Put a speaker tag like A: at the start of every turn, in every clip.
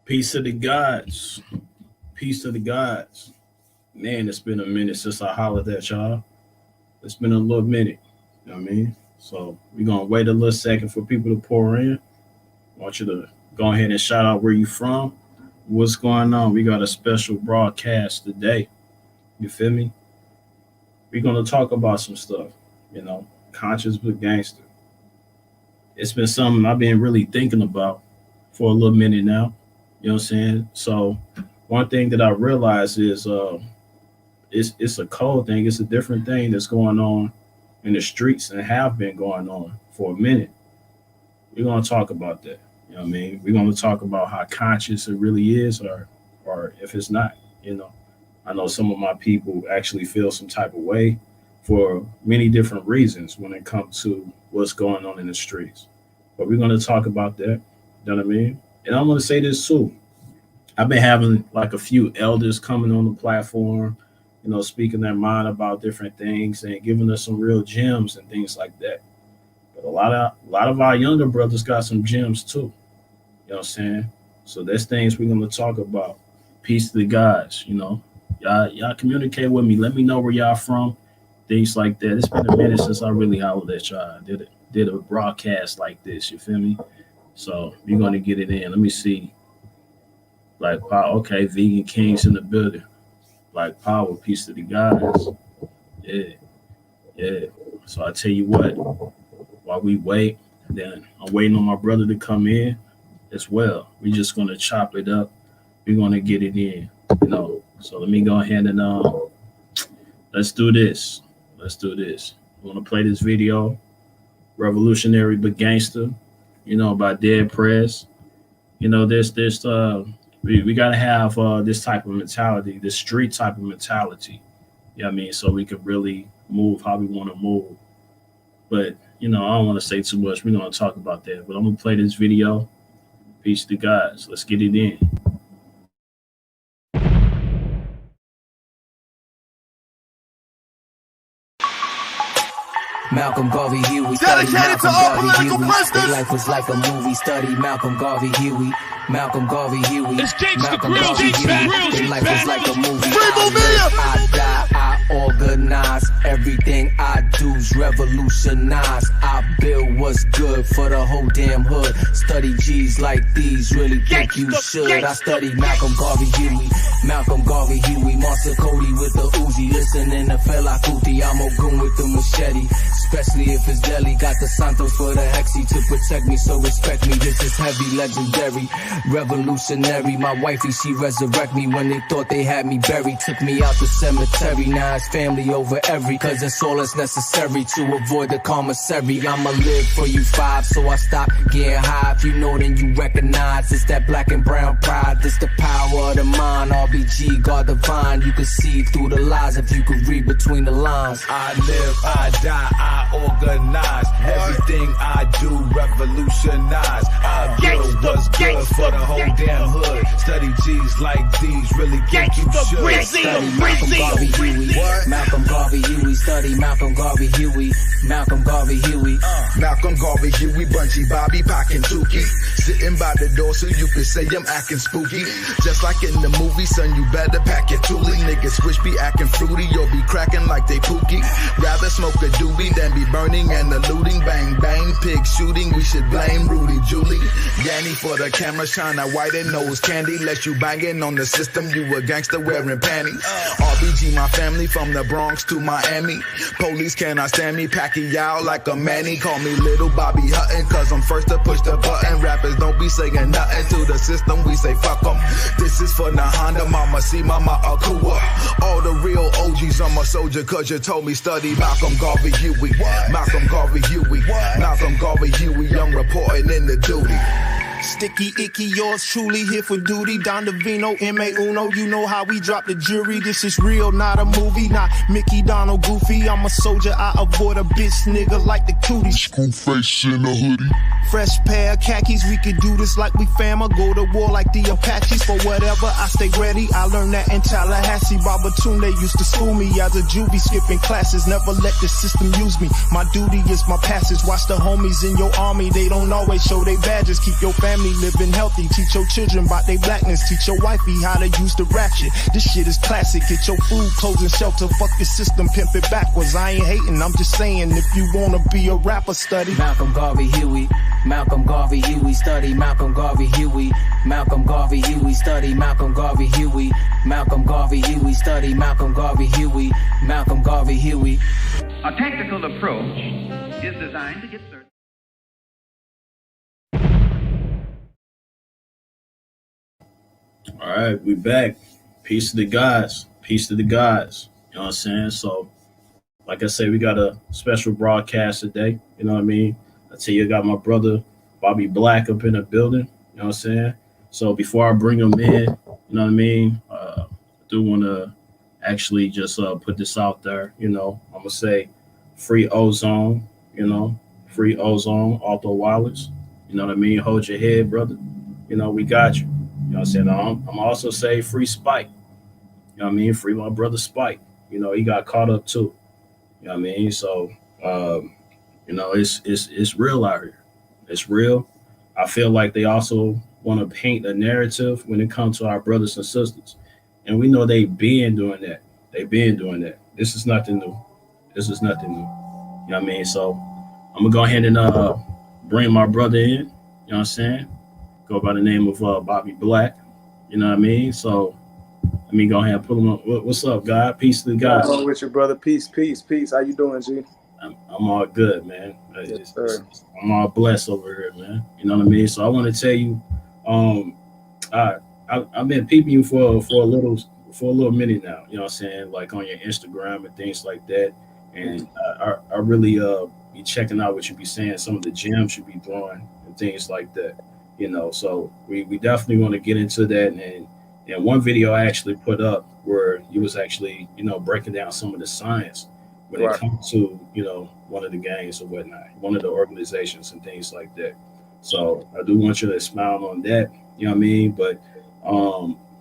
A: Peace to the gods. Peace to the gods. Man, it's been a minute since I hollered at y'all. It's been a little minute. You know what I mean? So we're gonna wait a little second for people to pour in. I want you to go ahead and shout out where you from. What's going on? We got a special broadcast today. You feel me? We're gonna talk about some stuff, conscious but gangster. It's been something I've been really thinking about for a little minute now. You know what I'm saying? So one thing that I realized is it's a cold thing. It's a different thing that's going on in the streets and have been going on for a minute. We're going to talk about that. You know what I mean? We're going to talk about how conscious it really is or if it's not, I know some of my people actually feel some type of way for many different reasons when it comes to what's going on in the streets. But we're going to talk about that. You know what I mean? And I'm going to say this too. I've been having like a few elders coming on the platform, speaking their mind about different things and giving us some real gems and things like that. But a lot of our younger brothers got some gems too. You know what I'm saying? So there's things we're going to talk about. Peace to the guys, Y'all communicate with me. Let me know where y'all from. Things like that. It's been a minute since I really hollered at y'all. Did a broadcast like this. You feel me? So we're gonna get it in. Let me see. Like power. Okay, Vegan Kings in the building. Like power. Peace to the guys. Yeah. So I tell you what. While we wait, then I'm waiting on my brother to come in as well. We're just gonna chop it up. We're gonna get it in. So let me go ahead and let's do this. I'm gonna play this video, Revolutionary But Gangsta, by Dead Press. We gotta have this type of mentality, this street type of mentality. You know what I mean? So we could really move how we want to move. But I don't want to say too much. We're gonna talk about that. But I'm gonna play this video. Peace to guys. Let's get it in.
B: Malcolm Garvey Huey, dedicated to all political prisoners. Their life was like a movie. Study Malcolm Garvey Huey. Malcolm Garvey Huey. Malcolm Garvey Huey. Their life was like a movie. I die, I organize. Everything I do's revolutionize. I build what's good for the whole damn hood. Study G's like these, really think you should. I study Malcolm Garvey Huey. Malcolm Garvey Huey. Monster Cody with the Uzi. Listening to Fela Kuti. I'm Ogun with the machete. Especially if it's deadly. Got the Santos for the Hexy to protect me, so respect me. This is heavy, legendary, revolutionary. My wifey, she resurrect me when they thought they had me buried. Took me out the cemetery, now it's family over every. Cause it's all that's necessary to avoid the commissary. I'ma live for you five, so I stop getting high. If you know, then you recognize it's that black and brown pride. This the power of the mind, RBG, God divine. You can see through the lies if you could read between the lines.
C: I live, I die, I organize. Everything I do revolutionize. I build what's good for the whole damn hood. Study G's like these, really think you should.
B: Study Malcolm Garvey Huey. Malcolm Garvey Huey. Study Malcolm Garvey Huey. Malcolm Garvey Huey.
C: Malcolm Garvey Huey, Bunchy, Bobby, Pac, and Tukey. Sitting by the door so you can say I'm acting spooky. Just like in the movie, son, you better pack your toolie. Niggas switch be acting fruity, you'll be cracking like they pookie. Rather smoke a doobie than be burning and eluding. Bang, bang, pig shooting, we should blame Rudy Julie. Yanny for the camera, shine a white and nose candy. Let you banging on the system, you a gangster wearing panties. RBG, my family from the Bronx to Miami. Police cannot stand me, Pacquiao like a Manny. Call me Little Bobby Hutton, cause I'm first to push the button. Rappers don't be saying nothing to the system, we say fuck them. This is for Nahanda, Mama C, Mama Akua. All the real OGs, I'm a soldier cause you told me study Malcolm Garvey Huey. Malcolm Garvey Huey. Malcolm Garvey Huey, I'm reporting in the duty.
D: Sticky, icky, yours truly here for duty. Don Davino, M.A. Uno, you know how we drop the jury. This is real, not a movie, not Mickey, Donald, Goofy. I'm a soldier, I avoid a bitch nigga like the cooties.
E: School face in a hoodie.
D: Fresh pair of khakis, we could do this like we fam or go to war like the Apaches. For whatever, I stay ready, I learned that in Tallahassee. Babatunde used to school me as a juvie, skipping classes. Never let the system use me, my duty is my passage. Watch the homies in your army, they don't always show their badges. Keep your family me living healthy. Teach your children about their blackness. Teach your wifey how to use the ratchet. This shit is classic. Get your food, clothes, and shelter. Fuck your system, pimp it backwards. I ain't hating, I'm just saying if you wanna be a rapper, study
B: Malcolm Garvey Huey. Malcolm Garvey Huey, study Malcolm Garvey Huey. Malcolm Garvey Huey, study Malcolm Garvey Huey. Malcolm Garvey Huey, study Malcolm Garvey Huey. Malcolm Garvey Huey.
F: A technical approach is designed to get certain.
A: All right, we back. Peace to the guys. Peace to the guys. You know what I'm saying? So, like I said, we got a special broadcast today. You know what I mean? I tell you, I got my brother Bobby Black up in the building. You know what I'm saying? So before I bring him in, you know what I mean? I do want to actually just put this out there. You know, I'm gonna say free ozone. You know, free ozone. Alto Wallace. You know what I mean? Hold your head, brother. You know, we got you. You know what I'm saying? I'm also say free Spike. You know what I mean? Free my brother Spike. You know, he got caught up too. You know what I mean? So, you know, it's real out here. It's real. I feel like they also want to paint a narrative when it comes to our brothers and sisters. And we know they've been doing that. They've been doing that. This is nothing new. This is nothing new. You know what I mean? So I'm going to go ahead and bring my brother in. You know what I'm saying? Go by the name of Bobby Black. You know what I mean? So let me go ahead and put him on. What's up, God? Peace to the guys.
G: Hello with your brother. Peace, peace, peace. How you doing, G?
A: I'm all good, man.
G: Yes, sir.
A: I'm all blessed over here, man. You know what I mean? So I want to tell you, I've been peeping you for a little minute now. You know what I'm saying? Like on your Instagram and things like that. And I really be checking out what you be saying, some of the gems you be throwing and things like that. You know, so we definitely want to get into that. And one video I actually put up where you was actually, you know, breaking down some of the science when it comes to, you know, one of the gangs or whatnot, one of the organizations and things like that. So I do want you to expound on that, you know what I mean? But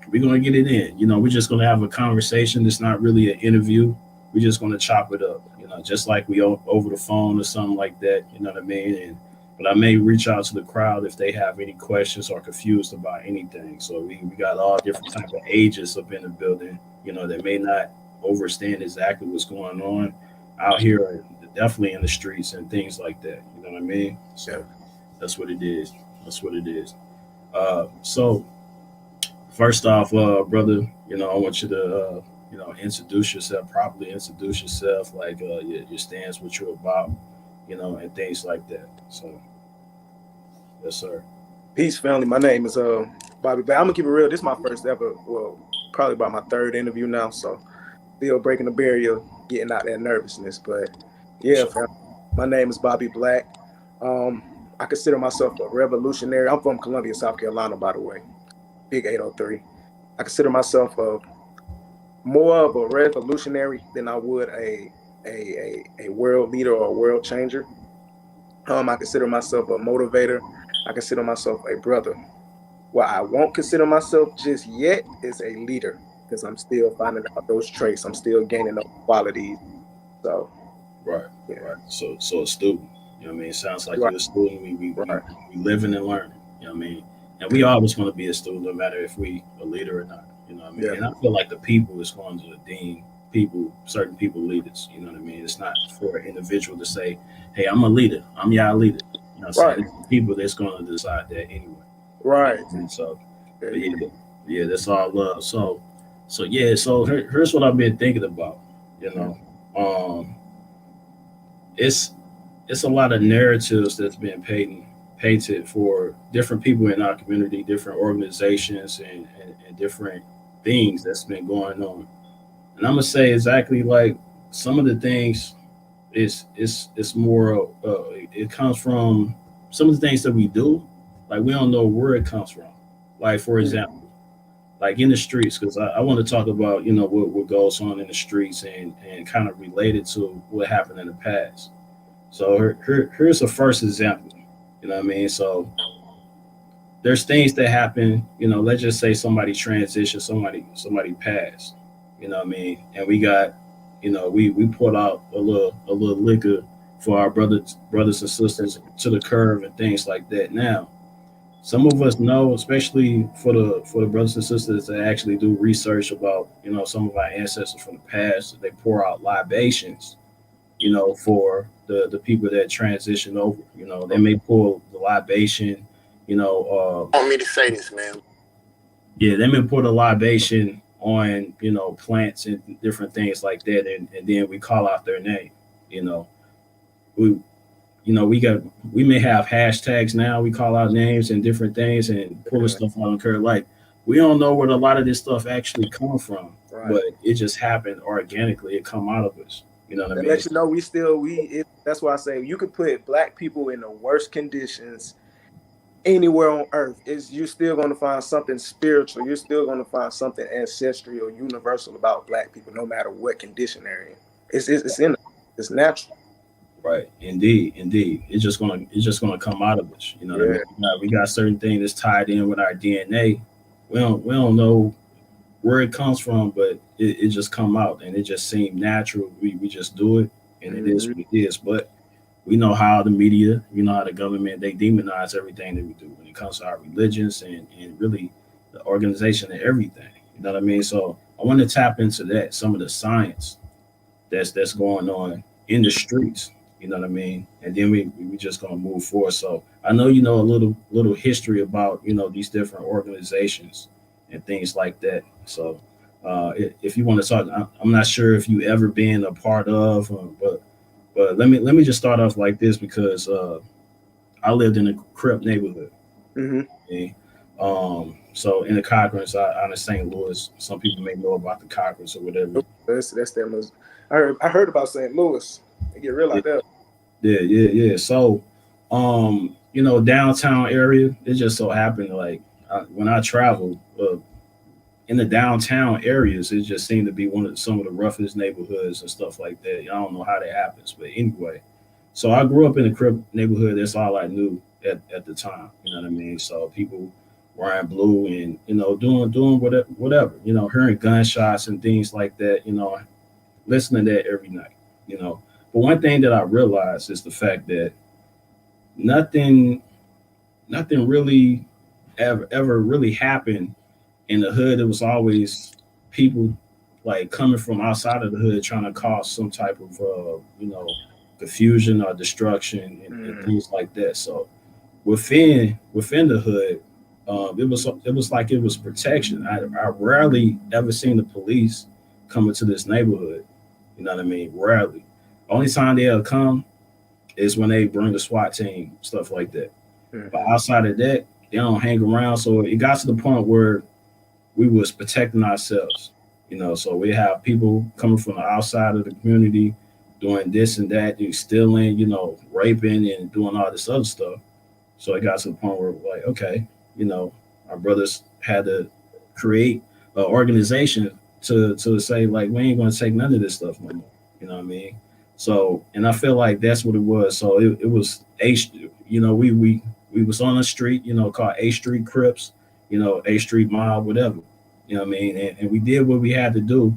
A: we're going to get it in. You know, we're just going to have a conversation. It's not really an interview. We're just going to chop it up, you know, just like we over the phone or something like that, you know what I mean? But I may reach out to the crowd if they have any questions or confused about anything. So we got all different type of ages up in the building, you know, that may not understand exactly what's going on out here, definitely in the streets and things like that. You know what I mean? So that's what it is. That's what it is. So first off, brother, you know, I want you to, you know, introduce yourself, properly introduce yourself, like your stance, what you're about, you know, and things like that. So, yes, sir.
G: Peace, family. My name is Bobby Black. I'm gonna keep it real. This is my first ever, well, probably about my third interview now. So, still breaking the barrier, getting out that nervousness. But yeah, family, my name is Bobby Black. I consider myself a revolutionary. I'm from Columbia, South Carolina, by the way. Big 803. I consider myself more of a revolutionary than I would a world leader or a world changer. I consider myself a motivator. I consider myself a brother. What I won't consider myself just yet is a leader, because I'm still finding out those traits. I'm still gaining those qualities. So,
A: right. So a student. You know what I mean? It sounds like you're a student. We living and learning. You know what I mean? And we always want to be a student, no matter if we a leader or not. You know what I mean? Yeah. And I feel like the people is going to deem certain people leaders. You know what I mean? It's not for an individual to say, hey, I'm a leader. I'm y'all leader. You know what I'm saying? It's the people that's going to decide that anyway.
G: Right.
A: And so, yeah, that's all love. So here's what I've been thinking about. You know, it's a lot of narratives that's been painted for different people in our community, different organizations, and different things that's been going on. And I'm gonna say exactly like some of the things is more it comes from some of the things that we do, like we don't know where it comes from. Like for example, like in the streets, because I want to talk about, you know, what goes on in the streets and kind of related to what happened in the past. So here's a first example. You know what I mean? So there's things that happen, you know, let's just say somebody transitioned, somebody passed, you know what I mean? And we got, you know, we put out a little liquor for our brothers and sisters to the curb and things like that. Now, some of us know, especially for the brothers and sisters that actually do research about, some of our ancestors from the past. They pour out libations, for the people that transition over. They may pour the libation,
H: Want me to say this, man?
A: yeah, they may pour the libation on, plants and different things like that, and then we call out their name. You know, we we may have hashtags now. We call out names and different things and pulling stuff out on curve. Like, we don't know where a lot of this stuff actually come from,
G: Right.
A: but it just happened organically. It come out of us. You know what I
G: That
A: mean?
G: lets you know that's why I say you could put black people in the worst conditions anywhere on earth. You're still going to find something spiritual. You're still going to find something ancestral or universal about black people, no matter what condition they're in. It's natural.
A: Right. Indeed. It's just gonna come out of us. You know what I mean? We got certain things that's tied in with our DNA. We don't know where it comes from, but it just come out and it just seemed natural. We just do it, and it is what it is. But we know how the media, how the government, they demonize everything that we do when it comes to our religions and really the organization and everything. You know what I mean? So I want to tap into that, some of the science that's going on in the streets. You know what I mean? And then we just gonna move forward. So I know you know a little history about these different organizations and things like that. So if you want to talk, I'm not sure if you ever been a part of, but let me just start off like this because I lived in a Crip neighborhood.
G: Mm-hmm.
A: Okay? So in the Cochranes, out in St. Louis, some people may know about the Cochranes or whatever.
G: That's them. I heard about St. Louis. They get real like that.
A: Yeah. So, downtown area, it just so happened like when I traveled in the downtown areas, it just seemed to be some of the roughest neighborhoods and stuff like that. I don't know how that happens, but anyway. So I grew up in a Crip neighborhood. That's all I knew at the time. You know what I mean? So people wearing blue and doing whatever. Hearing gunshots and things like that. Listening to that every night. But one thing that I realized is the fact that nothing really ever really happened in the hood. It was always people like coming from outside of the hood trying to cause some type of confusion or destruction and things like that. So within the hood, it was like it was protection. I rarely ever seen the police coming to this neighborhood. You know what I mean? Rarely. Only time they'll come is when they bring the SWAT team, stuff like that. But outside of that, they don't hang around. So it got to the point where we was protecting ourselves. So we have people coming from the outside of the community doing this and that, stealing, raping and doing all this other stuff. So it got to the point where we're like, okay, our brothers had to create an organization to say like we ain't going to take none of this stuff no more. You know what I mean? So, and I feel like that's what it was. So it was we was on a street, called A Street Crips, A Street Mob, whatever. You know what I mean? And we did what we had to do,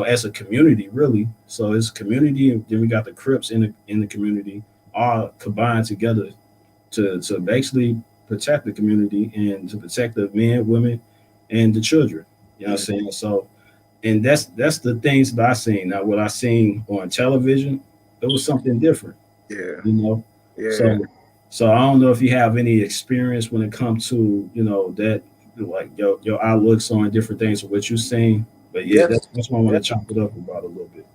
A: as a community, really. So it's community, and then we got the Crips in the community, all combined together to basically protect the community and to protect the men, women, and the children. You know what I'm saying? So, and that's the things that I seen. Now, what I seen on television, it was something different.
G: Yeah.
A: Yeah. So I don't know if you have any experience when it comes to that, like your outlooks on different things of what you've seen. But yeah, that's what I want to chop it up about a little bit.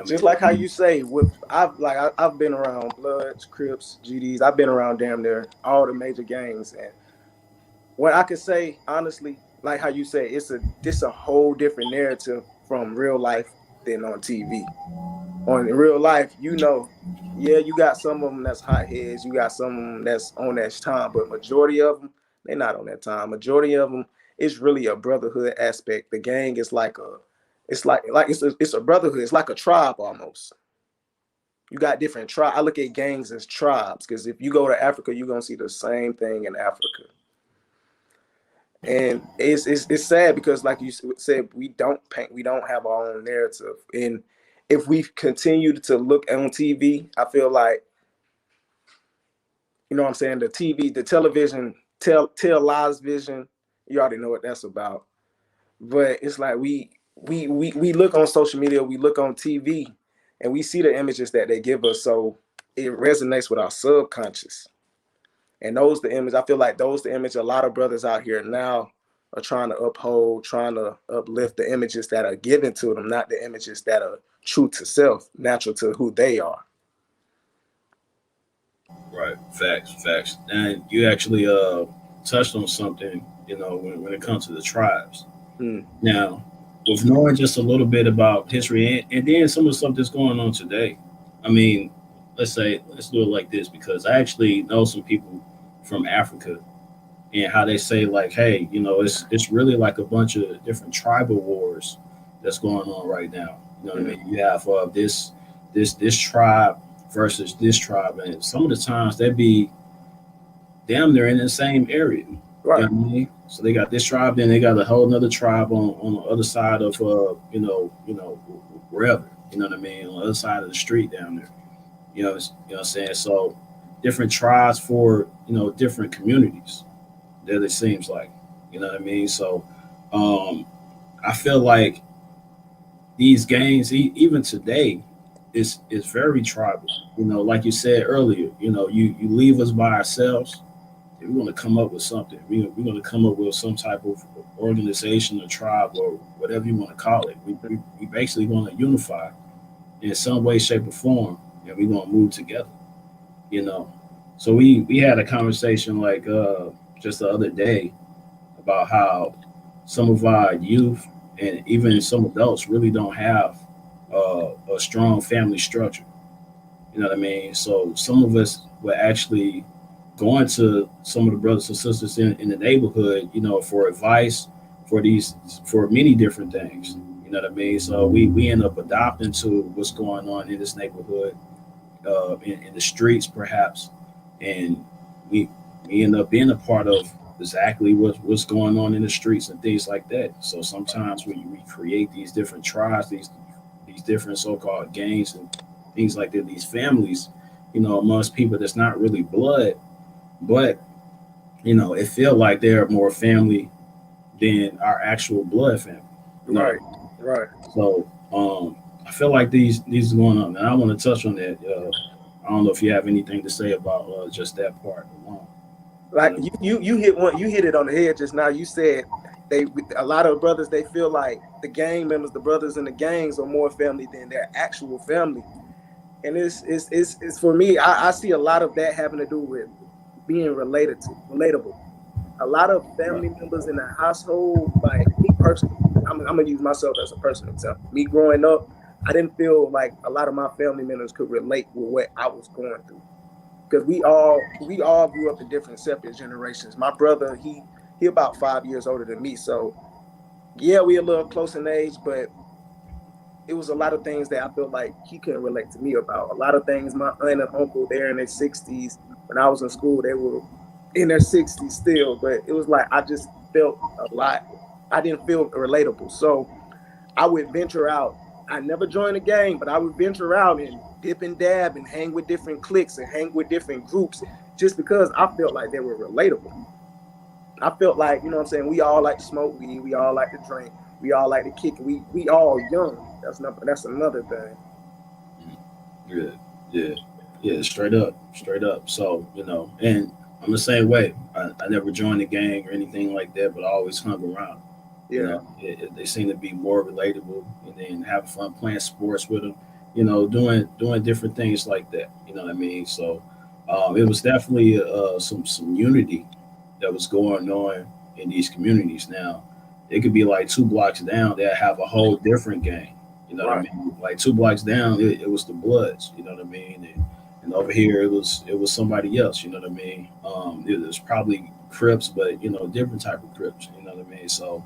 G: Just like how you say, I've been around Bloods, Crips, GDs. I've been around damn near all the major gangs, and what I could say honestly, like how you say, it's a whole different narrative from real life than on TV. On real life, you got some of them that's hotheads, you got some of them that's on that time, but majority of them, they're not on that time. Majority of them, it's really a brotherhood aspect. The gang is it's a brotherhood. It's like a tribe almost. You got different tribes. I look at gangs as tribes because if you go to Africa, you're gonna see the same thing in Africa. And it's sad because, like you said, we don't have our own narrative. And if we continue to look on TV, I feel like, what I'm saying, the television tell lies vision. You already know what that's about. But it's like we look on social media, we look on TV, and we see the images that they give us. So it resonates with our subconscious. And I feel like those the image a lot of brothers out here now are trying to uphold, trying to uplift the images that are given to them, not the images that are true to self, natural to who they are.
A: Right. Facts. And you actually touched on something, when it comes to the tribes. Now, with knowing just a little bit about history and then some of the stuff that's going on today, I mean, let's do it like this, because I actually know some people from Africa and how they say like, hey, it's really like a bunch of different tribal wars that's going on right now. You know what I mean? You have this tribe versus this tribe, and some of the times they be damn near in the same area.
G: Right.
A: You know what I mean? So they got this tribe, then they got a whole nother tribe on the other side of wherever. You know what I mean? On the other side of the street down there. You know what I'm saying? So different tribes for different communities. That it seems like. You know what I mean? So I feel like these gangs, even today, is very tribal. Like you said earlier, you leave us by ourselves, we're going to come up with something. We're going to come up with some type of organization or tribe or whatever you want to call it. We basically want to unify in some way, shape, or form, and we're going to move together. So we had a conversation like just the other day about how some of our youth and even some adults really don't have a strong family structure. You know what I mean? So some of us were actually going to some of the brothers and sisters in the neighborhood, for advice for many different things. You know what I mean? So we end up adopting to what's going on in this neighborhood, in the streets perhaps, and we end up being a part of exactly what's going on in the streets and things like that. So sometimes we create these different tribes, these different so-called gangs and things like that, these families, amongst people that's not really blood, but it feel like they're more family than our actual blood family.
G: Right.
A: So I feel like these are going on, and I want to touch on that. I don't know if you have anything to say about just that part alone.
G: Like you hit it on the head just now. You said a lot of brothers, they feel like the gang members, the brothers in the gangs, are more family than their actual family. And it's for me, I see a lot of that having to do with being relatable. A lot of family members in the household, like me personally, I'm gonna use myself as a personal example. Me growing up, I didn't feel like a lot of my family members could relate with what I was going through, because we all grew up in different separate generations. My brother, he about 5 years older than me, so yeah, we a little close in age, but it was a lot of things that I felt like he couldn't relate to me about. A lot of things, my aunt and uncle, they're in their 60s. When I was in school, they were in their 60s still, but it was like I just felt a lot. I didn't feel relatable. So I would venture out. I never joined a gang, but I would venture out and dip and dab and hang with different cliques and hang with different groups just because I felt like they were relatable. I felt like, what I'm saying, we all like to smoke weed, we all like to drink, we all like to kick it. We all young. That's another thing.
A: Yeah, straight up. So, and I'm the same way. I never joined a gang or anything like that, but I always hung around.
G: Yeah.
A: They seem to be more relatable, and then having fun playing sports with them, doing different things like that. You know what I mean? So it was definitely some unity that was going on in these communities. Now, it could be like 2 blocks down, they have a whole different gang. You know what I mean? Like 2 blocks down, it was the Bloods. You know what I mean? And over here, it was somebody else. You know what I mean? It was probably Crips, but different type of Crips. You know what I mean? So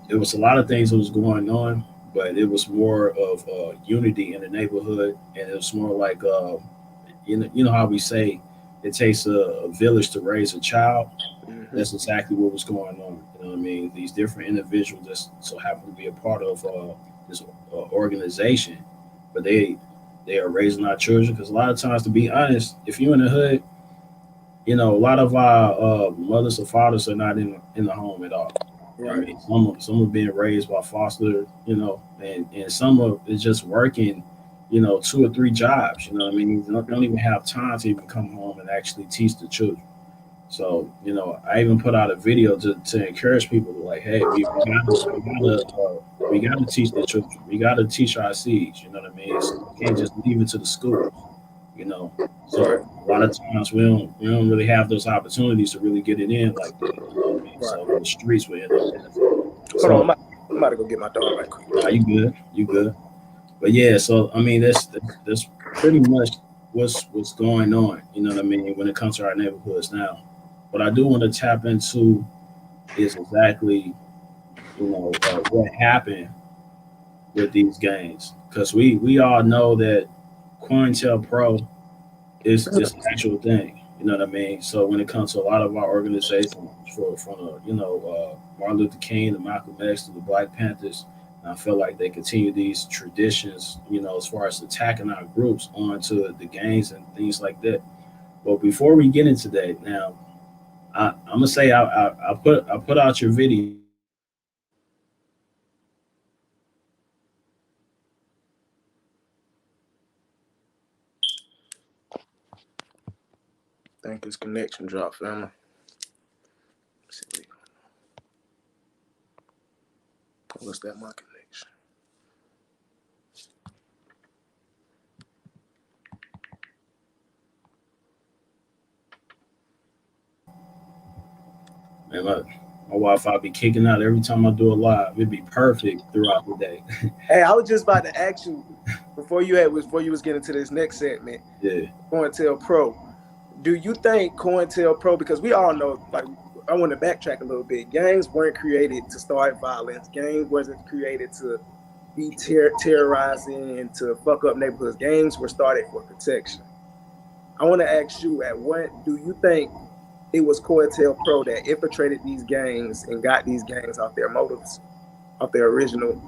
A: it was a lot of things that was going on, but it was more of unity in the neighborhood, and it was more like you know how we say it takes a village to raise a child. Mm-hmm. That's exactly what was going on. You know what I mean? These different individuals just so happen to be a part of this organization, but they are raising our children, because a lot of times, to be honest, if you're in the hood, you know, a lot of our mothers or fathers are not in the home at all. I
G: Right.
A: mean, some are being raised by foster, you know, and some of is just working, you know, 2 or 3 jobs. You know what I mean? They don't even have time to even come home and actually teach the children. So, you know, I even put out a video to encourage people to like, hey, we gotta teach the children. We gotta teach our seeds. You know what I mean? So we can't just leave it to the schools. You know,
G: Right.
A: so a lot of times we don't really have those opportunities to really get it in like that. You know what I mean?
G: Right.
A: So the streets will end up benefit.
G: Hold on,
A: So
G: I'm about to go get my dog right quick.
A: nah, you good. But yeah, so I mean that's pretty much what's going on. You know what I mean when it comes to our neighborhoods now. What I do want to tap into is exactly what happened with these games because we all know that COINTELPRO is an actual thing. You know what I mean? So when it comes to a lot of our organizations, from the Martin Luther King, the Malcolm X, to the Black Panthers, I feel like they continue these traditions. You know, as far as attacking our groups onto the gangs and things like that. But before we get into that, now I'm gonna say I put out your video.
G: I think his connection dropped, family. Let's see. What's that? My connection.
A: Man, my Wi-Fi be kicking out every time I do a live. It'd be perfect throughout the day.
G: Hey, I was just about to ask you before you was getting to this next segment.
A: Yeah.
G: COINTELPRO. Do you think COINTELPRO, because we all know, like, I want to backtrack a little bit. Gangs weren't created to start violence. Gangs wasn't created to be terrorizing and to fuck up neighborhoods. Gangs were started for protection. I want to ask you, at what do you think it was COINTELPRO that infiltrated these gangs and got these gangs off their motives, off their original?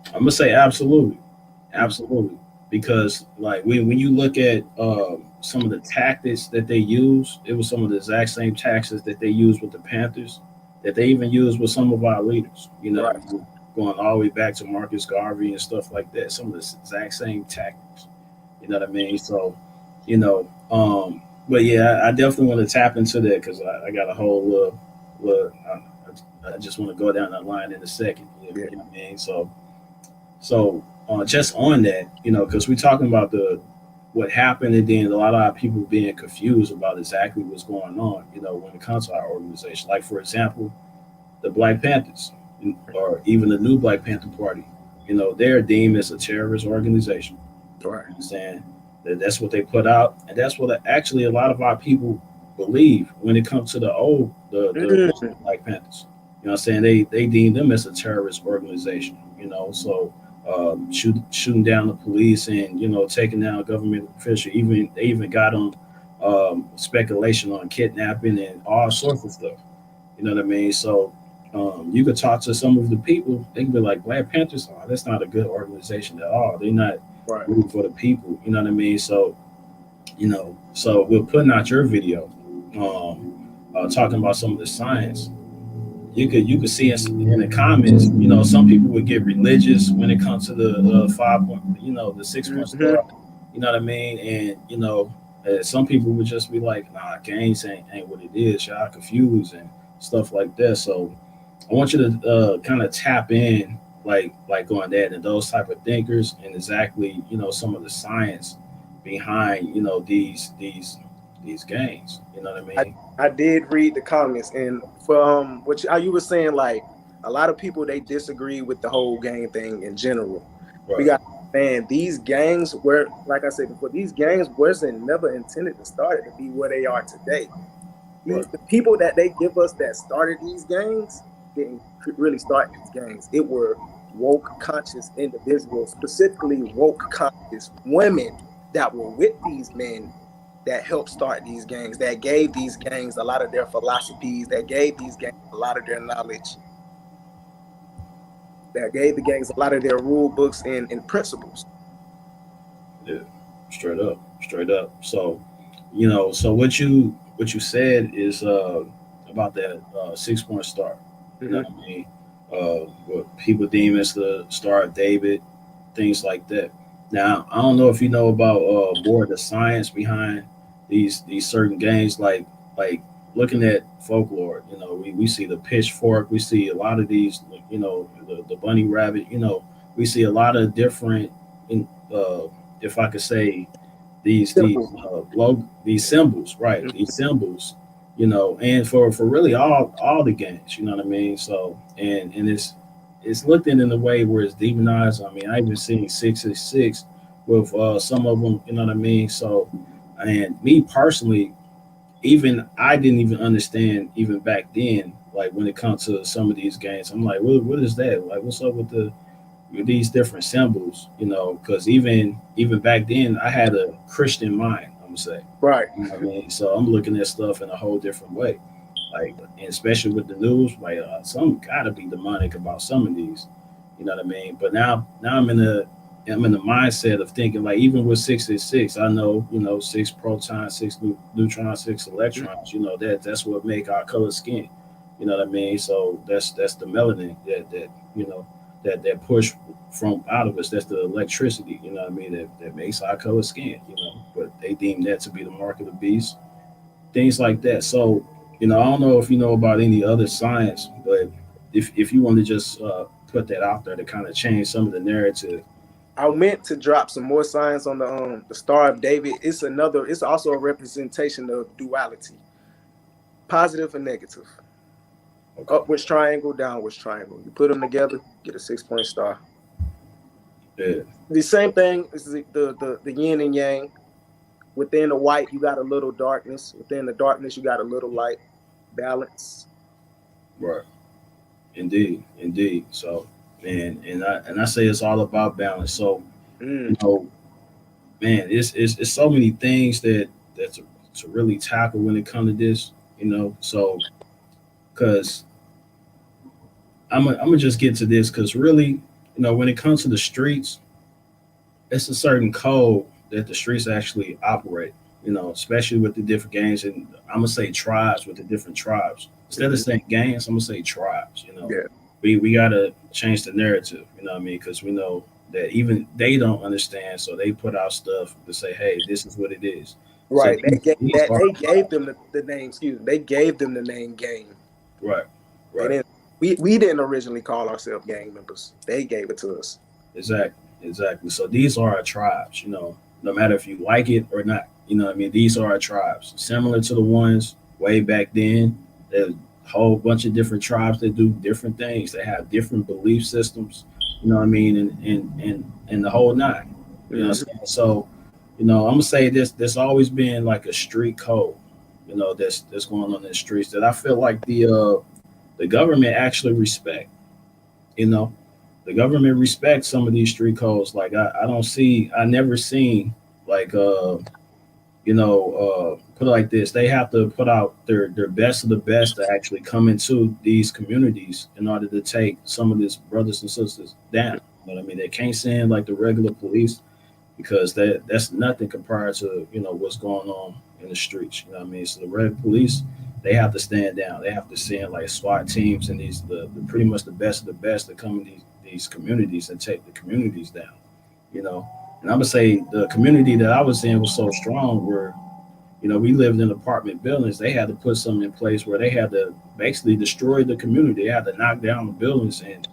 A: I'm gonna say absolutely, absolutely, because like when you look at some of the tactics that they use, it was some of the exact same tactics that they used with the Panthers, that they even used with some of our leaders. You know,
G: Right.
A: going all the way back to Marcus Garvey and stuff like that. Some of the exact same tactics. You know what I mean? So, you know, but yeah, I definitely want to tap into that because I got a whole I just want to go down that line in a second. You know what I mean? So just on that, you know, because we're talking about what happened, and then a lot of our people being confused about exactly what's going on, you know, when it comes to our organization. Like, for example, the Black Panthers, or even the new Black Panther Party, you know, they're deemed as a terrorist organization.
G: Right.
A: You understand? That's what they put out, and that's what actually a lot of our people believe when it comes to the Black Panthers. You know what I'm saying? They deem them as a terrorist organization, you know, so shooting down the police and, you know, taking down a government official. They even got on speculation on kidnapping and all sorts of stuff. You know what I mean? So you could talk to some of the people, they can be like, Black Panthers, oh, that's not a good organization at all. They're not
G: Right.
A: rooting for the people. You know what I mean? So, you know, so we're putting out your video, talking about some of the science. You could see in the comments, you know, some people would get religious when it comes to the 5 point, you know, the 6 point star. You know what I mean? And you know, some people would just be like, "Nah, gangs ain't what it is. Y'all confused and stuff like that." So I want you to kind of tap in, like on that and those type of thinkers, and exactly, you know, some of the science behind, you know, these gangs. You know what I mean?
G: I did read the comments, and from how you were saying, like, a lot of people, they disagree with the whole gang thing in general.
A: Right.
G: We got, man, these gangs were, like I said before, these gangs wasn't never intended to start it to be where they are today.
A: Right.
G: The people that they give us that started these gangs didn't really start these gangs. It were woke conscious individuals, specifically woke conscious women that were with these men that helped start these gangs, that gave these gangs a lot of their philosophies, that gave these gangs a lot of their knowledge, that gave the gangs a lot of their rule books and principles.
A: Yeah, straight up. So, you know, so what you what you said is about that 6 point start. You know
G: Mhm.
A: what I mean? What people deem as the Star of David, things like that. Now, I don't know if you know about more of the science behind these certain games, like looking at folklore. You know, we see the pitchfork, we see a lot of these. You know, the bunny rabbit. You know, we see a lot of different, in, if I could say, these
G: Simple.
A: these symbols, right?
G: Mhm.
A: These symbols, you know, and for really all the games, you know what I mean. So and it's looked in a way where it's demonized. I mean, I even seen 666 with some of them, you know what I mean. So and me personally, even I didn't even understand even back then, like when it comes to some of these games, I'm like, what is that? Like, what's up with these different symbols, you know, because even back then I had a Christian mind, I'm gonna say.
G: Right.
A: You know what I mean? So I'm looking at stuff in a whole different way. Like, and especially with the news, like some gotta be demonic about some of these. You know what I mean? But now I'm in the mindset of thinking like even with 666, I know, you know, 6 protons, neutrons, 6 electrons, you know, that's what make our color skin. You know what I mean? So that's the melanin that you know that push from out of us. That's the electricity, you know what I mean, that makes our color skin, you know. But they deem that to be the mark of the beast, things like that. So, you know, I don't know if you know about any other science, but if you want to just put that out there to kind of change some of the narrative.
G: I meant to drop some more signs on the Star of David. It's also a representation of duality, positive and negative.
A: Okay.
G: Upwards triangle, downwards triangle. You put them together, get a 6 point star.
A: Yeah.
G: The same thing is the yin and yang. Within the white, you got a little darkness. Within the darkness, you got a little light. Balance.
A: Right. Indeed. Indeed. So, and I say it's all about balance. So,
G: Mm.
A: you know, man, it's so many things to really tackle when it comes to this. You know, so because I'm gonna just get to this because really, you know, when it comes to the streets, it's a certain code that the streets actually operate. You know, especially with the different gangs, and I'm gonna say tribes with the different tribes. Instead of
G: Mhm.
A: saying gangs, I'm gonna say tribes. You know,
G: Yeah.
A: we gotta change the narrative. You know what I mean? Because we know that even they don't understand, so they put out stuff to say, "Hey, this is what it is." So
G: Right.
A: these are
G: They gave them the name. Excuse me. They gave them the name gang.
A: right,
G: They
A: right.
G: didn't. We didn't originally call ourselves gang members. They gave it to us.
A: Exactly, exactly. So these are our tribes, you know, no matter if you like it or not. You know what I mean? These are our tribes, similar to the ones way back then. There's a whole bunch of different tribes that do different things. They have different belief systems, you know what I mean, and the whole nine. You know what
G: Mhm.
A: I'm saying? So, you know, I'm gonna say this. There's always been like a street code, you know, that's going on in the streets that I feel like the government actually respect. You know, the government respects some of these street codes. Like I don't see, I never seen like put it like this. They have to put out their best of the best to actually come into these communities in order to take some of these brothers and sisters down. You know what I mean? They can't send like the regular police because that's nothing compared to what's going on in the streets. You know what I mean? So the red police, they have to stand down. They have to send like SWAT teams and the pretty much the best of the best to come in these communities and take the communities down. You know, and I'm gonna say the community that I was in was so strong where we lived in apartment buildings. They had to put something in place where they had to basically destroy the community. They had to knock down the buildings and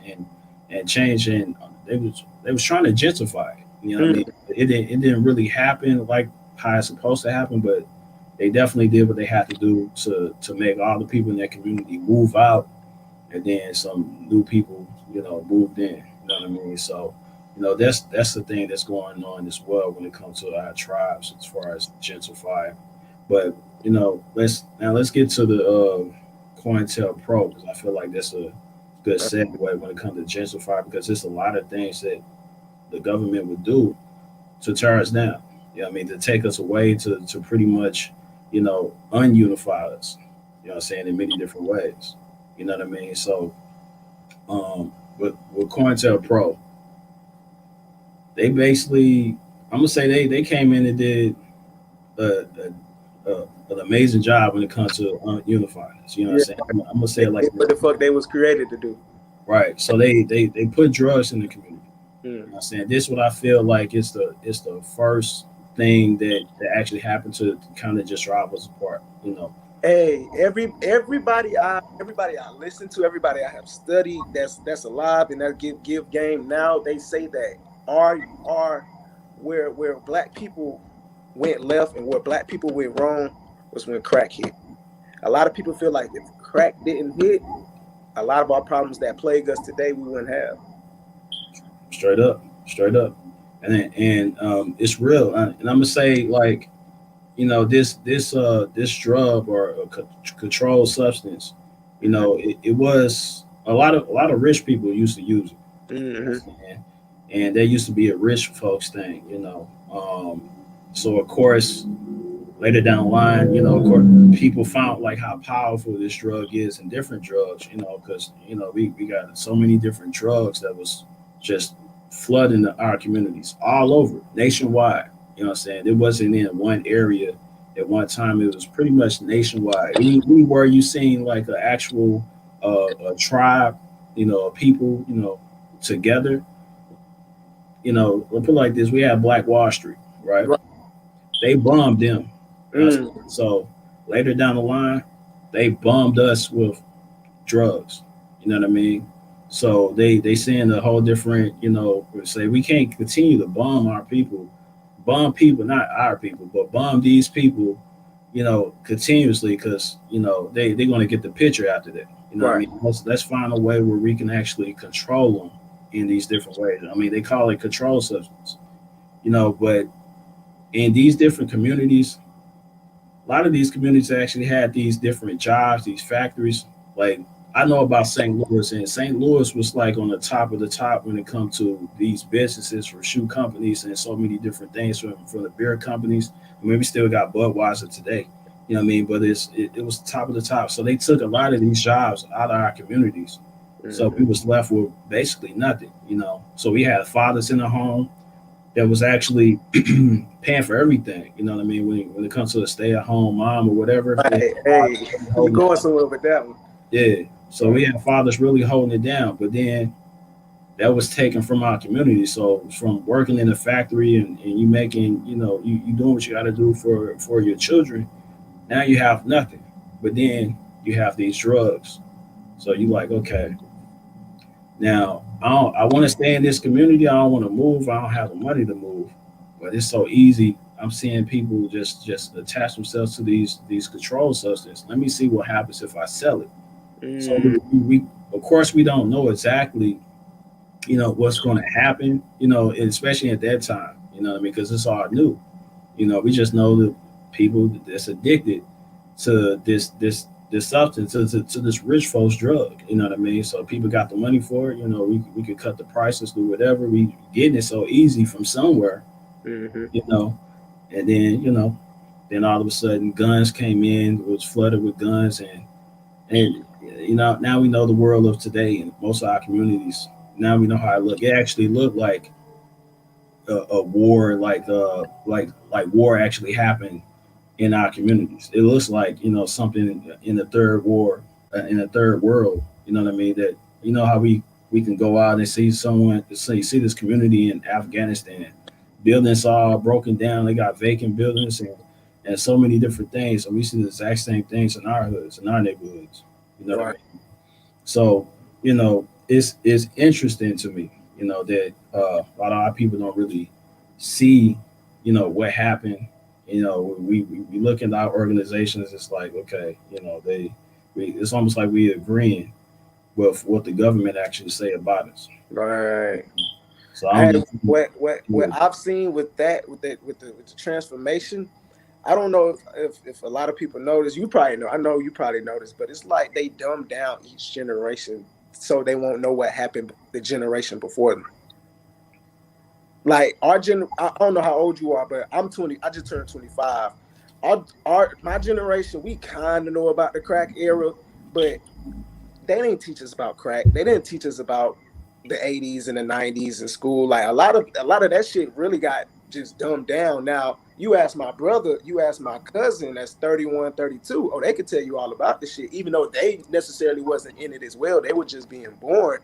A: change. And they was trying to gentrify it. You know what I
G: Mm.
A: mean? It didn't really happen like how it's supposed to happen, but they definitely did what they had to do to make all the people in that community move out, and then some new people moved in. You know what I mean? So that's the thing that's going on as well when it comes to our tribes as far as gentrifying. But let's get to the COINTEL Pro because I feel like that's a good segue when it comes to gentrify because there's a lot of things that the government would do to tear us down. You know what I mean? To take us away to pretty much, ununify us. You know what I'm saying? In many different ways. You know what I mean? So with COINTEL Pro, they basically I'm gonna say they came in and did a an amazing job when it comes to unifying us. You know what I'm
G: Yeah,
A: saying? I'm gonna say it like
G: what the fuck they was created to do.
A: right. So they put drugs in the community. You know
G: Mm.
A: what I'm saying? This is what I feel like it's the first thing that actually happened to kind of just drive us apart. You know.
G: Hey, everybody I listen to, everybody I have studied that's alive and that give game now, they say that our where black people went left and where black people went wrong was when crack hit. A lot of people feel like if crack didn't hit, a lot of our problems that plague us today we wouldn't have.
A: Straight up, and it's real. And I'm gonna say like, you know, this drug or a controlled substance, you know, it was a lot of rich people used to use it. You know what
G: Mm-hmm.
A: I'm saying? And that used to be a rich folks thing, you know. So of course later down the line, you know, of course, people found like how powerful this drug is and different drugs, you know, because you know we got so many different drugs that was just flooding our communities all over nationwide. You know what I'm saying? It wasn't in one area at one time. It was pretty much nationwide. Anywhere you seen like an actual a tribe, you know, of people, you know, together. You know, we'll put it like this: we had Black Wall Street, right?
G: Right.
A: They bombed them. You know what I'm
G: Mm.
A: saying? So later down the line, they bombed us with drugs. You know what I mean? So they seeing a whole different, you know, say we can't continue to bomb people, not our people, but bomb these people, you know, continuously because you know they're going to get the picture after that. You know what I
G: Right.
A: mean? Let's find a way where we can actually control them in these different ways. I mean, they call it control substance, you know, but in these different communities, a lot of these communities actually had these different jobs, these factories. Like I know about St. Louis, and St. Louis was like on the top of the top when it comes to these businesses for shoe companies and so many different things from the beer companies. I mean, we still got Budweiser today, you know what I mean? But it was top of the top. So they took a lot of these jobs out of our communities. So
G: Mm-hmm.
A: we was left with basically nothing, you know. So we had fathers in the home that was actually paying for everything. You know what I mean? When it comes to a stay at home mom or whatever, they
G: Right.
A: had
G: Hey,
A: fathers really
G: you
A: holding it
G: going
A: down.
G: somewhere with that one?
A: Yeah. So we had fathers really holding it down, but then that was taken from our community. So from working in a factory and you making, you know, you doing what you got to do for your children. Now you have nothing, but then you have these drugs. So you like, okay, now I want to stay in this community. I don't want to move. I don't have the money to move, but it's so easy. I'm seeing people just attach themselves to these control substances. Let me see what happens if I sell it. So
G: Mm.
A: we of course we don't know exactly, you know, what's going to happen, you know, especially at that time, you know what I mean, because it's all new. You know, we just know that people that's addicted to this substance, to this rich folks drug. You know what I mean? So people got the money for it. You know, we could cut the prices, do whatever. We getting it so easy from somewhere.
G: Mm-hmm.
A: You know, and then you know, then all of a sudden guns came in. It was flooded with guns, and you know now we know the world of today in most of our communities. Now we know how it look. It actually looked like a war, like war actually happened in our communities. It looks like you know something in the third war, in the third world. You know what I mean? That you know how we can go out and see someone, see this community in Afghanistan, buildings all broken down. They got vacant buildings and so many different things. And we see the exact same things in our hoods, in our neighborhoods. You know what I
G: Right.
A: mean? So you know it's interesting to me. You know that a lot of our people don't really see, you know, what happened. You know, we look at our organizations. It's like, okay, you know, it's almost like we agreeing with what the government actually say about us.
G: Right.
A: So I
G: Hey,
A: don't know.
G: what I've seen with that with the transformation, I don't know if a lot of people notice. You probably know. I know you probably noticed, but it's like they dumb down each generation so they won't know what happened the generation before them. Like I don't know how old you are, but I'm 20. I just turned 25. Our my generation, we kind of know about the crack era, but they didn't teach us about crack. They didn't teach us about the 80s and the 90s in school. Like a lot of that shit really got just dumbed down. Now You ask my brother, you ask my cousin that's 31, 32. Oh, they could tell you all about the shit, even though they necessarily wasn't in it as well. They were just being born.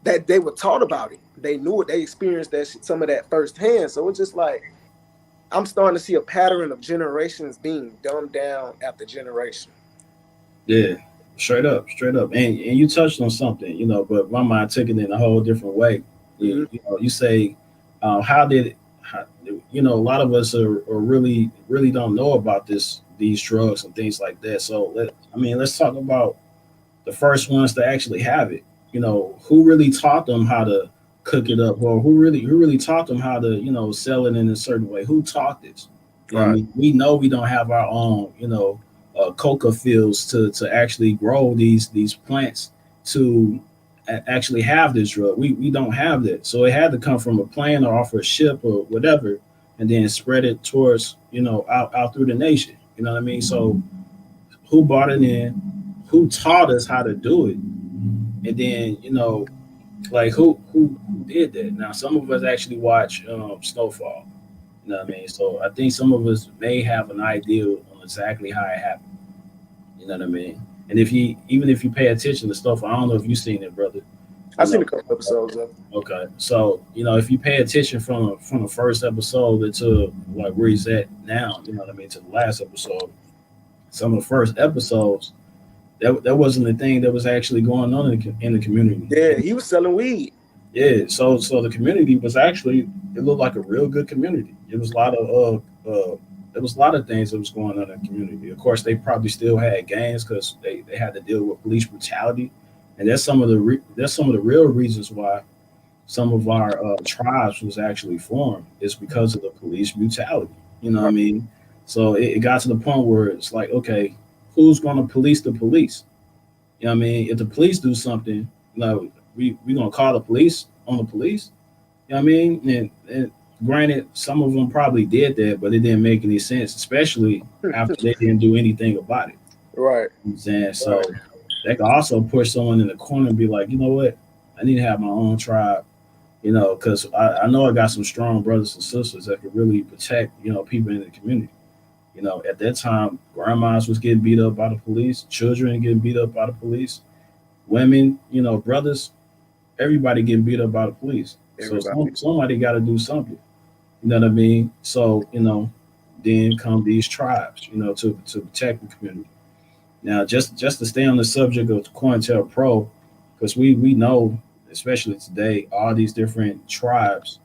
G: That they were taught about it. They knew it. They experienced that shit, some of that firsthand. So it's just like I'm starting to see a pattern of generations being dumbed down after generation.
A: Yeah, straight up. And you touched on something, but my mind took it in a whole different way. You say, how did, a lot of us are really, really don't know about these drugs and things like that. So let's talk about the first ones to actually have it. Who really taught them how to cook it up, or who really taught them how to, sell it in a certain way? Who taught this? What I mean? We know we don't have our own, coca fields to actually grow these plants to actually have this drug. We don't have that, so it had to come from a plane or off a ship or whatever, and then spread it towards out through the nation. You know what I mean? So who brought it in? Who taught us how to do it? And then like who did that? Now some of us actually watch Snowfall. You know what I mean? So I think some of us may have an idea on exactly how it happened. You know what I mean? And even if you pay attention to stuff, I don't know if you've seen it, brother.
G: I've seen a couple episodes of it.
A: Okay. So, if you pay attention from the first episode to like where he's at now, you know what I mean, to the last episode, some of the first episodes, that wasn't the thing that was actually going on in the community.
G: Yeah, he was selling weed.
A: Yeah, so the community was actually, it looked like a real good community. It was a lot of there was a lot of things that was going on in the community. Of course, they probably still had gangs because they had to deal with police brutality, and that's some of the real reasons why some of our tribes was actually formed is because of the police brutality. You know what I mean? So it got to the point where it's like, okay, who's going to police the police? You know what I mean? If the police do something, we gonna call the police on the police. You know what I mean? And granted, some of them probably did that, but it didn't make any sense, especially after they didn't do anything about it.
G: Right.
A: You know what I'm saying? So they can also push someone in the corner and be like, you know what? I need to have my own tribe, because I know I got some strong brothers and sisters that could really protect, people in the community. At that time, grandmas was getting beat up by the police, children getting beat up by the police, women, brothers, everybody getting beat up by the police. So somebody got to do something. You know what I mean? So, then come these tribes, to protect the community. Now, just to stay on the subject of COINTELPRO, because we know, especially today, all these different tribes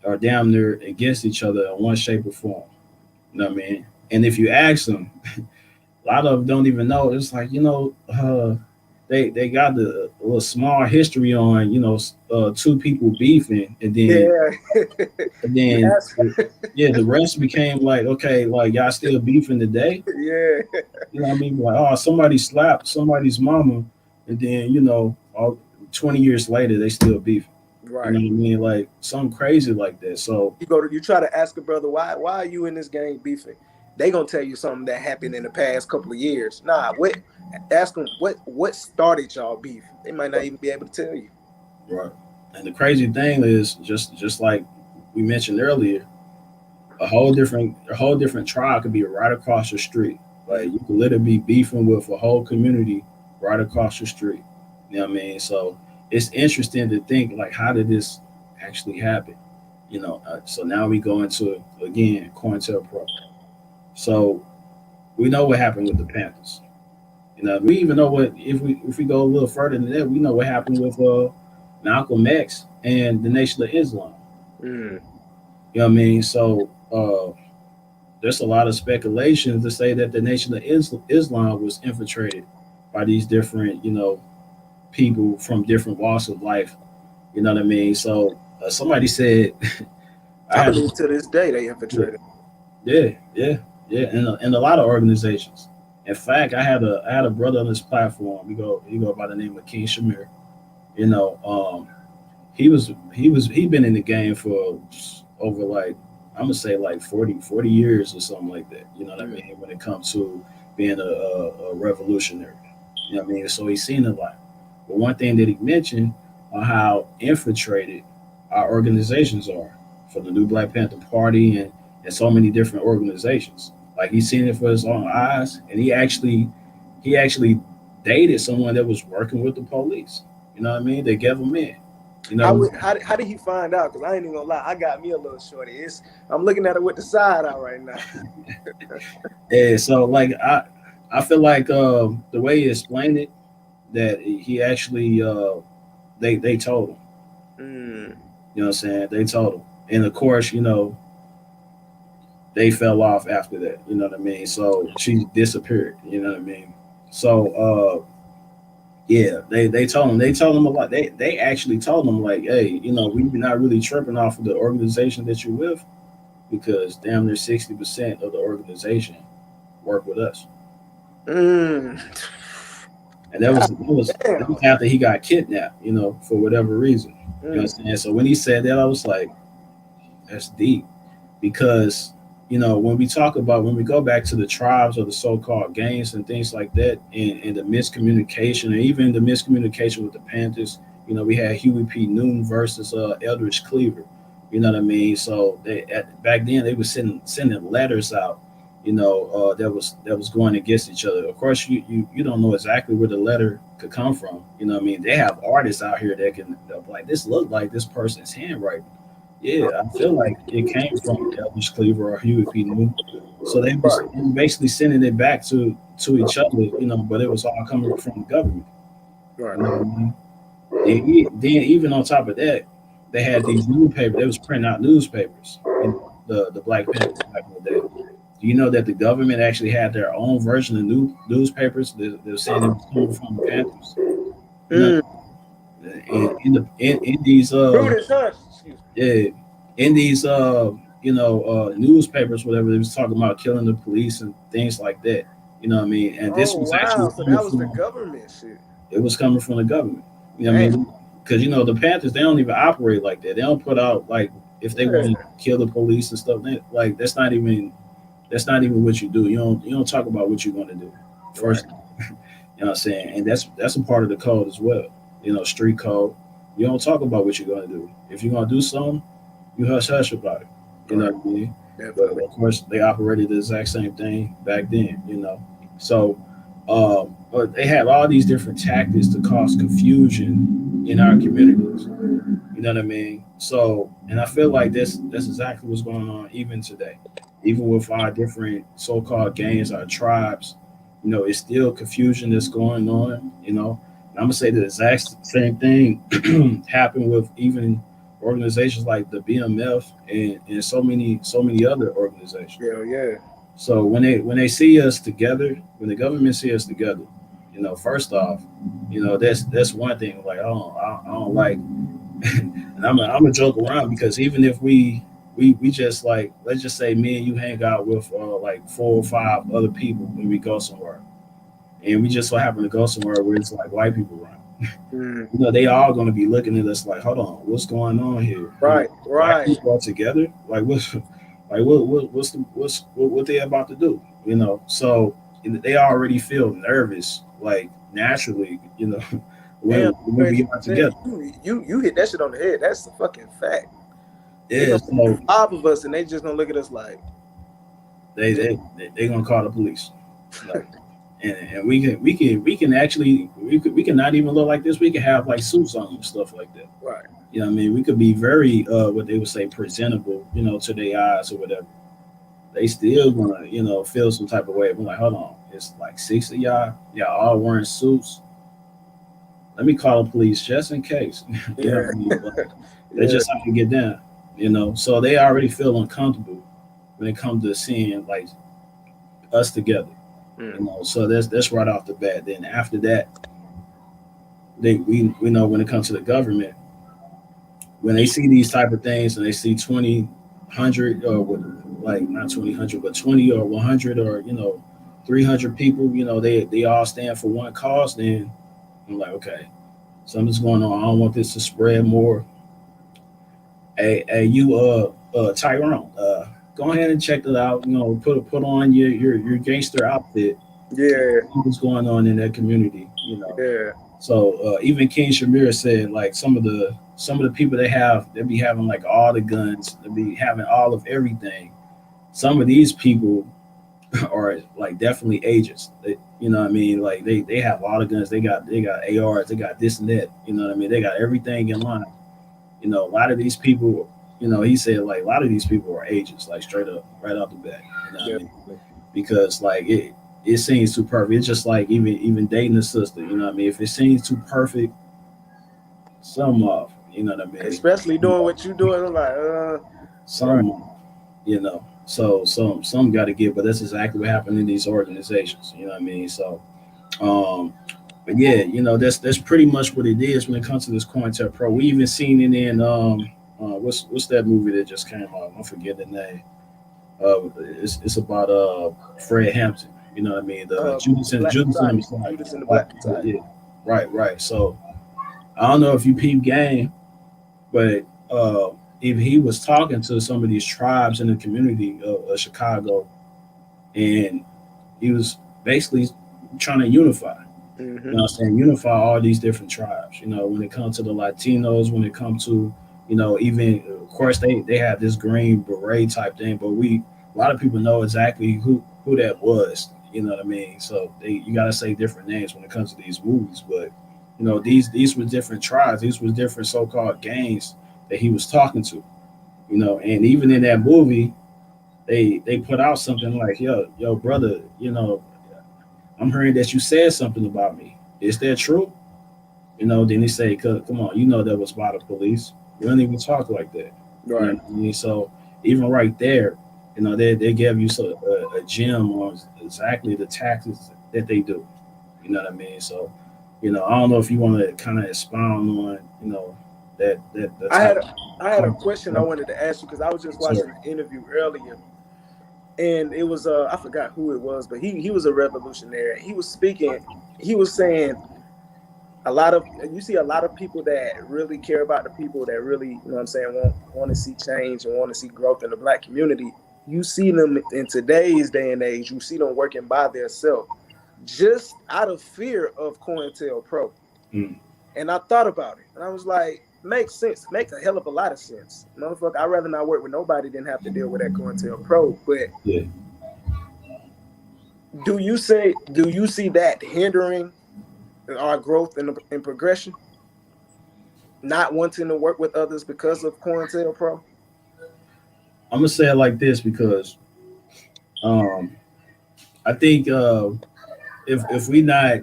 A: are damn near against each other in one shape or form. You know what I mean? And if you ask them, a lot of them don't even know. It's like, they got the little small history on, two people beefing, and then, the rest became like, okay, like y'all still beefing today?
G: Yeah.
A: You know what I mean? Like, oh, somebody slapped somebody's mama, and then, 20 years later, they still beefing.
G: Right.
A: You know what I mean? Like something crazy like that. So
G: you try to ask a brother, why are you in this gang beefing? They gonna tell you something that happened in the past couple of years. Ask them what started y'all beef. They might not even be able to tell you.
A: Right. And the crazy thing is just like we mentioned earlier, a whole different tribe could be right across the street. Like you could literally be beefing with a whole community right across the street. You know what I mean? So it's interesting to think, like, how did this actually happen? So now we go into, again, COINTELPRO. So we know what happened with the Panthers. We even know what, if we go a little further than that, we know what happened with Malcolm X and the Nation of Islam. You know what I mean? So there's a lot of speculation to say that the Nation of Islam was infiltrated by these different, people from different walks of life. You know what I mean? So somebody said,
G: I believe to this day they infiltrated.
A: Yeah, and a lot of organizations. In fact, I had a brother on this platform. He go by the name of King Shamir. He been in the game for over, like, I'm gonna say like 40 years or something like that. You know what I mean? When it comes to being a revolutionary. You know what I mean? So he's seen a lot. But one thing that he mentioned on how infiltrated our organizations are, from the New Black Panther Party and in so many different organizations. Like he's seen it for his own eyes, and he actually dated someone that was working with the police. You know what I mean? They gave him in. You know,
G: How did he find out? Because I ain't even gonna lie, I got me a little shorty. I'm looking at it with the side out right now.
A: yeah. So like I feel like the way he explained it, that he actually they told him. You know what I'm saying? They told him, and of course, you know, they fell off after that. You know what I mean? So she disappeared. You know what I mean? So yeah, they told him a lot. They actually told him like, hey, you know, we're not really tripping off of the organization that you're with, because damn near 60% of the organization work with us. And that was after he got kidnapped, you know, for whatever reason. You know what I'm saying? So when he said that, I was like, that's deep. Because, you know, when we go back to the tribes or the so-called gangs and things like that, and the miscommunication, and even the miscommunication with the Panthers, you know, we had Huey P. Newton versus Eldridge Cleaver. You know what I mean? So back then they were sending letters out, you know, that was going against each other. Of course, you don't know exactly where the letter could come from. You know what I mean? They have artists out here that can like, this look like this person's handwriting. Yeah, I feel like it came from Elvis Cleaver or Huey P. Newton. So they was basically sending it back to each other, you know, but it was all coming from the government.
G: Right.
A: You know what I mean? And then even on top of that, they had these newspapers. They was printing out newspapers. You know, the Black Panthers back in the day. Do you know that the government actually had their own version of newspapers? They were saying it was coming from the Panthers. You know, and in these in these you know, newspapers, whatever, they was talking about killing the police and things like that. You know what I mean? And this was actually
G: so that was the government shit.
A: It was coming from the government. You know what I mean? Because you know the Panthers, they don't even operate like that. They don't put out like, if they want to kill the police and stuff. Like that's not even what you do. You don't talk about what you're going to do first. You know what I'm saying? And that's a part of the code as well. You know, street code. You don't talk about what you're going to do. If you're going to do something, you hush about it. You know what I mean? But of course, they operated the exact same thing back then. You know, so but they had all these different tactics to cause confusion in our communities. You know what I mean? So, and I feel like that's exactly what's going on even today. Even with our different so-called gangs, our tribes, you know, it's still confusion that's going on. You know, and I'm gonna say the exact same thing happened with even organizations like the BMF and so many other organizations.
G: Yeah.
A: So when they see us together, when the government see us together, you know, first off, you know, that's one thing. Like I don't like, and I'm a joke around, because even if we just, like, let's just say me and you hang out with like 4 or 5 other people when we go somewhere, and we just so happen to go somewhere where it's like white people around. You know, they all going to be looking at us like, hold on, what's going on here?
G: Right.
A: Black people are together. Like what they about to do? You know, so they already feel nervous, like naturally. You know, when we are together.
G: You hit that shit on the head. That's a fucking fact.
A: Yeah, so
G: 5 of us, and they just gonna look at us like
A: they gonna call the police. Like, and we can actually not even look like this. We can have like suits on and stuff like that.
G: Right.
A: You know what I mean? We could be very what they would say presentable, you know, to their eyes or whatever. They still gonna, you know, feel some type of way. We're like, hold on, it's like 6 of y'all all wearing suits. Let me call the police just in case. You know what I mean? They just have to get down, you know. So they already feel uncomfortable when it comes to seeing like us together. You know, so that's right off the bat. Then after that, we know when it comes to the government, when they see these type of things and they see 20, 100, or like not 20, 100, but 20 or 100 or, you know, 300 people, you know, they all stand for one cause, then I'm like, okay, something's going on. I don't want this to spread more. Hey, you, Tyrone, go ahead and check it out. You know, put on your gangster outfit.
G: Yeah.
A: What's going on in that community? You know.
G: Yeah.
A: So even King Shamir said, like, some of the people they be having like all the guns, they be having all of everything, some of these people are like definitely agents. You know what I mean? Like they have a lot of guns. They got ARs. They got this and that. You know what I mean? They got everything in line. You know, a lot of these people. You know, he said like a lot of these people are agents, like straight up, right out the bat. You know what I mean? Because like it seems too perfect. It's just like even dating a sister. You know what I mean? If it seems too perfect, some off. You know what I mean?
G: Especially doing what you doing, I'm like,
A: some.
G: right.
A: You know, so some got to give, but that's exactly what happened in these organizations. You know what I mean? So, but yeah, you know, that's pretty much what it is when it comes to this COINTELPRO. We even seen it in what's that movie that just came out? I forget the name. It's about Fred Hampton. You know what I mean? The Judas and the Messiah.
G: Judas and the Black Messiah.
A: Yeah, right. So I don't know if you peep game, but if he was talking to some of these tribes in the community of Chicago, and he was basically trying to unify. You know what I'm saying? Unify all these different tribes. You know, when it comes to the Latinos, when it comes to, you know, even of course they have this green beret type thing, but a lot of people know exactly who that was. You know what I mean? So you gotta say different names when it comes to these movies, but you know, these were different tribes, these were different so-called gangs that he was talking to. You know, and even in that movie, they put out something like, yo, brother, you know, I'm hearing that you said something about me. Is that true? You know, then they say, come on, you know that was by the police. We don't even talk like that.
G: Right.
A: You know what I mean? So even right there, you know, they gave you a gem on exactly the tactics that they do. You know what I mean? So, you know, I don't know if you want to kind of expound on, you know, that.
G: I had a question I wanted to ask you because I was just watching an interview earlier, and it was I forgot who it was, but he was a revolutionary. He was speaking. He was saying you see a lot of people that really care about the people that really, you know what I'm saying, want to see change and want to see growth in the Black community. You see them in today's day and age. You see them working by themselves just out of fear of COINTELPRO. And I thought about it, and I was like, makes sense. Makes a hell of a lot of sense. Motherfucker, I'd rather not work with nobody than have to deal with that COINTELPRO. But
A: yeah.
G: Do you see that hindering our growth and progression? Not wanting to work with others because of COINTELPRO?
A: I'm gonna say it like this because I think if we not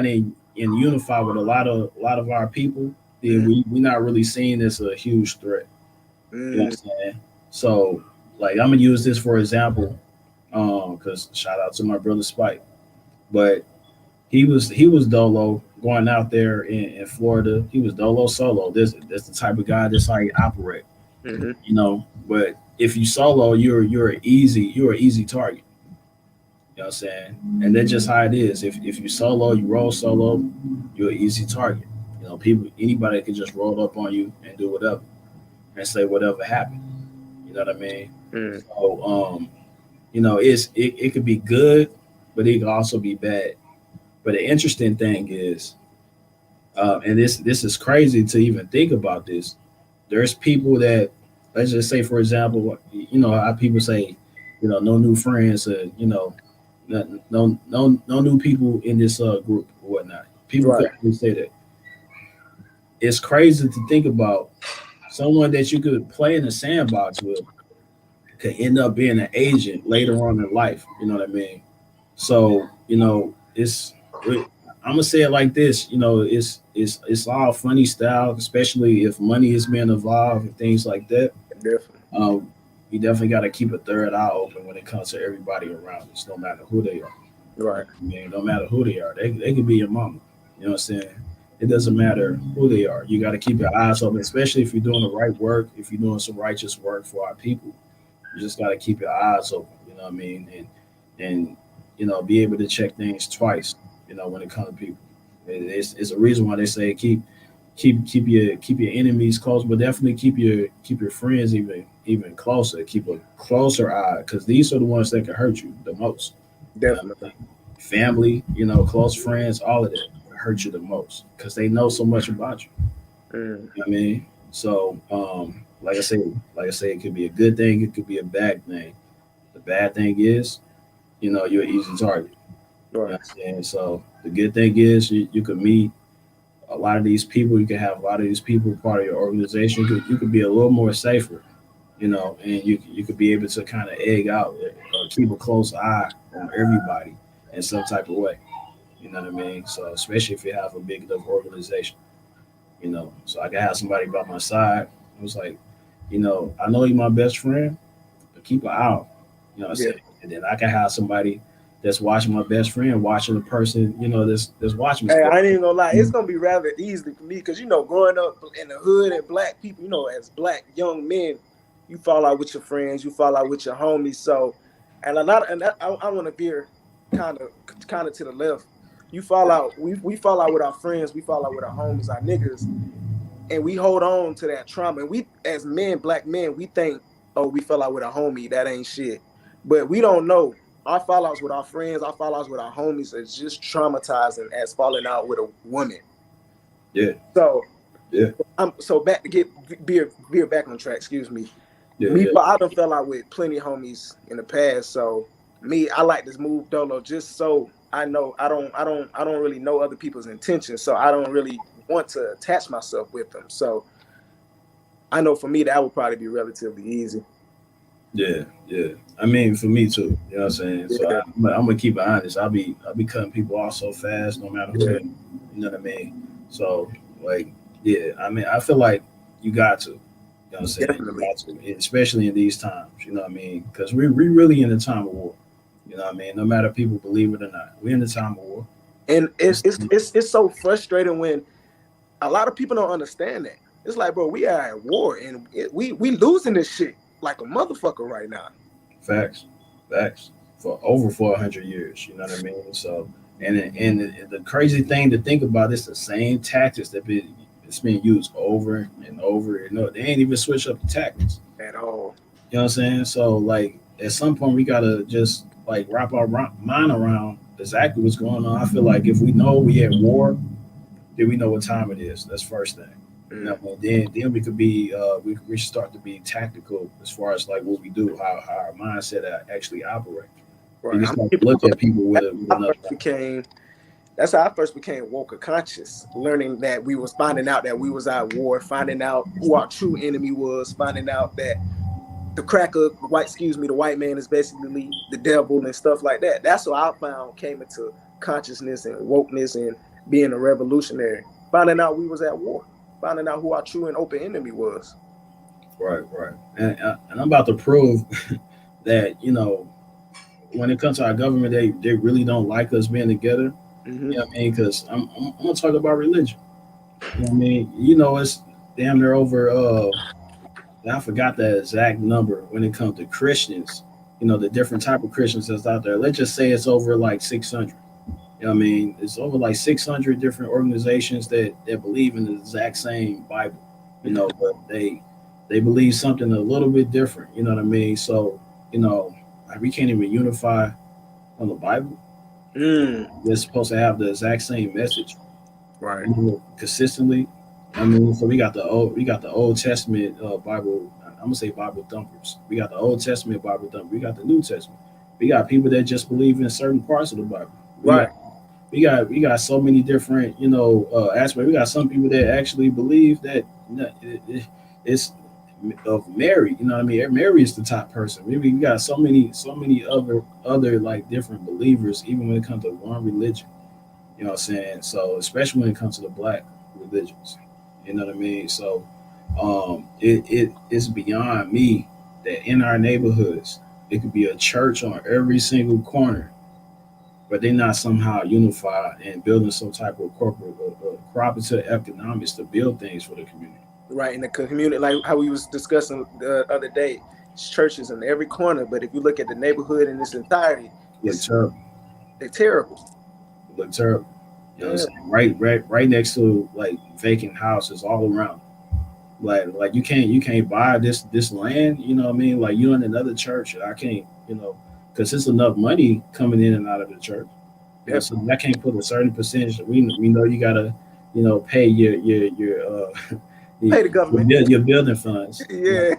A: in unify with a lot of our people, then we not really seeing this a huge threat. You know what I'm saying? So like I'm gonna use this for example, because shout out to my brother Spike, but he was dolo going out there in Florida. He was dolo solo. That's the type of guy that's how he operate. You know, but if you solo, you're an easy target. You know what I'm saying? And that's just how it is. If you solo, you roll solo, you're an easy target. You know, anybody can just roll up on you and do whatever and say whatever happened. You know what I mean? So you know, it could be good, but it could also be bad. But the interesting thing is, and this is crazy to even think about this. There's people that, let's just say, for example, you know, how people say, you know, no new friends, you know, no new people in this group or whatnot. People could say that. It's crazy to think about someone that you could play in the sandbox with could end up being an agent later on in life. You know what I mean? So, you know, I'm gonna say it like this. You know, it's all funny style, especially if money is being involved and things like that.
G: Definitely.
A: You definitely got to keep a third eye open when it comes to everybody around us, no matter who they are.
G: Right.
A: I mean, no matter who they are, they could be your mama. You know what I'm saying? It doesn't matter who they are. You got to keep your eyes open, especially if you're doing the right work, if you're doing some righteous work for our people. You just got to keep your eyes open. You know what I mean? And you know, be able to check things twice. You know, when it comes to people, it's a reason why they say keep your enemies close, but definitely keep your friends even closer. Keep a closer eye, because these are the ones that can hurt you the most.
G: Definitely.
A: Family, you know, close friends, all of that hurt you the most because they know so much about you. You know what I mean? So, like I say, it could be a good thing, it could be a bad thing. bad thing is, you're an easy target. You know
G: Right.
A: what I'm saying? So the good thing is you could meet a lot of these people. You can have a lot of these people part of your organization. You could be a little more safer, and you could be able to kind of egg out or keep a close eye on everybody in some type of way. You know what I mean? So especially if you have a big enough organization, so I can have somebody by my side. It was like, I know you're my best friend, but keep an eye out. You know what I'm
G: Yeah.
A: saying? And then I can have somebody that's watching my best friend, watching the person, that's watching me.
G: Hey, I ain't even gonna lie, it's gonna be rather easy for me because growing up in the hood and black people, as black young men, you fall out with your friends, you fall out with your homies. So, and a lot, I want to veer kind of to the left. You fall out, we fall out with our friends, we fall out with our homies, our niggas, and we hold on to that trauma. And we, as men, black men, we think, oh, we fell out with a homie, that ain't shit. But we don't know. Our fallouts with our friends, our fallouts with our homies is just traumatizing as falling out with a woman.
A: Yeah.
G: So
A: Yeah.
G: So back to get veer back on track, excuse me.
A: Yeah.
G: I done fell out with plenty of homies in the past. So I like this move dolo just so I know I don't really know other people's intentions. So I don't really want to attach myself with them. So I know for me that would probably be relatively easy.
A: Yeah. I mean, for me too. You know what I'm saying? So
G: Yeah.
A: I'm gonna keep it honest. I'll be cutting people off so fast, no matter who.
G: Yeah.
A: You know what I mean? So like, yeah. I mean, I feel like you got to. You know what I'm saying?
G: Definitely.
A: You got to, especially in these times. You know what I mean? Because we really in a time of war. You know what I mean? No matter people believe it or not, we're in a time of war.
G: And it's so frustrating when a lot of people don't understand that. It's like, bro, we are at war and we losing this shit like a motherfucker right now.
A: Facts. For over 400 years. You know what I mean? So, and the crazy thing to think about is the same tactics it's been used over and over. They ain't even switch up the tactics
G: At all.
A: You know what I'm saying? So, like, at some point, we gotta just like wrap our mind around exactly what's going on. I feel like if we know we at war, then we know what time it is. That's first thing. You know, then we could be we should start to be tactical as far as like what we do, how our mindset actually operate.
G: Right.
A: You can start to look at people with another.
G: That's how I first became woke conscious, learning that we was finding out that we was at war, finding out who our true enemy was, finding out that the white man is basically the devil and stuff like that. That's what I found came into consciousness and wokeness and being a revolutionary. Finding out we was at war, finding out who our true and open enemy was.
A: Right. And I'm about to prove that, when it comes to our government, they really don't like us being together.
G: Mm-hmm.
A: You know what I mean? Because I'm going to talk about religion. You know what I mean? It's damn near over, I forgot the exact number when it comes to Christians, the different type of Christians that's out there. Let's just say it's over like 600. You know what I mean? It's over like 600 different organizations that believe in the exact same Bible, but they believe something a little bit different. You know what I mean? So, like we can't even unify on the Bible. They're supposed to have the exact same message,
G: right?
A: Consistently. I mean, so we got the Old Testament Bible. I'm gonna say Bible thumpers. We got the Old Testament Bible thumpers. We got the New Testament. We got people that just believe in certain parts of the Bible. We got so many different aspects. We got some people that actually believe that it's of Mary. You know what I mean? Mary is the top person. We got so many other like different believers, even when it comes to one religion. You know what I'm saying? So especially when it comes to the black religions. You know what I mean? So it's beyond me that in our neighborhoods it could be a church on every single corner, but they're not somehow unified and building some type of corporate cooperative economics to build things for the community.
G: Right, in the community, like how we was discussing the other day, churches in every corner, but if you look at the neighborhood in its entirety,
A: terrible.
G: They're terrible.
A: Look terrible. You know what I'm saying? Right next to like vacant houses all around. Like you can't buy this land, you know what I mean? Like you in another church, I can't, because there's enough money coming in and out of the church. Yeah. So I can't put a certain percentage. We know you gotta, pay your
G: pay the government
A: your building funds.
G: Yeah.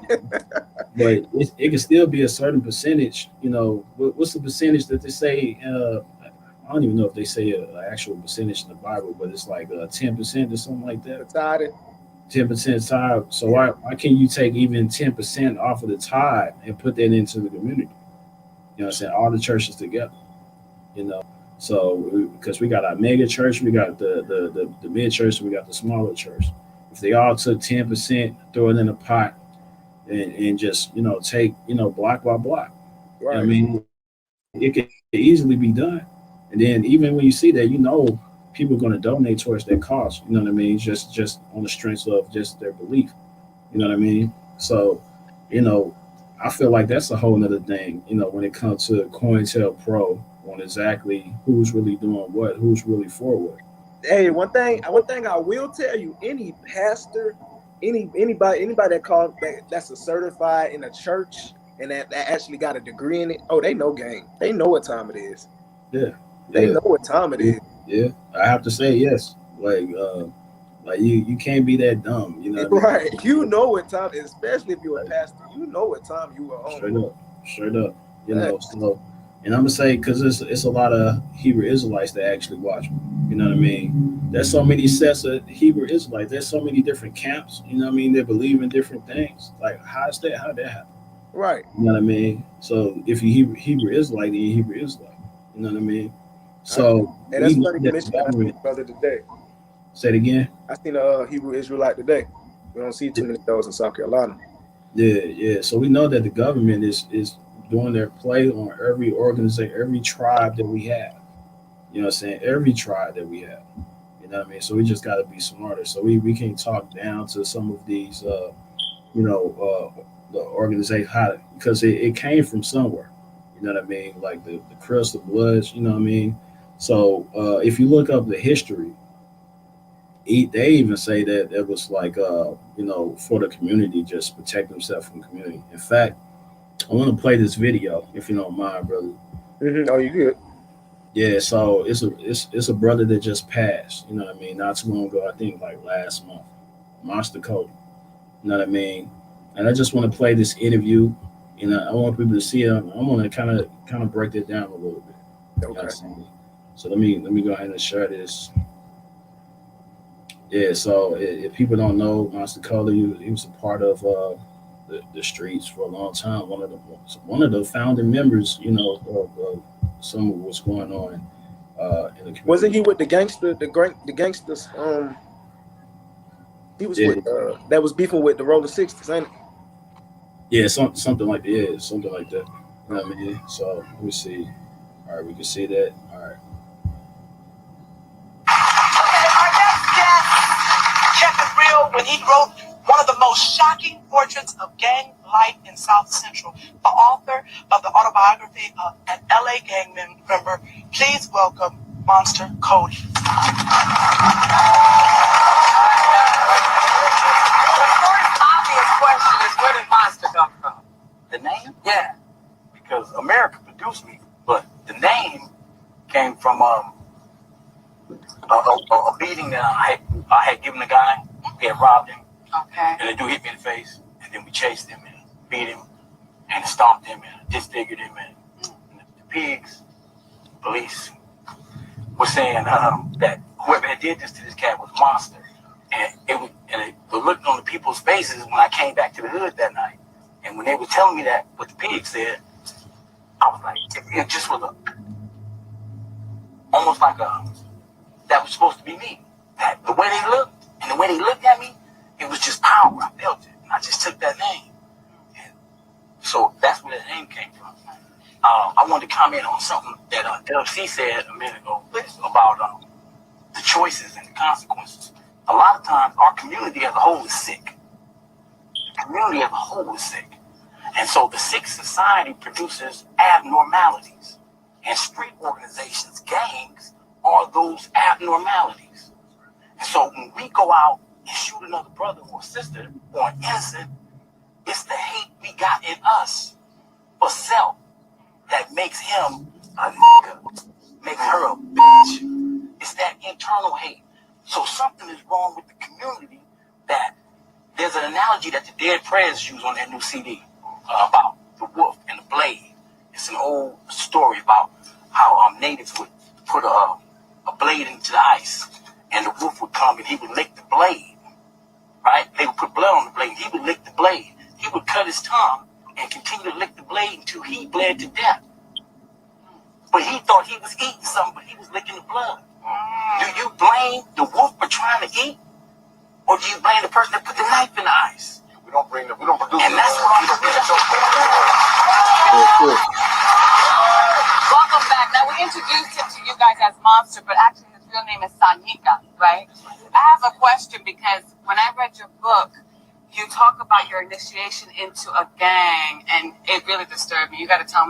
A: but it can still be a certain percentage. You know, what's the percentage that they say? I don't even know if they say an actual percentage in the Bible, but it's like 10% or something like that.
G: The tithing.
A: 10% tithe. So why can't you take even 10% off of the tithe and put that into the community? You know what I'm saying? All the churches together. You know, so because we got our mega church, we got the mid church, we got the smaller church. If they all took 10%, throw it in a pot, and just take block by block.
G: Right.
A: I mean, it could easily be done. And then even when you see that, people are going to donate towards that cause. You know what I mean? Just on the strength of just their belief. You know what I mean? So, I feel like that's a whole nother thing. When it comes to COINTELPRO on exactly who's really doing what, who's really for what.
G: Hey, one thing I will tell you: any pastor, anybody that's a certified in a church and that actually got a degree in it, they know game. They know what time it is.
A: Yeah.
G: They know what time it is.
A: Yeah, I have to say yes. Like you can't be that dumb,
G: Right. You know what time, especially if you're a pastor. You know what time you are on.
A: Straight up. So, and I'm gonna say because it's a lot of Hebrew Israelites that actually watch me. You know what I mean? There's so many sets of Hebrew Israelites. There's so many different camps. You know what I mean? They believe in different things. Like how did that happen?
G: Right.
A: You know what I mean? So if you Hebrew Israelite, then you Hebrew Israelite. You know what I mean? So
G: and that's funny you mentioned that, brother, today.
A: Say it again.
G: I seen a Hebrew Israelite today. We don't see too many of those in South Carolina.
A: Yeah. So we know that the government is doing their play on every organization, every tribe that we have. You know what I'm saying? Every tribe that we have. You know what I mean? So we just got to be smarter. So we can't talk down to some of these, the organization, because it came from somewhere. You know what I mean? Like the Crips, the Bloods, you know what I mean? So if you look up the history, they even say that it was like, for the community, just protect themselves from the community. In fact, I want to play this video, if you don't mind, brother.
G: Mm-hmm. Oh, you good?
A: Yeah, so it's a brother that just passed, you know what I mean, not too long ago, I think like last month, Monster Cody, you know what I mean? And I just want to play this interview, I want people to see it. I want to kind of break it down a little bit.
G: Okay.
A: You know what I'm saying? So let me go ahead and share this. Yeah, so if people don't know, Monster Cody, he was a part of the streets for a long time. One of the founding members, of some of what's going on in the community.
G: Wasn't he with the gangster, the gangsters? He was with that was beefing with the Roller 60s, ain't it?
A: Yeah, something like that. Yeah, something like that. You know what I mean? So let me see. All right, we can see that. All right.
I: Our next guest kept it real when he wrote one of the most shocking portraits of gang life in South Central. The author of the autobiography of an LA gang member. Please welcome Monster Cody.
J: The first obvious question is, where did Monster come from?
K: The name?
J: Yeah.
K: Because America produced me, but the name came from a beating that I had given a guy. He had robbed him.
J: Okay.
K: And the dude hit me in the face, and then we chased him and beat him and stomped him and disfigured him. And the pigs, police, were saying that whoever had did this to this cat was a monster. And it looked on the people's faces when I came back to the hood that night. And when they were telling me that, what the pig said, I was like, it just was almost like that was supposed to be me. That the way they looked and the way they looked at me, it was just power. I felt it. And I just took that name. And so that's where that name came from. I wanted to comment on something that LC said a minute ago about the choices and the consequences. A lot of times, our community as a whole is sick. The community as a whole is sick. And so the sick society produces abnormalities. And street organizations, gangs, are those abnormalities. And so when we go out and shoot another brother or sister or an innocent, it's the hate we got in us for self that makes him a nigga, makes her a bitch. It's that internal hate. So something is wrong with the community. That there's an analogy that the Dead Prez use on their new CD. about the wolf and the blade. It's an old story about how natives would put a blade into the ice, and the wolf would come and he would lick the blade, right? They would put blood on the blade, and he would lick the blade. He would cut his tongue and continue to lick the blade until he bled to death. But he thought he was eating something, but he was licking the blood. Do you blame the wolf for trying to eat? Or do you blame the person that put the knife in the ice? We don't produce. And that's what I'm
J: Welcome back. Now, we introduced him to you guys as Monster, but actually his real name is Sanika, right? I have a question because when I read your book, you talk about your initiation into a gang, and it really disturbed me. You got to tell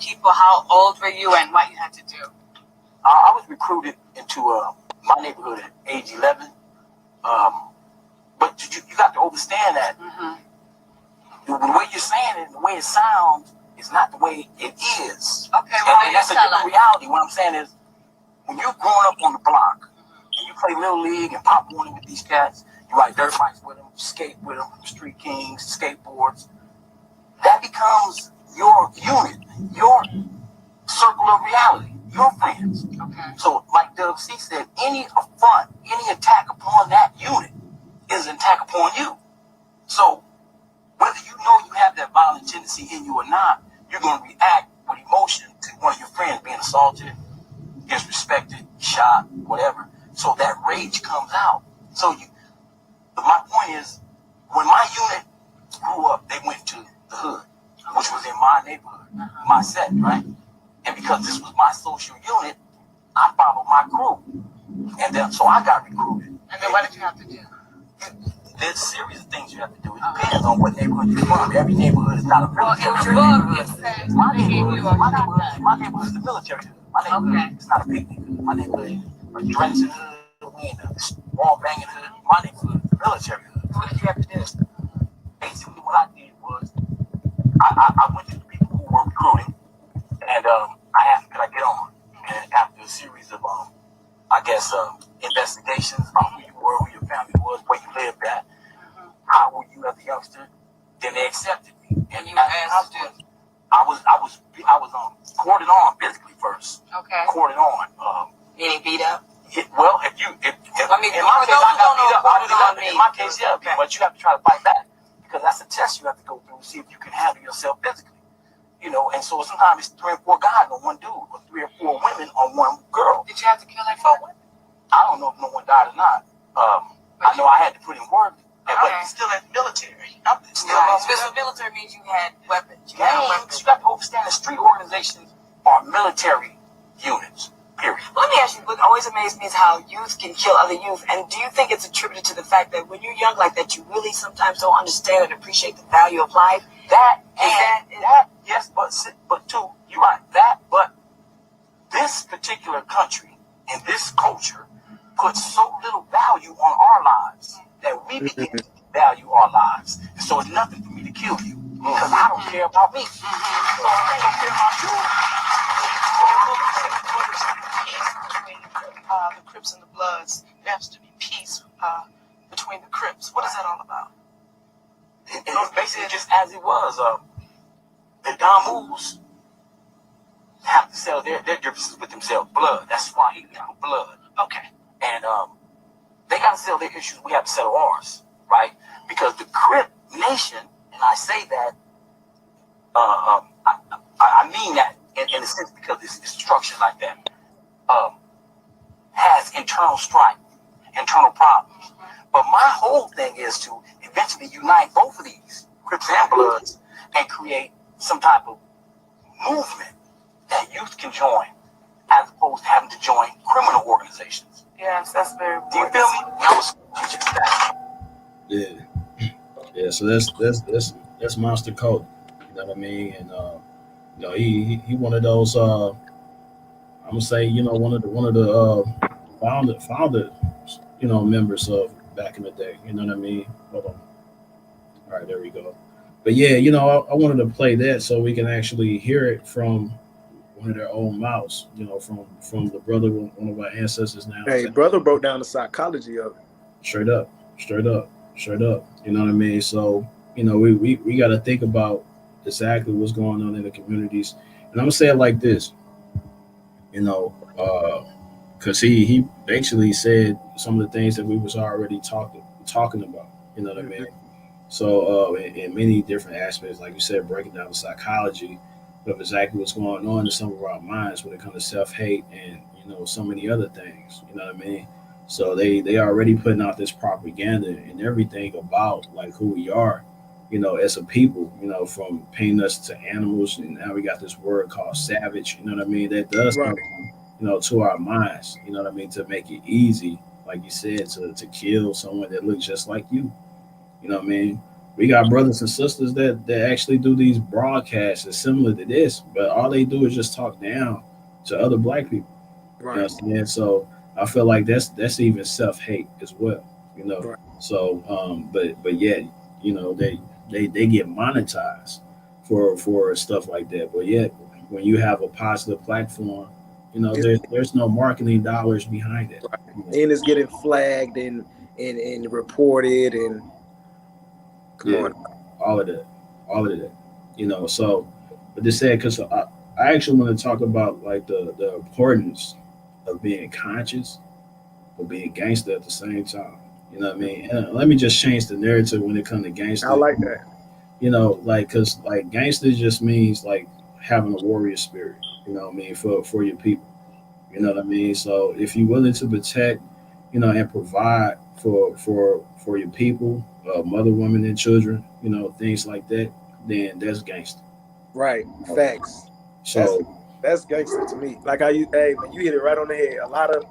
J: people how old were you and what you had to do.
K: I was recruited into my neighborhood at age 11. But you got to understand that the way you're saying it, the way it sounds, is not the way it is.
J: Okay, well,
K: and that's a different reality. What I'm saying is, when you're growing up on the block, and you play Little League and Pop Warner with these cats, you ride dirt bikes with them, skate with them, Street Kings, skateboards, that becomes your unit, your circle of reality, your friends.
J: Okay.
K: So, like Dub C said, any affront, any attack upon that unit is an attack upon you. So, whether you know you have that violent tendency in you or not, you're going to react with emotion to one of your friends being assaulted, disrespected, shot, whatever. So that rage comes out. So my point is, when my unit grew up, they went to the hood, which was in my neighborhood, my set, right? And because this was my social unit, I followed my crew. And then, so I got recruited.
J: And then what did you have to do?
K: There's a series of things you have to do. It depends on what neighborhood you're from. Every neighborhood is not a military neighborhood. My neighborhood is the military hood. My neighborhood is not a picnic hood. My neighborhood is a Drenson hood, we in a wall banging hood. My neighborhood is the military hood. What did you have to do? Basically, what I did was I went to the people who were recruiting, and I asked them, could I get on? And after a series of investigations about who you were, who your family was, where you lived at, how were you as a youngster, then they accepted me. And you asked I was courted on physically first.
J: Okay.
K: Courted on.
J: Getting beat up?
K: Well, in my case, yeah, okay. But you have to try to fight back, because that's a test you have to go through to see if you can handle yourself physically. You know, and so sometimes it's 3 or 4 guys on one dude, or 3 or 4 women on one girl.
J: Did you have to kill like 4 women?
K: I don't know if no one died or not. I know I had to put in work.
J: Okay.
K: But you're still in the military.
J: So military means you had weapons. You
K: got to understand that street organizations are military units, period.
J: Let me ask you, what always amazed me is how youth can kill other youth. And do you think it's attributed to the fact that when you're young like that, you really sometimes don't understand and appreciate the value of life?
K: Yes, but too, you're right. But this particular country and this culture puts so little value on our lives that we begin to value our lives. And so it's nothing for me to kill you, because I don't care about me. So I don't care about you.
I: The Crips and the Bloods. There has to be peace between the Crips. What is that all about?
K: It's basically just as it was. The Damus have to sell their differences with themselves. Blood. That's why he got blood.
I: Okay.
K: And they got to sell their issues. We have to settle ours, right? Because the Crip nation, and I say that, I mean that in a sense, because it's structured like that, has internal strife, internal problems. But my whole thing is to eventually unite both of these, Crips and Bloods, and create some type of movement that youth can join, as opposed to having to join criminal organizations.
J: Yes, that's very important.
K: Do you feel me? I was teaching that.
A: Yeah. So that's Monster Cult. You know what I mean? And he one of those. I'm gonna say, one of the founder members of back in the day. You know what I mean? Hold on. All right, there we go. But yeah, I wanted to play that so we can actually hear it from one of their own mouths, from the brother, one of our ancestors now.
G: Hey, brother broke down the psychology of it.
A: Straight up. You know what I mean? So, we got to think about, exactly what's going on in the communities. And I'm gonna say it like this, you know, because he basically said some of the things that we was already talking about. You know what I mean? So in many different aspects, like you said, breaking down the psychology of exactly what's going on in some of our minds when it comes to self hate and so many other things. You know what I mean? So they already putting out this propaganda and everything about like who we are, as a people. From painting us to animals, and now we got this word called savage. You know what I mean? That does come, to our minds. You know what I mean? To make it easy, like you said, to kill someone that looks just like you. You know what I mean? We got brothers and sisters that actually do these broadcasts that's similar to this, but all they do is just talk down to other black people.
G: Right.
A: You know what I'm saying? So I feel like that's even self hate as well.
G: Right.
A: So but yet, they get monetized for stuff like that. But yet when you have a positive platform, there's no marketing dollars behind it.
G: Right. And it's getting flagged and reported and come on.
A: All of that. So but they said, because I actually want to talk about like the importance of being conscious but being gangster at the same time. You know what I mean? And let me just change the narrative when it comes to gangster.
G: I like that.
A: Because like gangster just means like having a warrior spirit. You know what I mean? For your people. You know what I mean? So if you're willing to protect, and provide for your people, mother, women, and children, things like that, then that's gangster.
G: Right. Facts.
A: So
G: that's gangster to me. Like you hit it right on the head. A lot of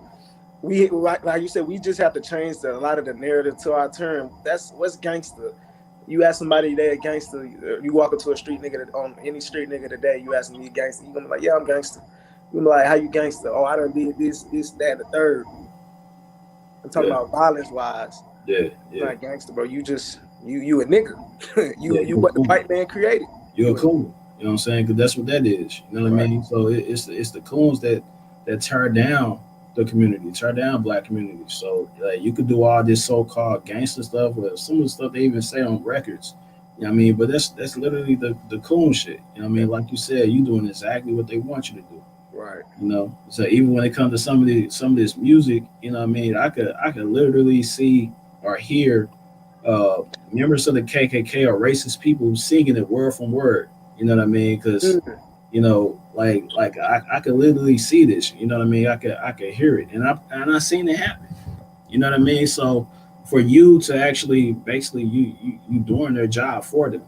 G: like you said, we just have to change a lot of the narrative to our term. That's what's gangster. You ask somebody they're a gangster, you walk into a street nigga on any street nigga today, you ask me gangster, you gonna be like, yeah, I'm gangster. You gonna be like, how you gangster? Oh, I done did this, that, and the third. I'm talking about violence wise.
A: Yeah.
G: You're not gangster, bro. You just you a nigga. you what the white man created.
A: You're a coon. You know what I'm saying? Because that's what that is. You know what I mean? So it's the coons that tear down the community, tear down black communities. So you could do all this so-called gangster stuff, or some of the stuff they even say on records. You know what I mean? But that's literally the coon shit. You know what I mean? Like you said, you doing exactly what they want you to do.
G: Right.
A: So even when it comes to some of this music, you know what I mean, I could literally see or hear members of the KKK or racist people singing it word from word. You know what I mean? Because like I could literally see this. You know what I mean? I could hear it, and I seen it happen. You know what I mean? So for you to actually basically you doing their job for them,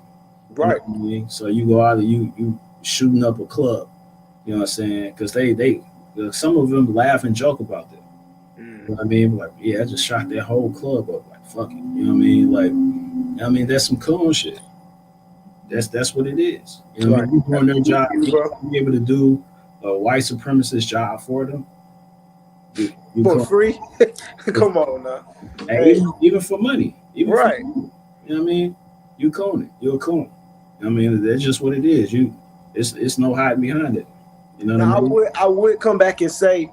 G: right?
A: You know what I mean? So you go out and you shooting up a club. You know what I'm saying? Because they some of them laugh and joke about that. You know what I mean? Like, yeah, I just shot that whole club up. Like, fuck it. You know what I mean? Like, that's some cool shit. That's what it is. You know what I mean? You doing their job, you be able to do a white supremacist job for them. You
G: for free? Come on now.
A: Hey, even for money.
G: Right.
A: You know what I mean? You coon it. You're a coon. I mean, that's just what it is. It's no hiding behind it. You know what I mean?
G: I would come back and say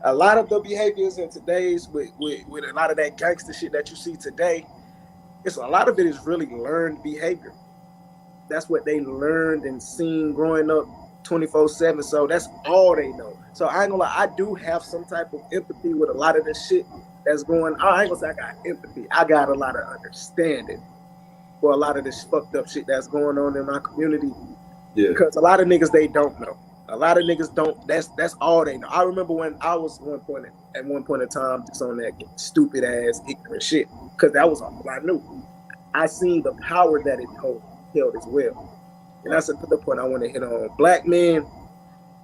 G: a lot of the behaviors in today's with a lot of that gangster shit that you see today, a lot of it is really learned behavior. That's what they learned and seen growing up 24/7. So that's all they know. So I ain't gonna lie, I do have some type of empathy with a lot of this shit that's going on. I ain't gonna say I got empathy. I got a lot of understanding for a lot of this fucked up shit that's going on in my community.
A: Yeah.
G: Because a lot of niggas, they don't know. A lot of niggas don't. That's all they know. I remember when I was at one point in time just on that stupid ass ignorant shit, because that was all I knew. I seen the power that it held as well, and that's another point I want to hit on. Black men,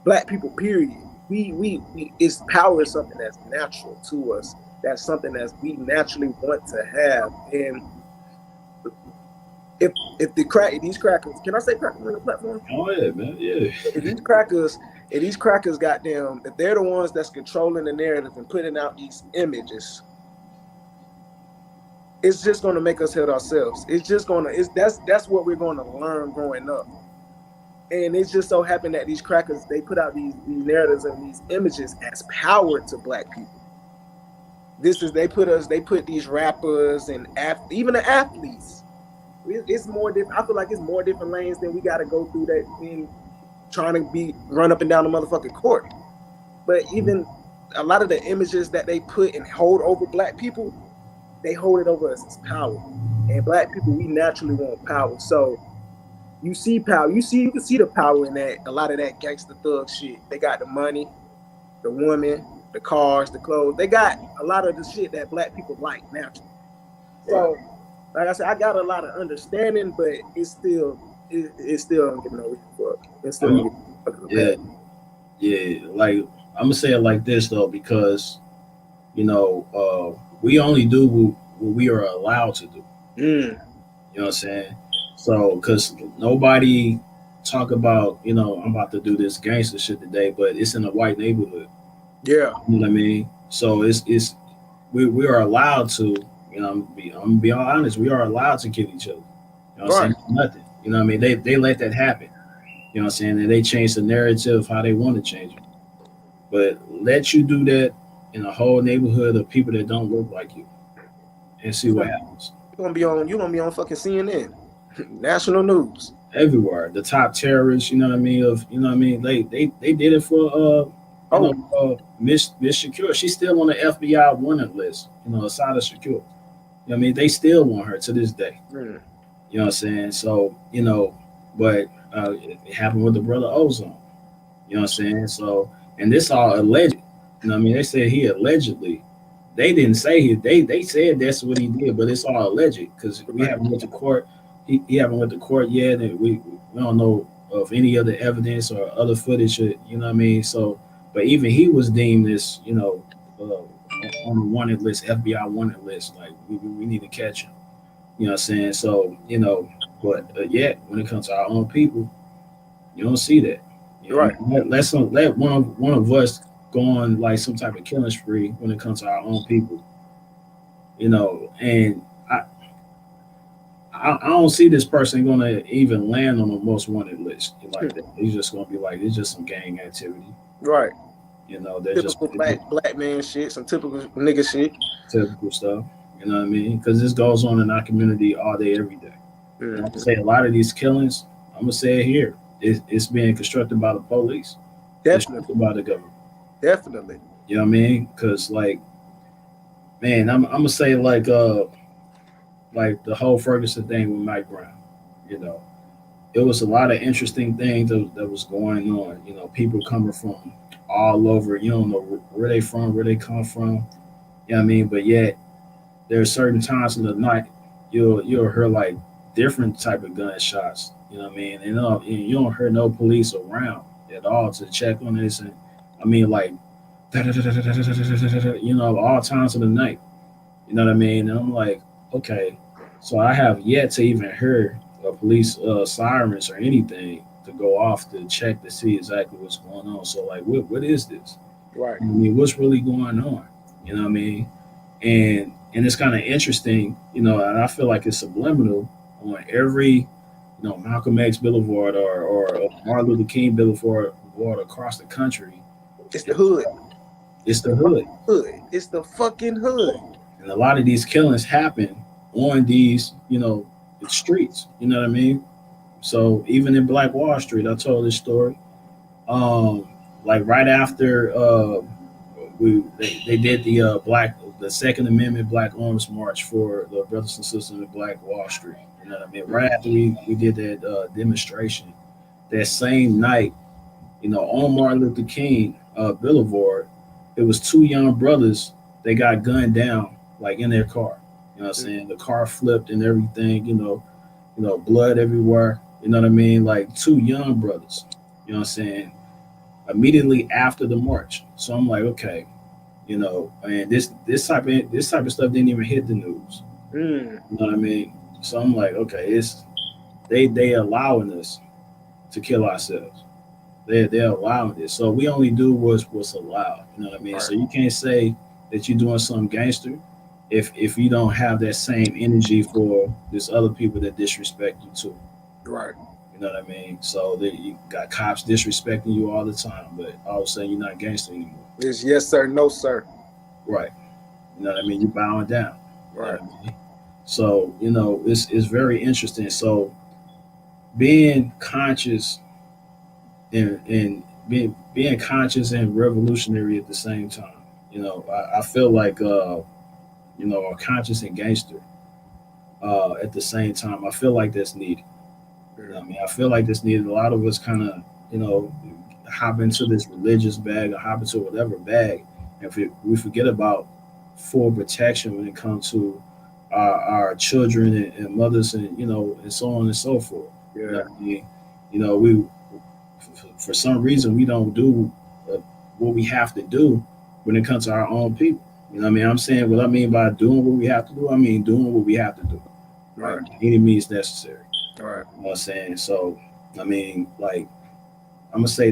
G: black people, period. We its power is something that's natural to us. That's something that we naturally want to have. And if these crackers, can I say crackers on the platform?
A: Oh yeah, man, yeah.
G: If these crackers, goddamn, if they're the ones that's controlling the narrative and putting out these images, it's just gonna make us hate ourselves. That's what we're gonna learn growing up. And it's just so happened that these crackers, they put out these narratives and these images as power to black people. They put these rappers and even the athletes it's more different. I feel like it's more different lanes than we got to go through that in trying to run up and down the motherfucking court. But even a lot of the images that they put and hold over black people, they hold it over us as power. And black people, we naturally want power. So you see power. You can see the power in that. A lot of that gangster thug shit. They got the money, the women, the cars, the clothes. They got a lot of the shit that black people like naturally. So, like I said, I got a lot of understanding, but it still don't give no fuck. It still don't give a fuck.
A: Yeah. Like I'm gonna say it like this though, because we only do what we are allowed to do. You know what I'm saying? So, because nobody talk about, I'm about to do this gangster shit today, but it's in a white neighborhood.
G: Yeah.
A: You know what I mean? So we are allowed to, I'm gonna be honest, we are allowed to kill each other. You know what I'm saying? Nothing. You know what I mean? They let that happen. You know what I'm saying? And they change the narrative how they want to change it. But let you do that in a whole neighborhood of people that don't look like you and see what happens.
G: You're gonna be on fucking CNN. National news.
A: Everywhere. The top terrorists, you know what I mean? They did it for Miss Shakur. She's still on the FBI wanted list, Asada Shakur. You know what I mean? They still want her to this day. You know what I'm saying? So, but it happened with the brother Ozone. You know what I'm saying? So, and this all alleged. You know what I mean? They said he allegedly. They didn't say they said that's what he did, but it's all alleged because we haven't went to court. He haven't went to court yet, and we don't know of any other evidence or other footage. You know what I mean? So, but even he was deemed this, on the wanted list, FBI wanted list. Like we need to catch him. You know what I'm saying? So, but yet when it comes to our own people, you don't see that.
G: Right.
A: Let one of us go on like some type of killing spree when it comes to our own people. And I don't see this person going to even land on the most wanted list like that. He's just going to be like, it's just some gang activity.
G: Right.
A: They're
G: typical
A: just
G: black man shit, some typical nigga shit.
A: Typical stuff. You know what I mean? Because this goes on in our community all day, every day. I'm going to say a lot of these killings, I'm going to say it here, it's being constructed by the police.
G: Definitely.
A: By the government.
G: Definitely.
A: You know what I mean? Because, like, man, I'm going to say, like the whole Ferguson thing with Mike Brown, it was a lot of interesting things that was going on. People coming from all over. You don't know where they from, where they come from. You know what I mean? But yet, there are certain times in the night you'll hear like different type of gunshots. You know what I mean? And you don't hear no police around at all to check on this. And I mean, like, all times of the night. You know what I mean? And I'm like, okay, so I have yet to even hear a police sirens or anything to go off to check to see exactly what's going on. So like, what is this?
G: Right.
A: I mean, what's really going on? You know what I mean? And it's kind of interesting, and I feel like it's subliminal on every, Malcolm X Boulevard or Martin Luther King Boulevard across the country.
G: It's the hood.
A: It's the hood.
G: It's the fucking hood.
A: And a lot of these killings happen on these, the streets. You know what I mean? So even in Black Wall Street, I told this story. Like right after they did the Second Amendment Black Arms March for the brothers and sisters in Black Wall Street. You know what I mean? Right after we did that demonstration, that same night, on Martin Luther King Boulevard, it was two young brothers. They got gunned down like in their car. You know what I'm saying? The car flipped and everything. Blood everywhere. You know what I mean? Like two young brothers. You know what I'm saying? Immediately after the march. So I'm like, okay, and this type of stuff didn't even hit the news. You know what I mean? So I'm like, okay, it's they allowing us to kill ourselves. They're allowing this. So we only do what's allowed. You know what I mean? Right. So you can't say that you're doing something gangster if you don't have that same energy for this other people that disrespect you too.
G: Right.
A: You know what I mean? So you got cops disrespecting you all the time, but all of a sudden you're not gangster anymore.
G: It's yes sir, no sir.
A: Right. You know what I mean? You're bowing down.
G: Right.
A: You know what I mean? So, it's very interesting. So being conscious and being conscious and revolutionary at the same time. I feel like a conscious and gangster at the same time. I feel like that's needed. I feel like that's needed. A lot of us kind of, hop into this religious bag or hop into whatever bag, and we forget about full protection when it comes to our children and mothers and so on and so forth. What I mean? We for some reason we don't do what we have to do when it comes to our own people. I'm saying what I mean by doing what we have to do. I mean doing what we have to do, right? Any means necessary.
G: Right.
A: You know what I'm saying? So, like, I'm gonna say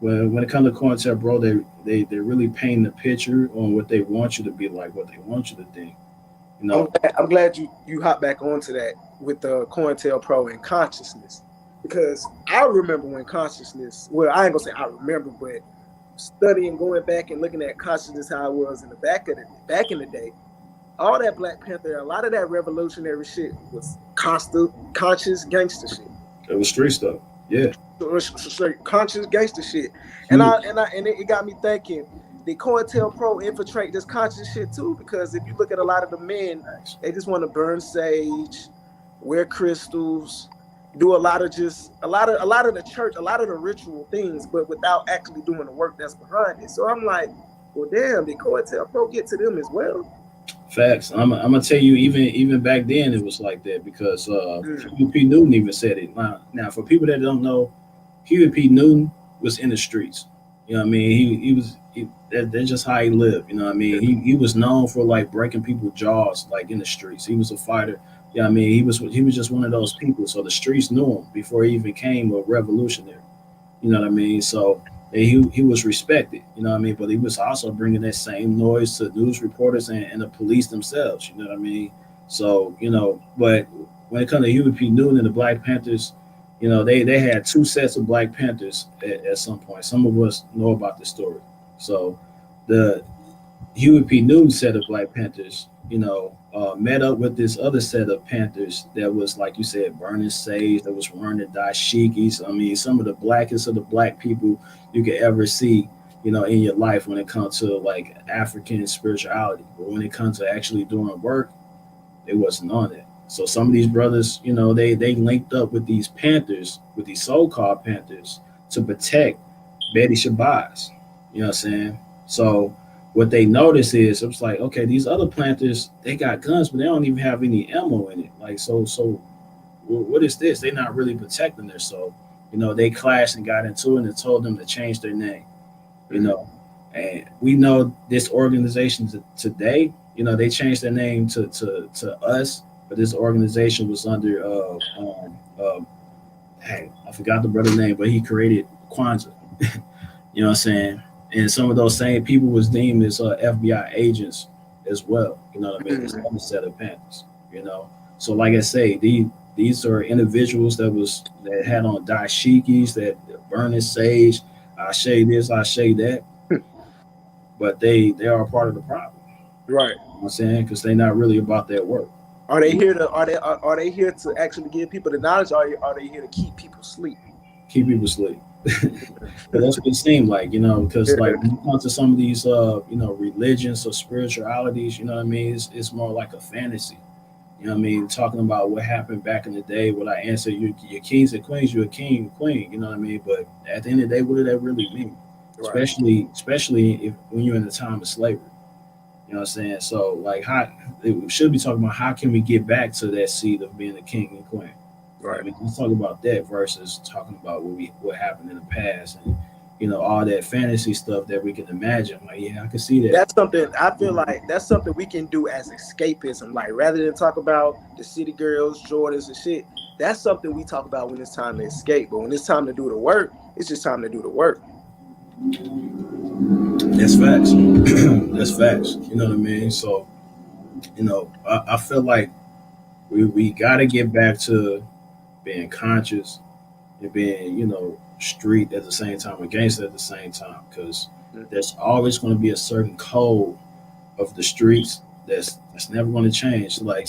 A: when it comes to Cointel, bro, they really paint the picture on what they want you to be like, what they want you to think.
G: I'm glad you hop back onto that with the Cointel Pro and consciousness, because I remember when consciousness. Well, I ain't gonna say I remember, but studying, going back and looking at consciousness how it was in the back in the day. All that Black Panther, a lot of that revolutionary shit was conscious gangster shit.
A: It was street stuff, yeah.
G: Straight conscious gangster shit, and it got me thinking. Did COINTELPRO Pro infiltrate this conscious shit too? Because if you look at a lot of the men, they just want to burn sage, wear crystals, do a lot of the church, a lot of the ritual things, but without actually doing the work that's behind it. So I'm like, well, damn, did COINTELPRO Pro get to them as well?
A: Facts. I'm gonna tell you, even back then it was like that, because Huey P. Newton even said it. Now, for people that don't know, Huey P. Newton was in the streets. You know what I mean? That's just how he lived. You know what I mean? He was known for like breaking people's jaws like in the streets. He was a fighter. Yeah, I mean, he was just one of those people. So the streets knew him before he even became a revolutionary. You know what I mean? So he was respected. You know what I mean? But he was also bringing that same noise to news reporters and the police themselves. You know what I mean? So but when it comes to Huey P. Newton and the Black Panthers, they had two sets of Black Panthers at some point. Some of us know about the story. So the Huey P. Newton set of Black Panthers, met up with this other set of Panthers that was, like you said, burning sage, that was running dashikis. I mean, some of the blackest of the Black people you could ever see, in your life when it comes to like African spirituality. But when it comes to actually doing work, it wasn't on it. So some of these brothers, they linked up with these Panthers, with these so-called Panthers, to protect Betty Shabazz. You know what I'm saying? So what they noticed is, it was like, okay, these other planters, they got guns, but they don't even have any ammo in it. Like, so what is this? They're not really protecting their soul. They clashed and got into it and told them to change their name. And we know this organization today, they changed their name to us, but this organization was under I forgot the brother's name, but he created Kwanzaa. You know what I'm saying? And some of those same people was deemed as FBI agents as well. You know what I mean? It's another set of Panthers. So like I say, these are individuals that had on dashikis, that burning sage. I say this, I say that, but they are a part of the problem.
G: Right.
A: You know what I'm saying? Because they're not really about their work.
G: Are they here to actually give people the knowledge, or are they here to keep people asleep?
A: Keep people asleep. But that's what it seemed like, because like when it comes to some of these religions or spiritualities, you know what I mean, it's more like a fantasy. You know what I mean? Talking about what happened back in the day, what I answer, you're kings and queens, you're a king and queen, you know what I mean? But at the end of the day, what did that really mean? Right. Especially when you're in the time of slavery. You know what I'm saying? So like, we should be talking about how can we get back to that seed of being a king and queen. Right. I mean, let's talk about that versus talking about what happened in the past and all that fantasy stuff that we can imagine. Like, yeah, I can see that.
G: That's something I feel like that's something we can do as escapism. Like, rather than talk about the city girls, Jordans and shit, that's something we talk about when it's time to escape. But when it's time to do the work, it's just time to do the work.
A: That's facts. That's facts. You know what I mean? So, I feel like we got to get back to being conscious and being, street at the same time, or gangster at the same time, because there's always going to be a certain code of the streets that's never going to change. Like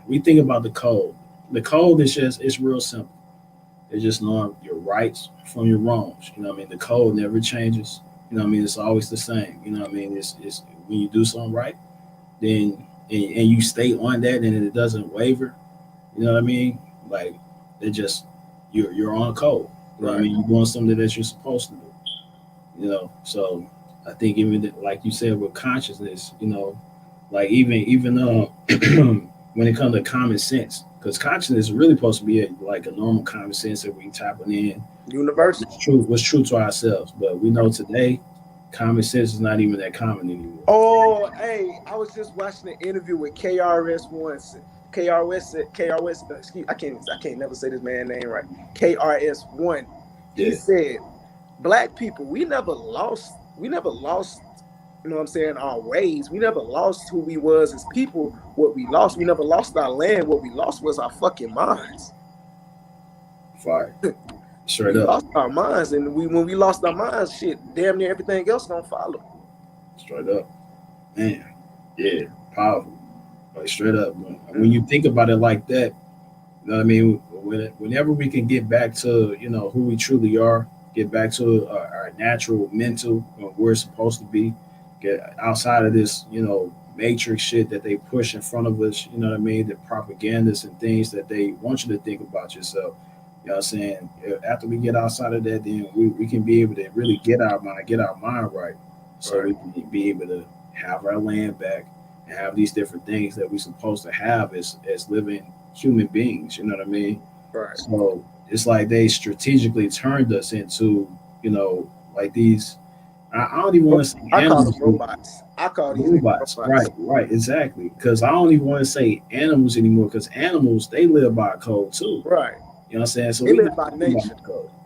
A: we think about the code. The code is just it's real simple. It's just knowing your rights from your wrongs. You know what I mean? The code never changes. You know what I mean? It's always the same. You know what I mean? It's when you do something right, then and you stay on that and it doesn't waver. You know what I mean? Like it just you're on code. You know what I mean? You're doing something that you're supposed to do. You know, so I think even like you said with consciousness, you know, like even when it comes to common sense, because consciousness is really supposed to be like a normal common sense that we tapping in.
G: Universal.
A: What's true to ourselves, but we know today common sense is not even that common anymore.
G: Oh, hey, I was just watching an interview with KRS-One. KRS, excuse, I can't never say this man's name right. KRS-One. He said, Black people, we never lost, you know what I'm saying, our ways. We never lost who we was as people. What we lost, we never lost our land. What we lost was our fucking minds.
A: Fire. Straight
G: we
A: up.
G: Lost our minds, and when we lost our minds, shit, damn near everything else gonna follow.
A: Straight up. Man. Yeah. Powerful. Like straight up. When you think about it like that, you know what I mean? Whenever we can get back to, you know, who we truly are, get back to our natural mental, where we're supposed to be, get outside of this, you know, matrix shit that they push in front of us, you know what I mean? The propagandas and things that they want you to think about yourself. You know what I'm saying? After we get outside of that, then we can be able to really get our mind right. So we can be able to have our land back and have these different things that we're supposed to have as living human beings, you know what I mean?
G: Right.
A: So it's like they strategically turned us into, you know, like these, I don't even want to say
G: I call them robots. I call these robots.
A: Right, exactly. Because I don't even want to say animals anymore, because animals, they live by a code too.
G: Right.
A: You know what I'm saying? So
G: they live by nature.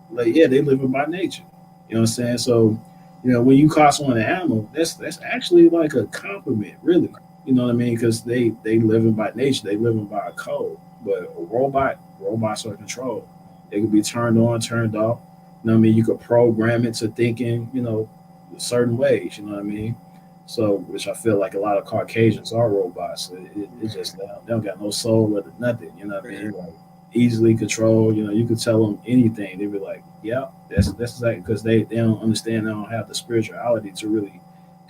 A: Like, yeah, they live by nature. You know what I'm saying? So, you know, when you call someone an animal, that's actually like a compliment, really. You know what I mean? Because they live by nature, they live by a code. But robots are controlled. They could be turned on, turned off. You know what I mean? You could program it to thinking, you know, certain ways. You know what I mean? So, which I feel like a lot of Caucasians are robots. It's just they don't got no soul or nothing. You know what I mean? Like easily controlled. You know, you could tell them anything. They'd be like, "Yeah, that's exactly," because they don't understand. They don't have the spirituality to really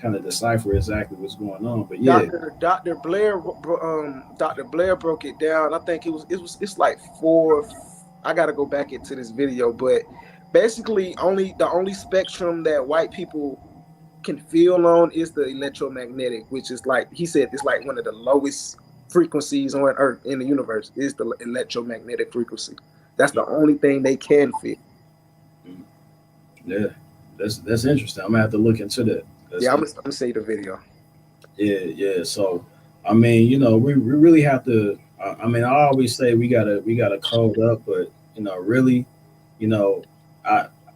A: kind of decipher exactly what's going on. But yeah,
G: Dr. Blair broke it down. I think it's like 4. I got to go back into this video, but basically the only spectrum that white people can feel on is the electromagnetic, which is like he said, it's like one of the lowest frequencies on Earth in the universe is the electromagnetic frequency. That's the only thing they can feel.
A: Yeah, that's interesting. I'm gonna have to look into that.
G: I'm gonna say the video.
A: Yeah. So, I mean, you know, we really have to. I mean, I always say we gotta code up, but you know, really, you know,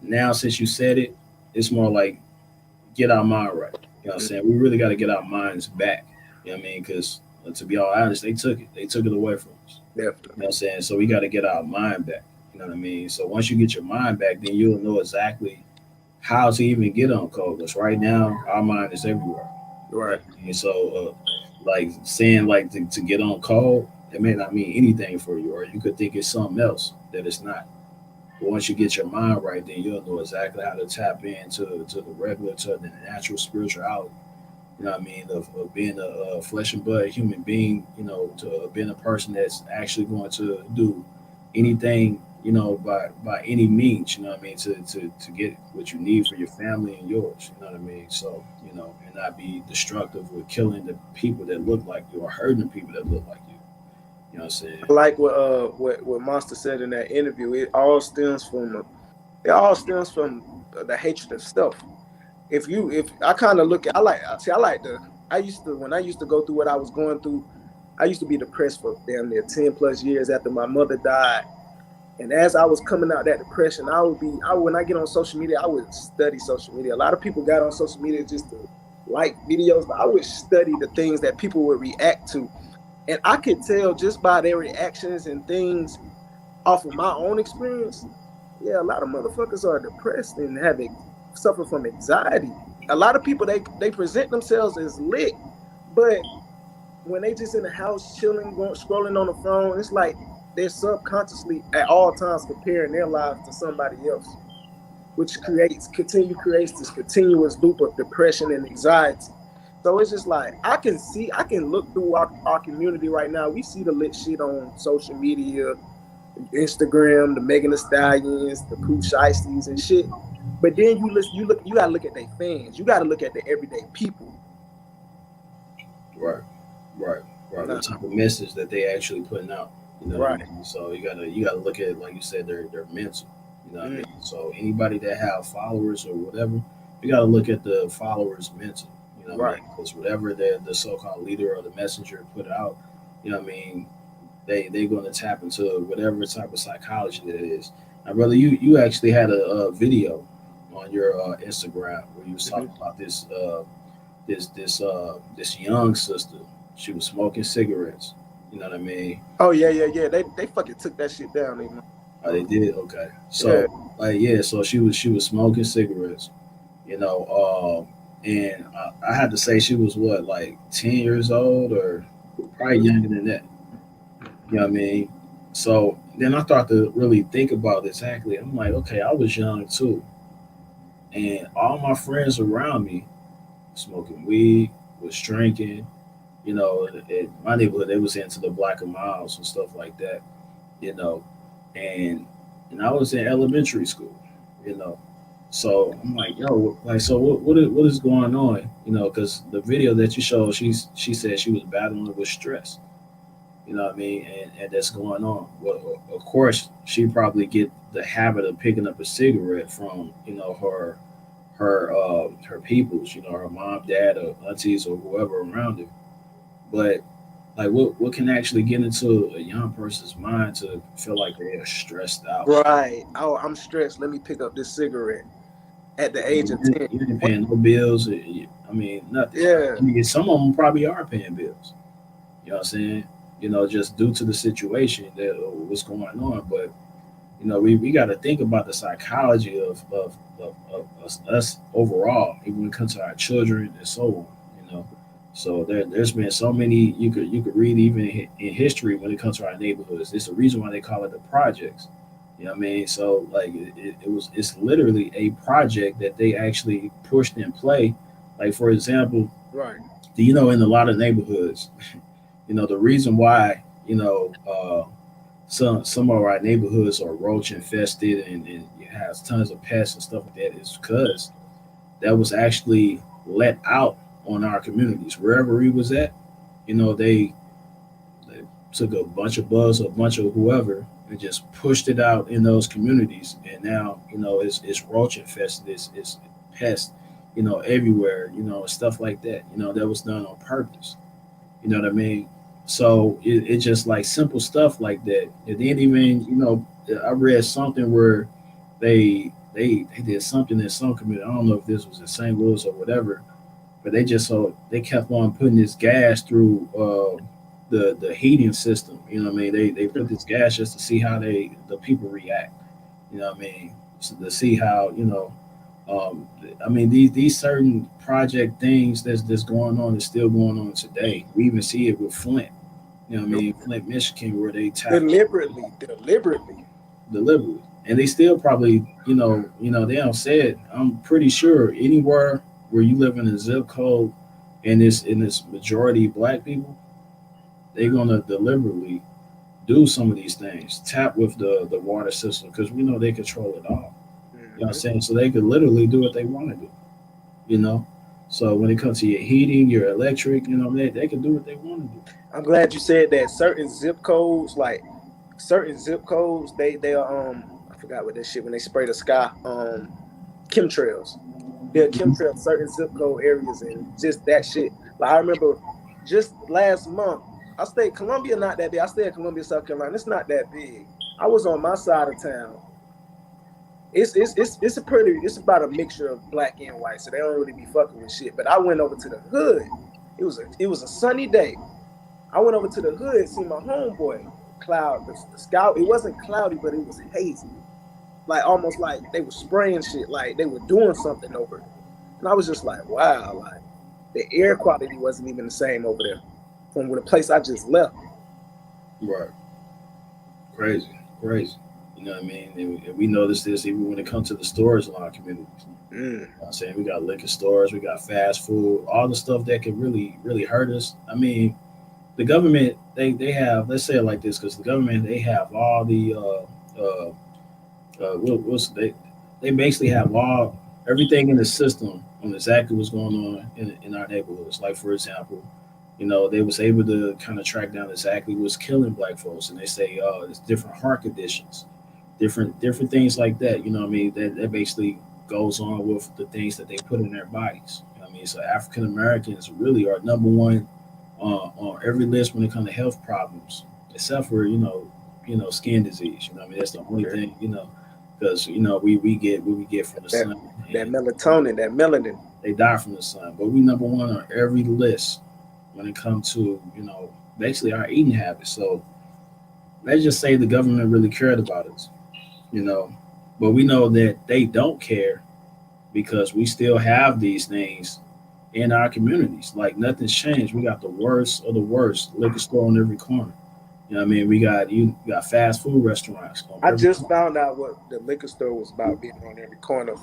A: now since you said it, it's more like get our mind right. You know what I'm saying? We really got to get our minds back. You know what I mean? Because to be all honest, they took it away from us.
G: Definitely.
A: You know what I'm saying? So we got to get our mind back. You know what I mean? So once you get your mind back, then you'll know exactly how to even get on code. Because right now, our mind is everywhere.
G: Right.
A: And so, like saying like to get on code, it may not mean anything for you, or you could think it's something else that it's not. But once you get your mind right, then you'll know exactly how to tap into the regular, to the natural spirituality. You know what I mean? Of being a flesh and blood human being, you know, to being a person that's actually going to do anything, you know, by any means, you know what I mean, to get what you need for your family and yours, you know what I mean? So, you know, and not be destructive with killing the people that look like you or hurting the people that look like you. You know what I'm saying?
G: Like what Monster said in that interview, it all stems from the hatred of self. If I kind of look at, I used to go through what I was going through, I used to be depressed for damn near 10 plus years after my mother died. And as I was coming out of that depression, when I get on social media, I would study social media. A lot of people got on social media just to like videos, but I would study the things that people would react to. And I could tell just by their reactions and things off of my own experience, yeah, a lot of motherfuckers are depressed and suffer from anxiety. A lot of people, they present themselves as lit, but when they just in the house chilling, scrolling on the phone, it's like they're subconsciously at all times comparing their lives to somebody else, which creates this continuous loop of depression and anxiety. So it's just like I can look through our community right now. We see the lit shit on social media, Instagram, the Megan Thee Stallions, the Pooh Shiesties and shit. But then you gotta look at their fans. You gotta look at the everyday people.
A: Right. What type of message that they actually putting out? You know what I mean? So you gotta look at, like you said, their mental. You know what I mean? So anybody that have followers or whatever, you gotta look at the followers' mental. You know what I mean? Because whatever the so-called leader or the messenger put out, you know what I mean, they're going to tap into whatever type of psychology that it is. Now, brother, you actually had a video on your Instagram where you was talking about this young sister. She was smoking cigarettes. You know what I mean?
G: Oh yeah. They fucking took that shit down, even.
A: Oh, they did. Okay. So so she was smoking cigarettes. You know, and I had to say she was what, like 10 years old or probably younger than that. You know what I mean? So then I started to really think about it exactly. I'm like, okay, I was young too. And all my friends around me smoking weed, was drinking. You know, in my neighborhood, they was into the Black and Miles and stuff like that. You know, and I was in elementary school. You know, so I'm like, yo, like, so what is going on? You know, because the video that you showed, she said she was battling with stress. You know what I mean? And that's going on. Well, of course, she probably get the habit of picking up a cigarette from, you know, her peoples, you know, her mom, dad, or aunties, or whoever around her. But like, what can actually get into a young person's mind to feel like they are stressed out?
G: Right. Oh, I'm stressed. Let me pick up this cigarette at the age of 10.
A: You ain't paying no bills. I mean, nothing.
G: Yeah.
A: I mean, some of them probably are paying bills. You know what I'm saying? You know, just due to the situation that what's going on. But you know, we got to think about the psychology of us overall, even when it comes to our children and so on. You know, so there's been so many you could read even in history when it comes to our neighborhoods. It's the reason why they call it the projects. You know what I mean? So like it's literally a project that they actually pushed in play. Like, for example,
G: right?
A: You know, in a lot of neighborhoods, you know, the reason why, you know, some of our neighborhoods are roach infested and it has tons of pests and stuff like that is because that was actually let out on our communities. Wherever we was at, you know, they took a bunch of bugs, a bunch of whoever, and just pushed it out in those communities. And now, you know, it's roach infested, it's pests, you know, everywhere, you know, stuff like that. You know, that was done on purpose. You know what I mean? So it's just like simple stuff like that. It didn't even, you know, I read something where they did something in some community. I don't know if this was in St. Louis or whatever, but they kept on putting this gas through the heating system. You know what I mean? They put this gas just to see how the people react. You know what I mean? So to see how, you know, I mean, these certain project things that's going on is still going on today. We even see it with Flint. You know what I mean? Flint, Michigan, where they tap
G: deliberately,
A: and they still probably, you know, they don't say it. I'm pretty sure anywhere where you live in a zip code and it's majority Black people, they're gonna deliberately do some of these things, tap with the water system, because we know they control it all. You know what I'm saying? So they could literally do what they want to do, you know? So when it comes to your heating, your electric, you know, they can do what they want to do.
G: I'm glad you said that. Certain zip codes, they are, I forgot what that shit, when they spray the sky, chemtrails. They're chemtrails, certain zip code areas, and just that shit. Like, I remember just last month, I stayed Columbia, not that big. I stayed in Columbia, South Carolina. It's not that big. I was on my side of town. It's about a mixture of Black and white, so they don't really be fucking with shit. But I went over to the hood. It was a sunny day. I went over to the hood, see my homeboy. The sky, it wasn't cloudy, but it was hazy. Like, almost like they were spraying shit, like they were doing something over it. And I was just like, wow, like the air quality wasn't even the same over there. from the place I just left.
A: Right. Crazy. You know what I mean? And we notice this even when it comes to the stores in our communities. You know what I'm saying? We got liquor stores, we got fast food, all the stuff that could really hurt us. I mean, the government they have, let's say it like this, because the government they have all the they basically have all everything in the system on exactly what's going on in our neighborhoods. Like for example, they was able to kind of track down exactly what's killing black folks, and they say, it's different heart conditions, different things like that. You know what I mean? That basically goes on with the things that they put in their bodies. You know what I mean? So African Americans really are number one on every list when it comes to health problems, except for skin disease. You know what I mean? That's the only thing. Because we get what we get from the sun.
G: That melatonin, that melanin.
A: They die from the sun, but we number one on every list when it comes to basically our eating habits. So let's just say the government really cared about us, but we know that they don't care because we still have these things in our communities. Like nothing's changed. We got the worst of the worst liquor store on every corner. You know what I mean? We got fast food restaurants.
G: I just found out what the liquor store was about, being on every corner.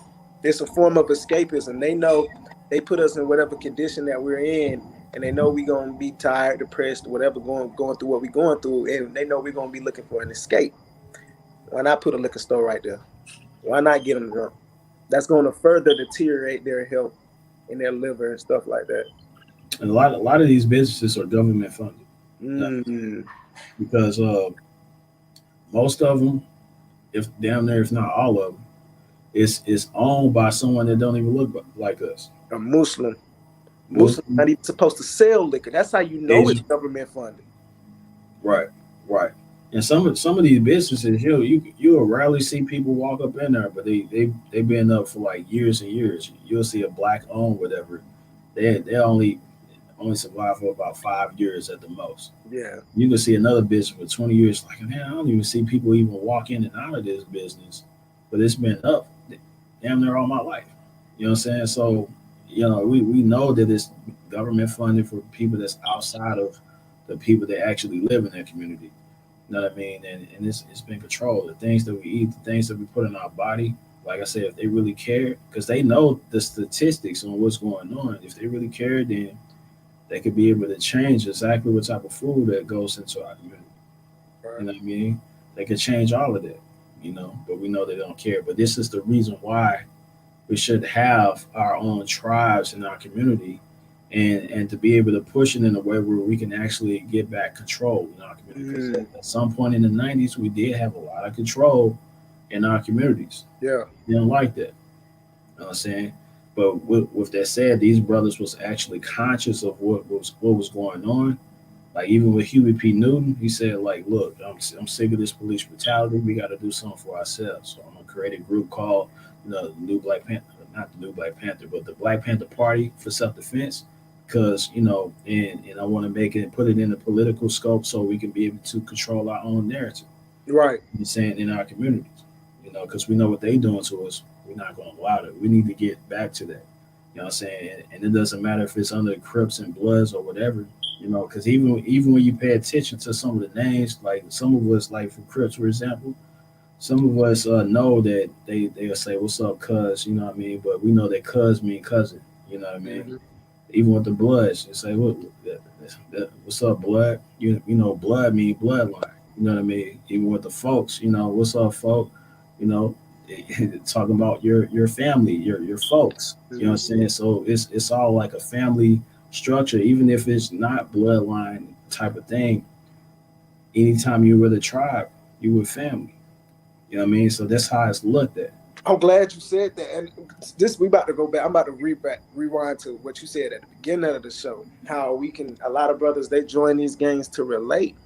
G: It's a form of escapism. They know they put us in whatever condition that we're in, and they know we're going to be tired, depressed, whatever, going through what we're going through, and they know we're going to be looking for an escape. Why not put a liquor store right there? Why not get them drunk? That's going to further deteriorate their health and their liver and stuff like that.
A: And a lot of these businesses are government funded. Because most of them, if not all of them, is owned by someone that don't even look like us.
G: A Muslim not even supposed to sell liquor. That's how you know it's government funded.
A: Right. And some of these businesses, you'll rarely see people walk up in there, but they've been up for like years and years. You'll see a black owned whatever. They only survive for about 5 years at the most.
G: Yeah.
A: You can see another business for 20 years. Like, man, I don't even see people even walk in and out of this business, but it's been up damn near all my life. You know what I'm saying? So, we know that it's government funded for people that's outside of the people that actually live in that community. You know what I mean? And it's been controlled. The things that we eat, the things that we put in our body, like I said, if they really care, because they know the statistics on what's going on, if they really care, then they could be able to change exactly what type of food that goes into our community. Right. You know what I mean? They could change all of that, but we know they don't care. But this is the reason why we should have our own tribes in our community and to be able to push it in a way where we can actually get back control in our community. At some point in the 90s, we did have a lot of control in our communities.
G: Yeah.
A: They don't like that. You know what I'm saying? But with that said, these brothers was actually conscious of what was going on. Like even with Huey P. Newton, he said, like, look, I'm sick of this police brutality. We got to do something for ourselves. So I'm gonna create a group called the New Black Panther, not the New Black Panther, but the Black Panther Party for Self-Defense. Because and I want to make it, put it in a political scope so we can be able to control our own narrative.
G: Right.
A: You're saying in our communities, because we know what they doing to us. We're not going to allow it. We need to get back to that. You know what I'm saying? And it doesn't matter if it's under Crips and Bloods or whatever, because even when you pay attention to some of the names, like some of us, like for Crips, for example, some of us know that they'll say, "What's up, cuz?" You know what I mean? But we know that cuz mean cousin. You know what I mean? Mm-hmm. Even with the Bloods, you say, "What's up, blood?" Blood mean bloodline. You know what I mean? Even with the folks, what's up, folk? Talking about your family, your folks. You know what I'm saying? So it's all like a family structure, even if it's not bloodline type of thing. Anytime you're with a tribe, you're with family. You know what I mean? So that's how it's looked at.
G: I'm glad you said that. And we about to go back. I'm about to rewind to what you said at the beginning of the show. How a lot of brothers, they join these gangs to relate.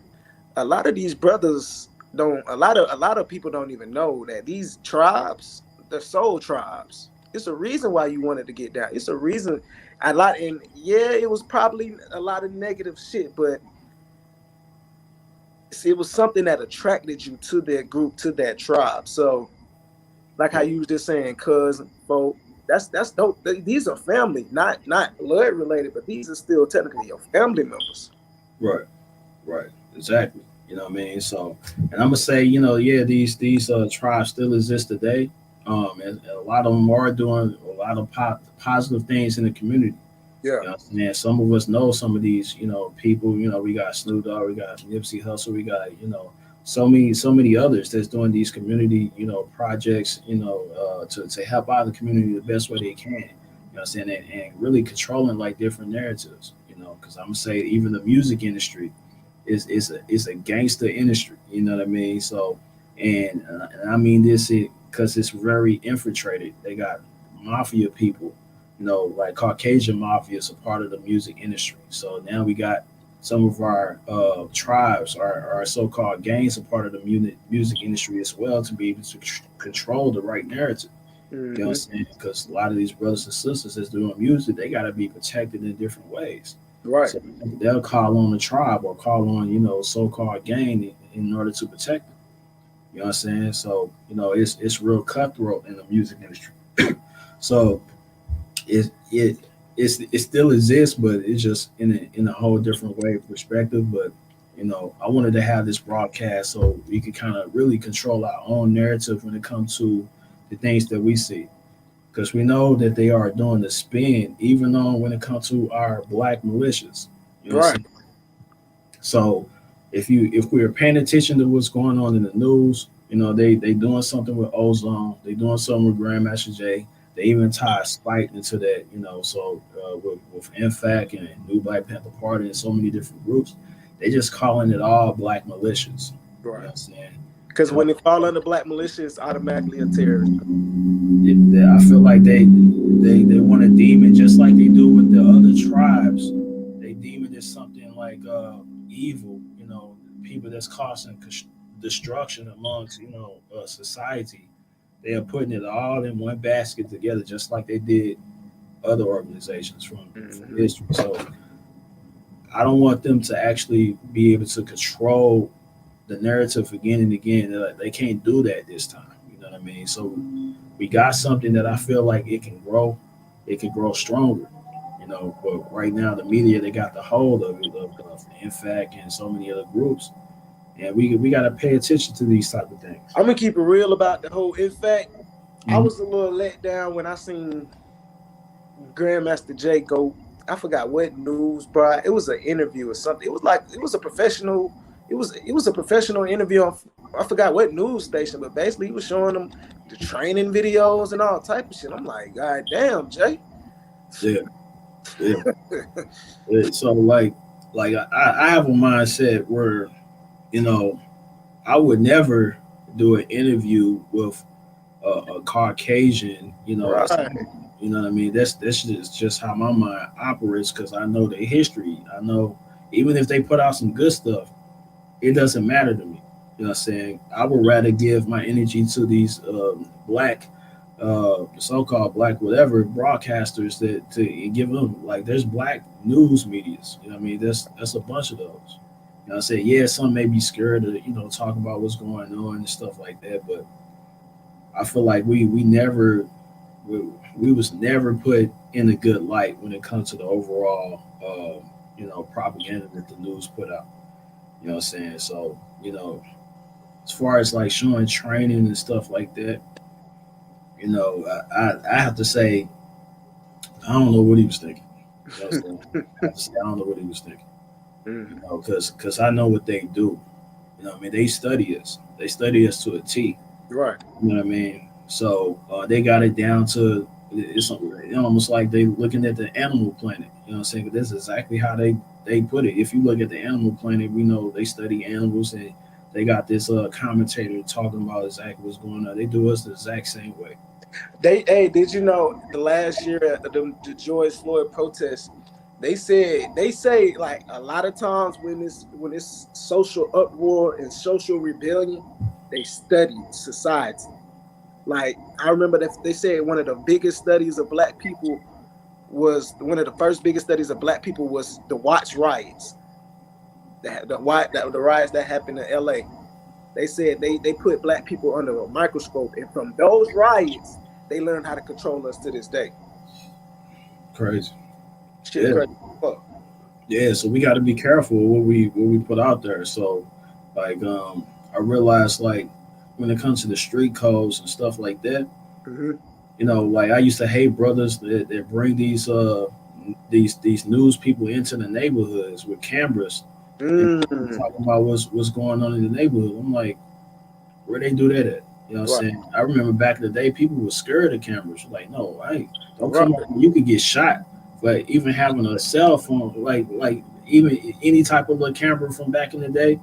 G: A lot of these brothers a lot of people don't even know that these tribes, the soul tribes, it's a reason why you wanted to get down. It's a reason it was probably a lot of negative shit, but it was something that attracted you to that group, to that tribe. So like how you was just saying, cousin, folk, that's dope. These are family, not blood related, but these are still technically your family members.
A: Right. Right. Exactly. You know what I mean? So, and I'm gonna say, yeah, these tribes still exist today. And a lot of them are doing a lot of positive things in the community.
G: Yeah.
A: You know what I'm saying? Some of us know some of these, people. We got Snoop Dogg, we got Nipsey Hussle, we got, so many others that's doing these community, projects, to help out the community the best way they can. You know what I'm saying? And really controlling like different narratives. Because I'm gonna say even the music industry is a gangster industry. You know what I mean? So, and I mean this because it's very infiltrated. They got mafia people, like Caucasian mafia is a part of the music industry. So now we got some of our tribes, our so-called gangs, a part of the music industry as well to be able to control the right narrative. You know what I'm saying? Because a lot of these brothers and sisters that's doing music, they got to be protected in different ways.
G: Right.
A: So they'll call on the tribe or call on, so-called gang in order to protect them. You know what I'm saying? So, it's real cutthroat in the music industry. So it still exists, but it's just in a whole different way of perspective. But I wanted to have this broadcast so we could kind of really control our own narrative when it comes to the things that we see, because we know that they are doing the spin, even on when it comes to our black militias. You know what I'm saying? So if we're paying attention to what's going on in the news, they doing something with Ozone, they doing something with Grandmaster Jay. They even tie Spike into that, So with NFAC and New Black Panther Party and so many different groups, they just calling it all black militias. You know what I'm saying?
G: Because when they fall under black militia, it's automatically a terrorist.
A: I feel like they want to deem it just like they do with the other tribes. They deem it as something like evil, people that's causing destruction amongst society. They are putting it all in one basket together, just like they did other organizations from history. So I don't want them to actually be able to control the narrative again and again. They can't do that this time. You know what I mean? So we got something that I feel like it can grow. It can grow stronger. But right now the media, they got the hold of it, of NFAC and so many other groups. And we got to pay attention to these type of things.
G: I'm gonna keep it real about the whole. In fact, I was a little let down when I seen Grandmaster Jay go. I forgot what news, bro. It was an interview or something. It was a professional. It was a professional interview on, I forgot what news station, but basically he was showing them the training videos and all type of shit. I'm like, God damn, Jay.
A: Yeah. So like I have a mindset where, I would never do an interview with a Caucasian,
G: Right.
A: You know what I mean? That's just how my mind operates, because I know the history. I know even if they put out some good stuff, it doesn't matter to me. You know what I'm saying? I would rather give my energy to these black, so-called black whatever broadcasters to give them, like, there's black news medias. You know what I mean? That's a bunch of those. You know, I say, yeah, some may be scared to, talk about what's going on and stuff like that, but I feel like we was never put in a good light when it comes to the overall, propaganda that the news put out. You know what I'm saying? So, as far as like showing training and stuff like that, I have to say, I don't know what he was thinking. You know what I'm saying? I have to say, I don't know what he was thinking. Because I know what they do. You know what I mean? They study us. They study us to a T.
G: Right.
A: You know what I mean? So they got it down to, it's almost like they looking at the Animal Planet. You know what I'm saying? But that's exactly how they put it. If you look at the Animal Planet, we know they study animals, and they got this commentator talking about exactly what's going on. They do us the exact same way.
G: Did you know the last year at the George Floyd protests, they say like a lot of times when it's social uproar and social rebellion, they study society. Like, I remember that they said one of the biggest studies of black people was one of the first biggest studies of black people was the Watts riots. The riots that happened in LA. They said they put black people under a microscope, and from those riots, they learned how to control us to this day.
A: Crazy.
G: Shit,
A: Yeah.
G: crazy. Fuck.
A: Yeah, so we got to be careful with what we put out there. So, like, I realized like when it comes to the street codes and stuff like that,
G: Mm-hmm.
A: like I used to hate brothers that bring these news people into the neighborhoods with cameras and
G: Mm.
A: talking about what's going on in the neighborhood. I'm like, where they do that at? You know what I'm
G: Right.
A: saying? I remember back in the day, people were scared of cameras. Like, no, don't
G: Right.
A: come up. You could get shot. But even having a cell phone, like even any type of little camera from back in the day,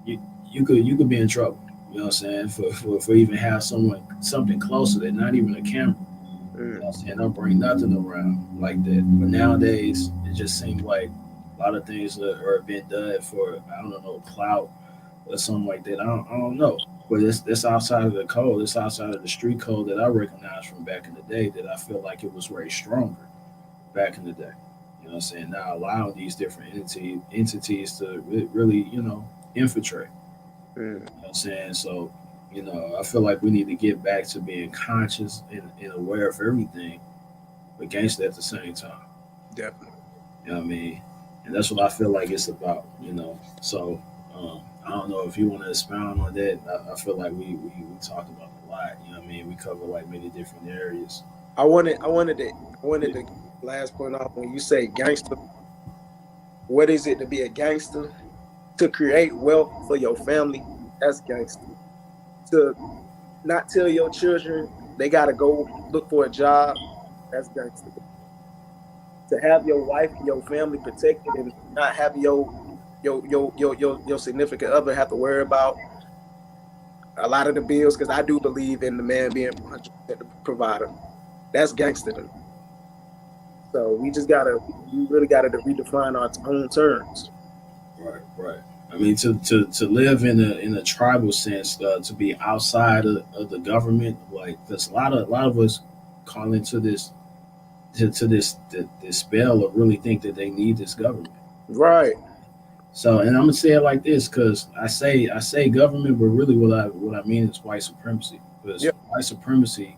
A: you you could be in trouble. You know what I'm saying? For even have something closer than not even a camera. You know what I'm saying? Don't bring nothing around like that. But nowadays, it just seems like a lot of things are being done for, I don't know, clout or something like that. I don't know. But it's outside of the code. It's outside of the street code that I recognize from back in the day that I feel like it was way stronger back in the day. You know what I'm saying? Now allowing these different entities to really, infiltrate. You know what I'm saying? So, I feel like we need to get back to being conscious and aware of everything, but gangster at the same time.
G: Definitely.
A: You know what I mean? And that's what I feel like it's about. So I don't know if you want to expound on that. I feel like we talked about a lot. You know what I mean? We cover like many different areas.
G: I wanted to last point off when you say gangster. What is it to be a gangster? To create wealth for your family, that's gangster. To not tell your children they gotta go look for a job, that's gangster. To have your wife and your family protected and not have your significant other have to worry about a lot of the bills, because I do believe in the man being 100% the provider. That's gangster to me. So we really gotta redefine our own terms.
A: Right, right. I mean, to live in a tribal sense, to be outside of the government, like there's a lot of us call into this spell of really think that they need this government.
G: Right.
A: So, and I'm gonna say it like this because I say government, but really what I mean is white supremacy. Because
G: Yep.
A: white supremacy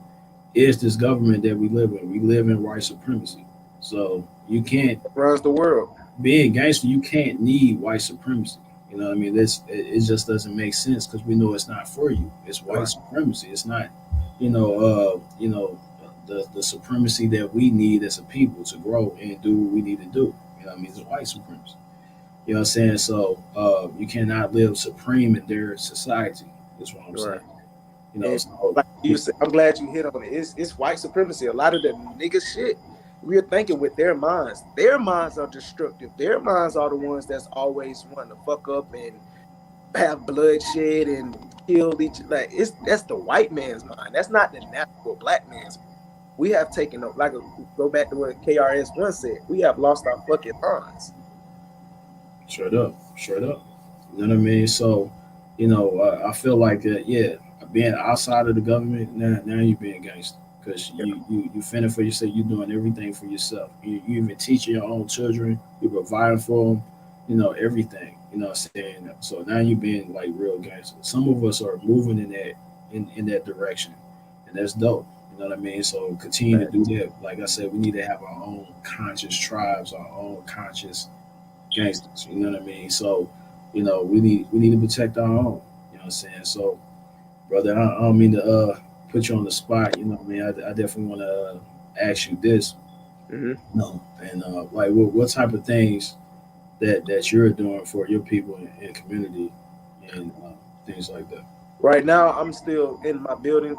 A: is this government that we live in. We live in white supremacy. So you can't
G: Runs the world.
A: being gangster. You can't need white supremacy. You know what I mean? It just doesn't make sense because we know it's not for you. It's white
G: Right.
A: supremacy. It's not, the supremacy that we need as a people to grow and do what we need to do. You know what I mean? It's white supremacy. You know what I'm saying? So you cannot live supreme in their society. Is what I'm
G: Right.
A: saying.
G: And
A: So
G: like you said, I'm glad you hit on it. It's white supremacy. A lot of the nigga shit we're thinking with their minds. Their minds are destructive. Their minds are the ones that's always wanting to fuck up and have bloodshed and kill each. Like that's the white man's mind. That's not the natural black man's. We have taken up, like, go back to what KRS once said. We have lost our fucking minds.
A: straight up, straight up. You know what I mean? So, I feel like yeah, being outside of the government now you're being gangster because you fending for yourself. You're doing everything for yourself. You even teaching your own children. You're providing for them. Everything. You know what I'm saying? So now you're being like real gangster. Some of us are moving in that direction, and that's dope. You know what I mean? So continue to do that. Like I said, we need to have our own conscious tribes, our own conscious gangsters. You know what I mean? So, we need to protect our own. You know what I'm saying? So, brother, I don't mean to put you on the spot. You know what I mean? I definitely want to ask you this.
G: Mm-hmm.
A: No, and like what type of things that you're doing for your people and community and things like that.
G: Right now, I'm still in my building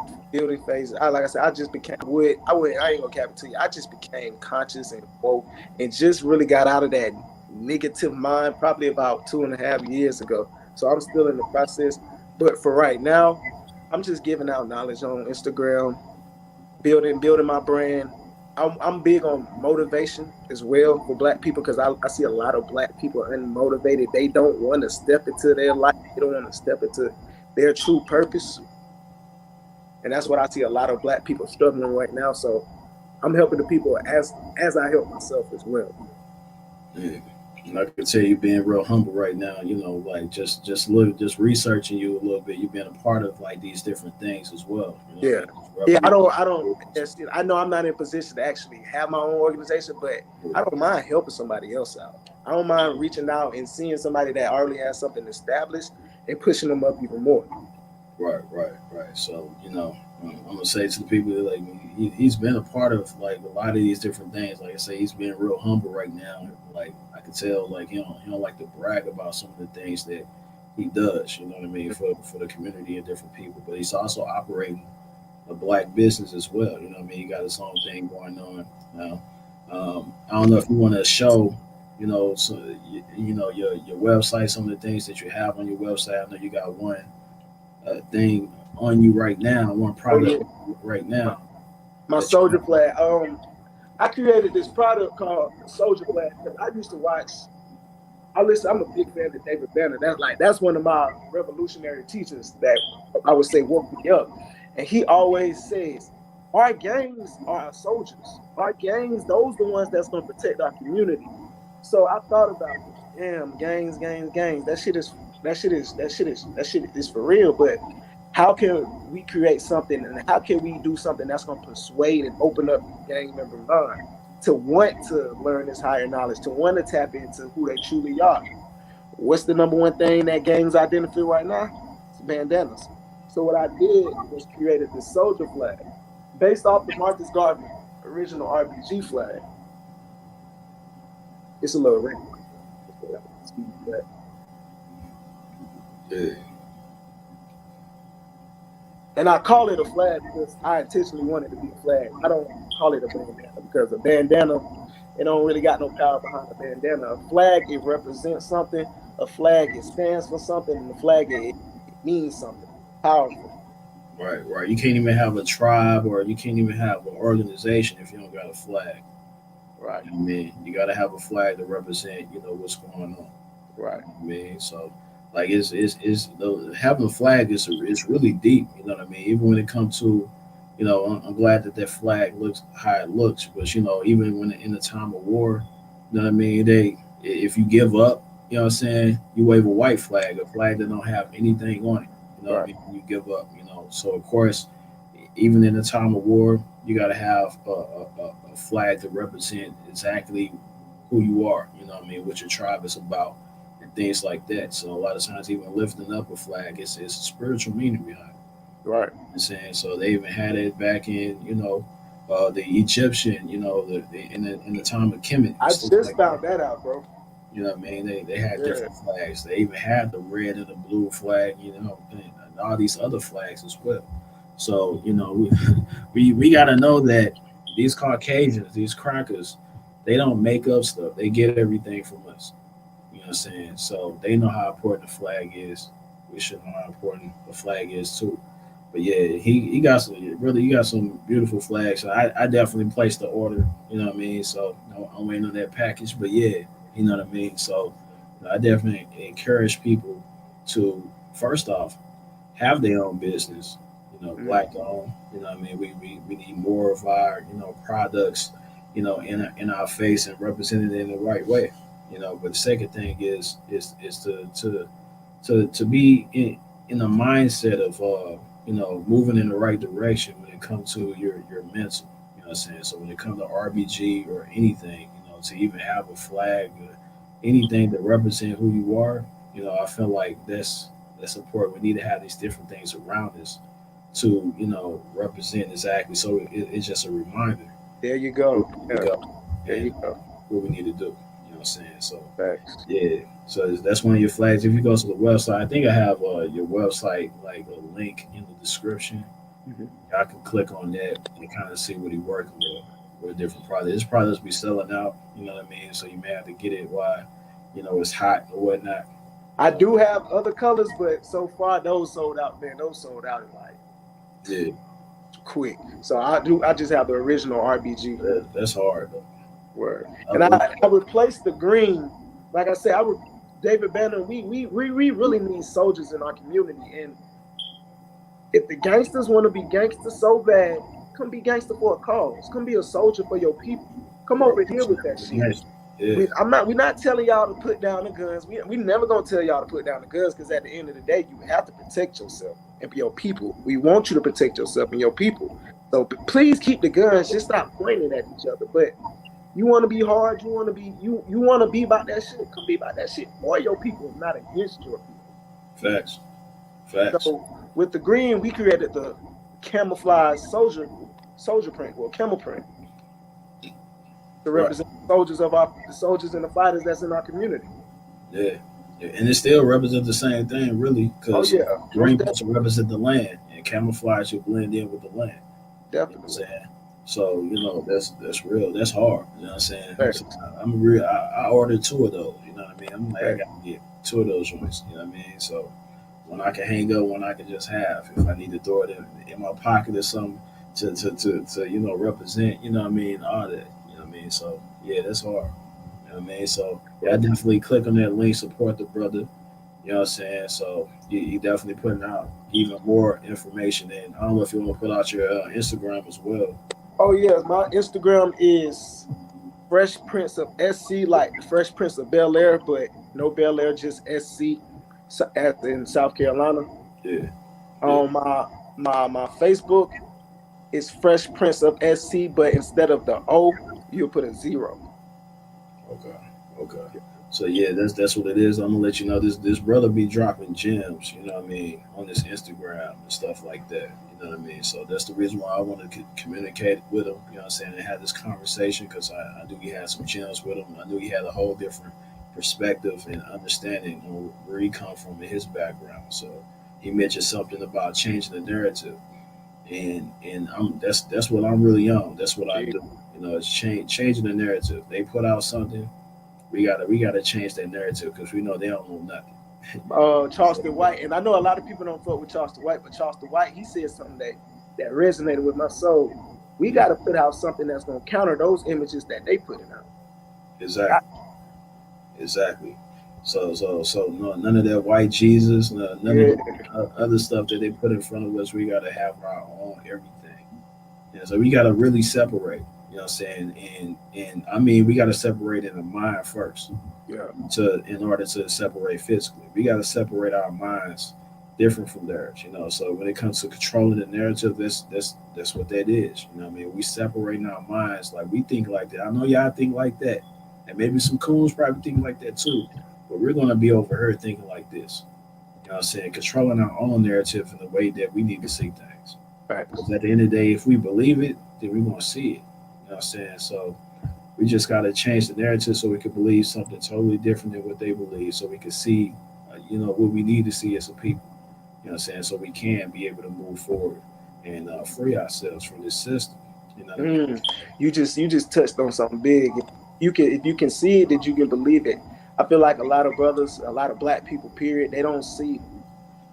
G: phase. Like I said, I just became I ain't gonna cap it to you. I just became conscious and woke and just really got out of that negative mind probably about 2.5 years ago. So I'm still in the process. But for right now, I'm just giving out knowledge on Instagram, building my brand. I'm big on motivation as well for black people because I see a lot of black people unmotivated. They don't want to step into their life. They don't want to step into their true purpose. And that's what I see a lot of black people struggling right now. So I'm helping the people as I help myself as well.
A: Yeah. And I can tell you being real humble right now, you know, like just researching you a little bit. You've been a part of like these different things as well. You know
G: Yeah.
A: what I mean?
G: Yeah, I don't. I know I'm not in position to actually have my own organization, but I don't mind helping somebody else out. I don't mind reaching out and seeing somebody that already has something established and pushing them up even more.
A: Right. So, you know, I'm gonna say to the people that like he's been a part of like a lot of these different things. Like I say, he's being real humble right now. Like I can tell, like he don't like to brag about some of the things that he does. You know what I mean for the community and different people. But he's also operating a black business as well. You know what I mean? He got his own thing going on now. I don't know if you want to show, you know, so you know your website, some of the things that you have on your website. I know you got one thing on you right now, one product right now.
G: My Soldier Flag. I created this product called Soldier Flag because I used to watch. I'm a big fan of David Banner. That's one of my revolutionary teachers that I would say woke me up. And he always says, our gangs are our soldiers. Our gangs, those are the ones that's gonna protect our community. So I thought about, damn, gangs. That shit is for real. But how can we create something and how can we do something that's gonna persuade and open up gang member mind to want to learn this higher knowledge, to want to tap into who they truly are? What's the number one thing that gangs identify right now? It's bandanas. So what I did was created this soldier flag based off the Marcus Garvey original RBG flag. It's a little ring.
A: Yeah.
G: And I call it a flag because I intentionally wanted it to be a flag. I don't call it a bandana because a bandana, it don't really got no power behind a bandana. A flag, it represents something. A flag, it stands for something. And the flag, it means something powerful.
A: Right. You can't even have a tribe or you can't even have an organization if you don't got a flag.
G: Right.
A: You know what I mean, you got to have a flag to represent, you know, what's going on.
G: Right.
A: You know what I mean, so like having a flag is really deep. You know what I mean. Even when it comes to, you know, I'm glad that flag looks how it looks. But you know, even when in the time of war, you know what I mean. If you give up, you know what I'm saying, you wave a white flag, a flag that don't have anything on it. You know what I mean. You give up. You know, so of course, even in the time of war, you got to have a flag to represent exactly who you are. You know what I mean, what your tribe is about and things like that. So a lot of times, even lifting up a flag, it's a spiritual meaning behind it.
G: Right.
A: You know I'm saying, so they even had it back in, you know, the Egyptian, you know, in the time of Kemet.
G: I just found that out, bro.
A: You know what I mean? They had different flags. They even had the red and the blue flag, you know, and all these other flags as well. So, you know, we got to know that these Caucasians, these crackers, they don't make up stuff. They get everything from us. You know what I'm saying? So they know how important the flag is. We should know how important the flag is too. But yeah, he got some really, you got some beautiful flags. So I definitely placed the order. You know what I mean? So I'm waiting on that package. But yeah, you know what I mean. So I definitely encourage people to first off have their own business. You know, black owned. You know what I mean. We need more of our, you know, products, you know, in our face and represented in the right way. You know, but the second thing is to be in a mindset of you know, moving in the right direction when it comes to your mental. You know what I'm saying? So when it comes to RBG or anything, you know, to even have a flag or anything that represent who you are, you know, I feel like that's important. We need to have these different things around us to, you know, represent exactly. So it's just a reminder.
G: There you go.
A: There you go. What we need to do. You know what I'm saying? So yeah. So that's one of your flags. If you go to the website, I think I have your website like a link in the description. I can click on that and kind of see what he's working with different products. His products be selling out. You know what I mean? So you may have to get it while, you know, it's hot or whatnot.
G: I do have other colors, but so far those sold out, man. Those sold out in like quick. So I just have the original RBG.
A: That's hard though.
G: Word. And I replaced the green. Like I said, David Banner, we really need soldiers in our community. And if the gangsters want to be gangsters so bad, come be gangster for a cause. Come be a soldier for your people. Come over here with that shit.
A: Yeah.
G: We're not telling y'all to put down the guns. We never gonna tell y'all to put down the guns, because at the end of the day, you have to protect yourself and your people. We want you to protect yourself and your people. So please keep the guns. Just stop pointing at each other. But you want to be hard. You want to be you want to be about that shit. Come be about that shit for your people, not against your people.
A: Facts. Facts.
G: So with the green, we created the camouflage soldier print, well, camel print, to represent the soldiers and the fighters that's in our community.
A: Yeah. And it still represents the same thing, really, because green supposed to represent the land, and camouflage should blend in with the land.
G: Definitely.
A: You know what I'm saying? So, you know, that's real. That's hard. You know what I'm saying? So I ordered 2 of those. You know what I mean? I'm like, I gotta get 2 of those joints. You know what I mean? So when I can hang up, when I can just have, if I need to throw it in my pocket or something to you know, represent, you know what I mean, all that. You know what I mean? So yeah, that's hard. You know what I mean? So yeah, I definitely click on that link, support the brother. You know what I'm saying? So you definitely putting out even more information. And I don't know if you want to put out your Instagram as well.
G: Oh yeah, my Instagram is Fresh Prince of SC, like the Fresh Prince of Bel Air, but no Bel Air, just SC, as in South Carolina.
A: Yeah.
G: My Facebook is Fresh Prince of SC, but instead of the O, you'll put a 0.
A: Okay. So yeah, that's what it is. I'm gonna let you know this brother be dropping gems, you know what I mean, on his Instagram and stuff like that. You know what I mean? So that's the reason why I want to communicate with him, you know what I'm saying, and have this conversation, because I knew he had some gems with him. I knew he had a whole different perspective and understanding on where he come from in his background. So he mentioned something about changing the narrative. And that's what I'm really on. That's what I do. You know, it's changing the narrative. They put out something, we gotta change that narrative, because we know they don't know nothing.
G: Charleston White, and I know a lot of people don't fuck with Charleston White, but Charleston White, he said something that resonated with my soul. We got to put out something that's gonna counter those images that they putting out.
A: Exactly. So no, none of that white Jesus, none of the other stuff that they put in front of us. We gotta have our own everything. Yeah, so we gotta really separate. You know what I'm saying? And I mean, we got to separate in the mind first.
G: Yeah.
A: In order to separate physically, we got to separate our minds different from theirs. You know, so when it comes to controlling the narrative, that's what that is. You know what I mean? We separating our minds, like we think like that. I know y'all think like that, and maybe some coons probably think like that too. But we're gonna be over here thinking like this. You know what I'm saying? Controlling our own narrative in the way that we need to see things.
G: Right.
A: Because at the end of the day, if we believe it, then we're gonna see it. You know what I'm saying? So we just got to change the narrative so we can believe something totally different than what they believe, so we can see, you know, what we need to see as a people. You know what I'm saying? So we can be able to move forward and free ourselves from this system. You know what I mean?
G: You just touched on something big. If you can see it, that you can believe it. I feel like a lot of brothers, a lot of black people, period, they don't see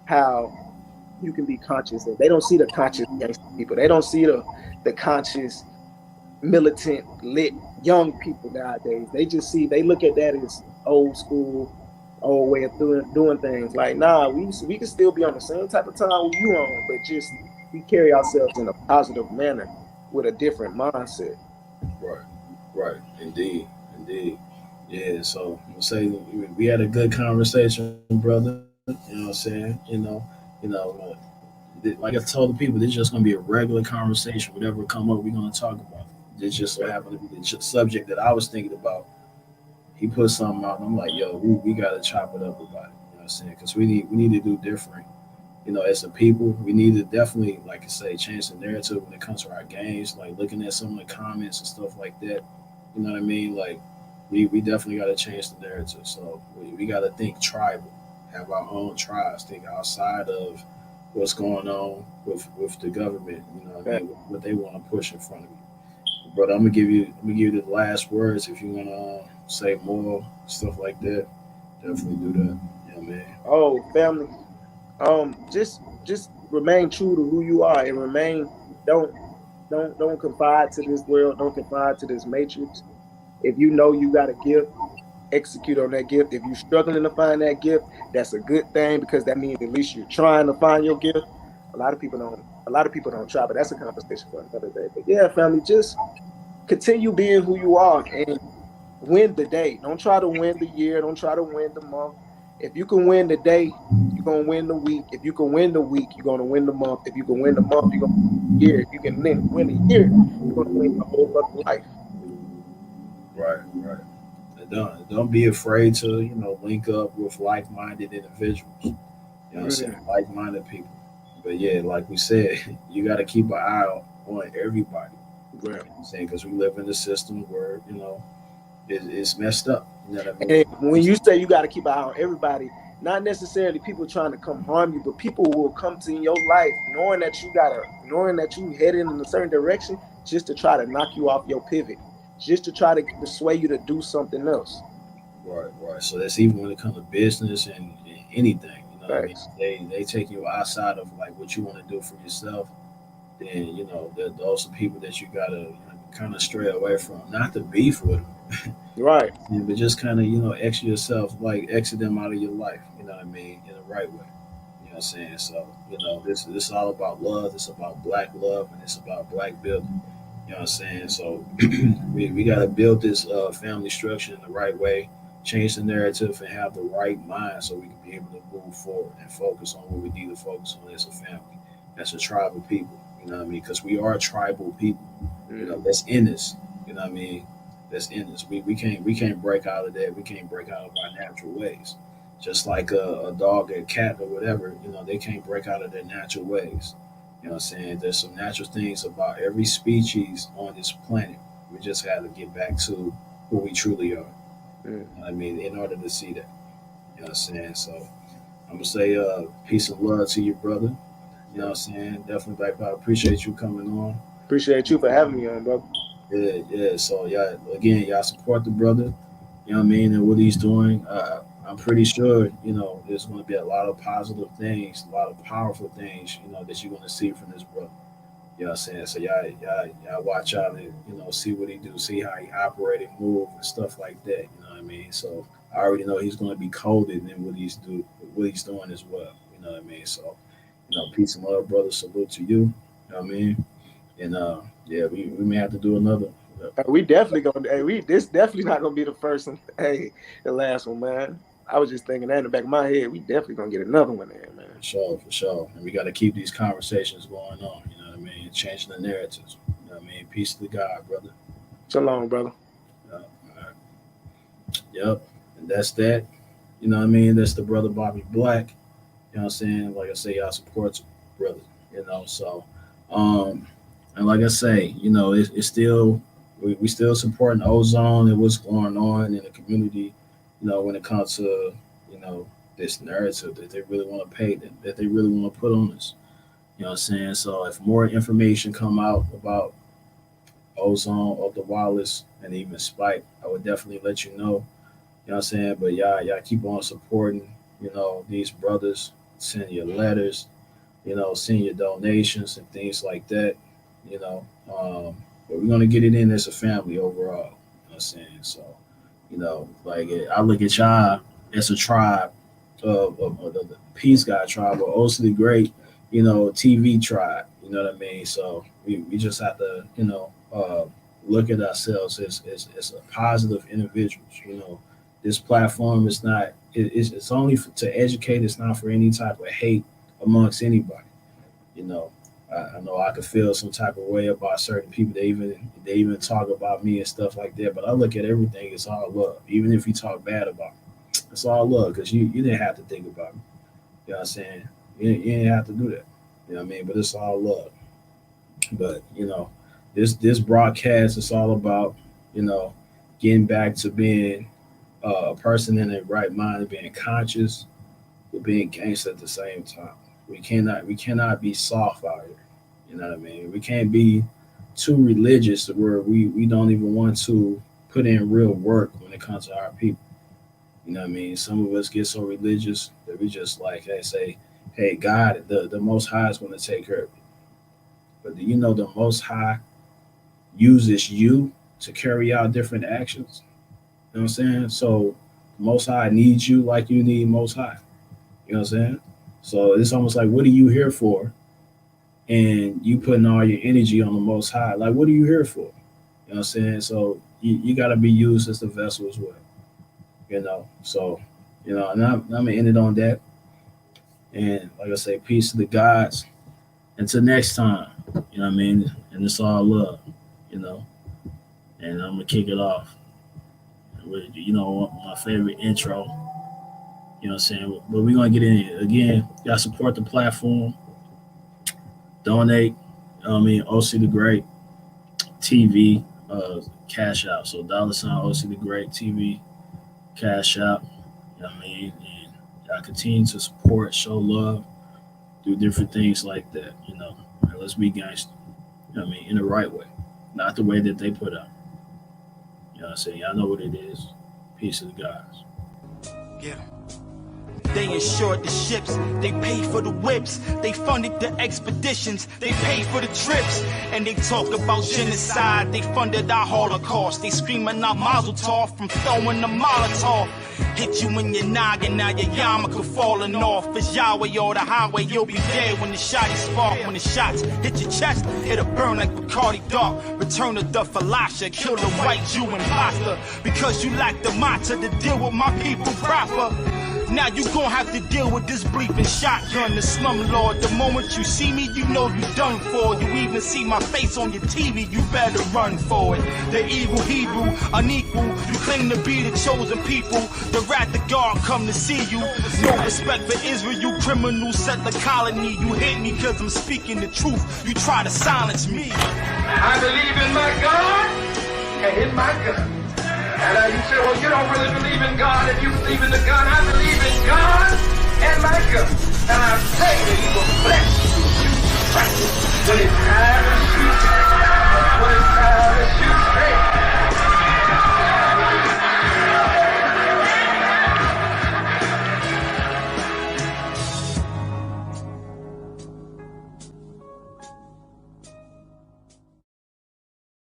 G: how you can be conscious. They don't see the conscious gangster people. They don't see the conscious, militant, lit young people nowadays. They look at that as old school, old way of doing things. Like, nah, we can still be on the same type of time you on, but just we carry ourselves in a positive manner with a different mindset.
A: Right. Indeed. Yeah, so I'm gonna say we had a good conversation, brother. You know what I'm saying? You know, like I told the people, this is just gonna be a regular conversation. Whatever come up, we're gonna talk about. This just so happened to be the subject that I was thinking about. He put something out, and I'm like, yo, we gotta chop it up about it. You know what I'm saying? Because we need to do different. You know, as a people, we need to definitely, like I say, change the narrative when it comes to our games. Like looking at some of the comments and stuff like that. You know what I mean? Like we definitely got to change the narrative. So we got to think tribal, have our own tribes, think outside of what's going on with the government. You know what I mean? What they want to push in front of you. But I'm gonna give you the last words. If you wanna say more stuff like that, definitely do that. Yeah, man.
G: Oh, family. Just remain true to who you are, and remain. Don't confide to this world. Don't confide to this matrix. If you know you got a gift, execute on that gift. If you're struggling to find that gift, that's a good thing, because that means at least you're trying to find your gift. A lot of people don't try, but that's a conversation for another day. But yeah, family, just continue being who you are, and win the day. Don't try to win the year. Don't try to win the month. If you can win the day, you're gonna win the week. If you can win the week, you're gonna win the month. If you can win the month, you're gonna win the year. If you can win the year, you're gonna win your whole fucking life.
A: Right, right. And don't be afraid to, link up with like-minded individuals. You know what I'm saying? Like-minded people. But yeah, like we said, you got to keep an eye on everybody.
G: Right.
A: You know what I'm saying? Because we live in a system where, it's messed up. You know what I mean?
G: And when you say you got to keep an eye on everybody, not necessarily people trying to come harm you, but people will come to your life knowing that you headed in a certain direction just to try to knock you off your pivot, just to try to persuade you to do something else.
A: Right, right. So that's even when it comes to business and anything. You know what I mean?
G: Thanks.
A: They take you outside of like what you want to do for yourself. Then those are people that you gotta kind of stray away from. Not to beef with them,
G: Right.
A: yeah, but just kind of exit them out of your life. You know what I mean? In the right way. You know what I'm saying? So this is all about love. It's about black love, and it's about black building. You know what I'm saying? So we got to build this family structure in the right way, change the narrative, and have the right mind so we can be able to move forward and focus on what we need to focus on as a family, as a tribe of people. You know what I mean? Because we are tribal people. That's in us. You know what I mean? That's in us. We can't break out of that. We can't break out of our natural ways. Just like a dog, a cat, or whatever, they can't break out of their natural ways. You know what I'm saying? There's some natural things about every species on this planet. We just got to get back to who we truly are. You know what I mean? In order to see that. You know what I'm saying? So I'm going to say peace and love to you, brother. You know what I'm saying? Definitely, I appreciate you coming on.
G: Appreciate you for having me on, bro.
A: Yeah, yeah. So, y'all support the brother. You know what I mean? And what he's doing. I'm pretty sure, there's going to be a lot of positive things, a lot of powerful things, that you're going to see from this brother. You know what I'm saying? So y'all watch out and, see what he do, see how he operate and move and stuff like that. You know what I mean? So I already know he's going to be coded in what he's doing as well. You know what I mean? So, peace and love, brother. Salute to you. You know what I mean? And we may have to do another.
G: We definitely gonna. Hey, this definitely not gonna be the first one. Hey, the last one, man. I was just thinking that in the back of my head. We definitely gonna get another one in, man.
A: For sure. And we got to keep these conversations going on. You know what I mean? Changing the narratives. You know what I mean? Peace to God, brother.
G: Shalom, brother.
A: All right. Yep. And that's that. You know what I mean? That's the brother Bobby Black. You know what I'm saying? Like I say, y'all support brother. So and like I say, it's still we still supporting Ozone and what's going on in the community, when it comes to, this narrative that they really want to pay, that they really want to put on us. You know what I'm saying? So if more information come out about Ozone, of the Wallace, and even Spike, I would definitely let you know. You know what I'm saying? But y'all keep on supporting, these brothers, send your letters, send your donations and things like that, but we're gonna get it in as a family overall. You know what I'm saying? So, I look at y'all as a tribe of the Peace God tribe, or also the great, TV tribe. You know what I mean? So we just have to, look at ourselves as a positive individuals. This platform is not. It's only to educate. It's not for any type of hate amongst anybody. I know I could feel some type of way about certain people. They even talk about me and stuff like that. But I look at everything as all love. Even if you talk bad about me, it's all love, because you didn't have to think about me. You know what I'm saying? You didn't have to do that. You know what I mean? But it's all love. But this broadcast is all about getting back to being a person in their right mind, being conscious, but being gangster at the same time. We cannot be soft out here. You know what I mean? We can't be too religious where we don't even want to put in real work when it comes to our people. You know what I mean? Some of us get so religious that we just say, hey, God, the Most High is going to take care of it. But do you know the Most High uses you to carry out different actions? You know what I'm saying? So the Most High needs you like you need Most High. You know what I'm saying? So it's almost like, what are you here for? And you putting all your energy on the Most High. Like, what are you here for? You know what I'm saying? So you got to be used as the vessel as well. You know, so and I'm gonna end it on that. And like I say, peace to the gods. Until next time, you know what I mean? And it's all love, you know. And I'm gonna kick it off with, my favorite intro. You know what I'm saying? But we're gonna get in it. Again, y'all support the platform. Donate, OC the Great TV, cash out. So $ OC the Great TV, cash out. You know what I mean? And y'all continue to support, show love, do different things like that, you know. And let's be gangster. You know what I mean? In the right way. Not the way that they put out. You know what I'm saying? Y'all know what it is. Peace to the gods.
D: Yeah. They insured the ships, they paid for the whips, they funded the expeditions, they paid for the trips, and they talk about genocide, they funded our Holocaust, they screaming out Mazel Tov from throwing the Molotov. Hit you in your noggin, now your yarmulke falling off. It's Yahweh or the highway, you'll be dead when the shotty spark. When the shots hit your chest, it'll burn like Bacardi Dark. Return of the Falasha, kill the white Jew imposter. Because you lack the matzah to deal with my people proper. Now you gon' have to deal with this bleeping shotgun, the slumlord. The moment you see me, you know you done for. You even see my face on your TV, you better run for it. The evil Hebrew, unequal, you claim to be the chosen people. The wrath of God come to see you. No respect for Israel, you criminal, set the colony. You hate me cause I'm speaking the truth, you try to silence me.
L: I believe in my God and in my gun. And you say, well, you don't really believe in God if you believe in the gun. I believe in God and my gun. And I pray that He will bless you.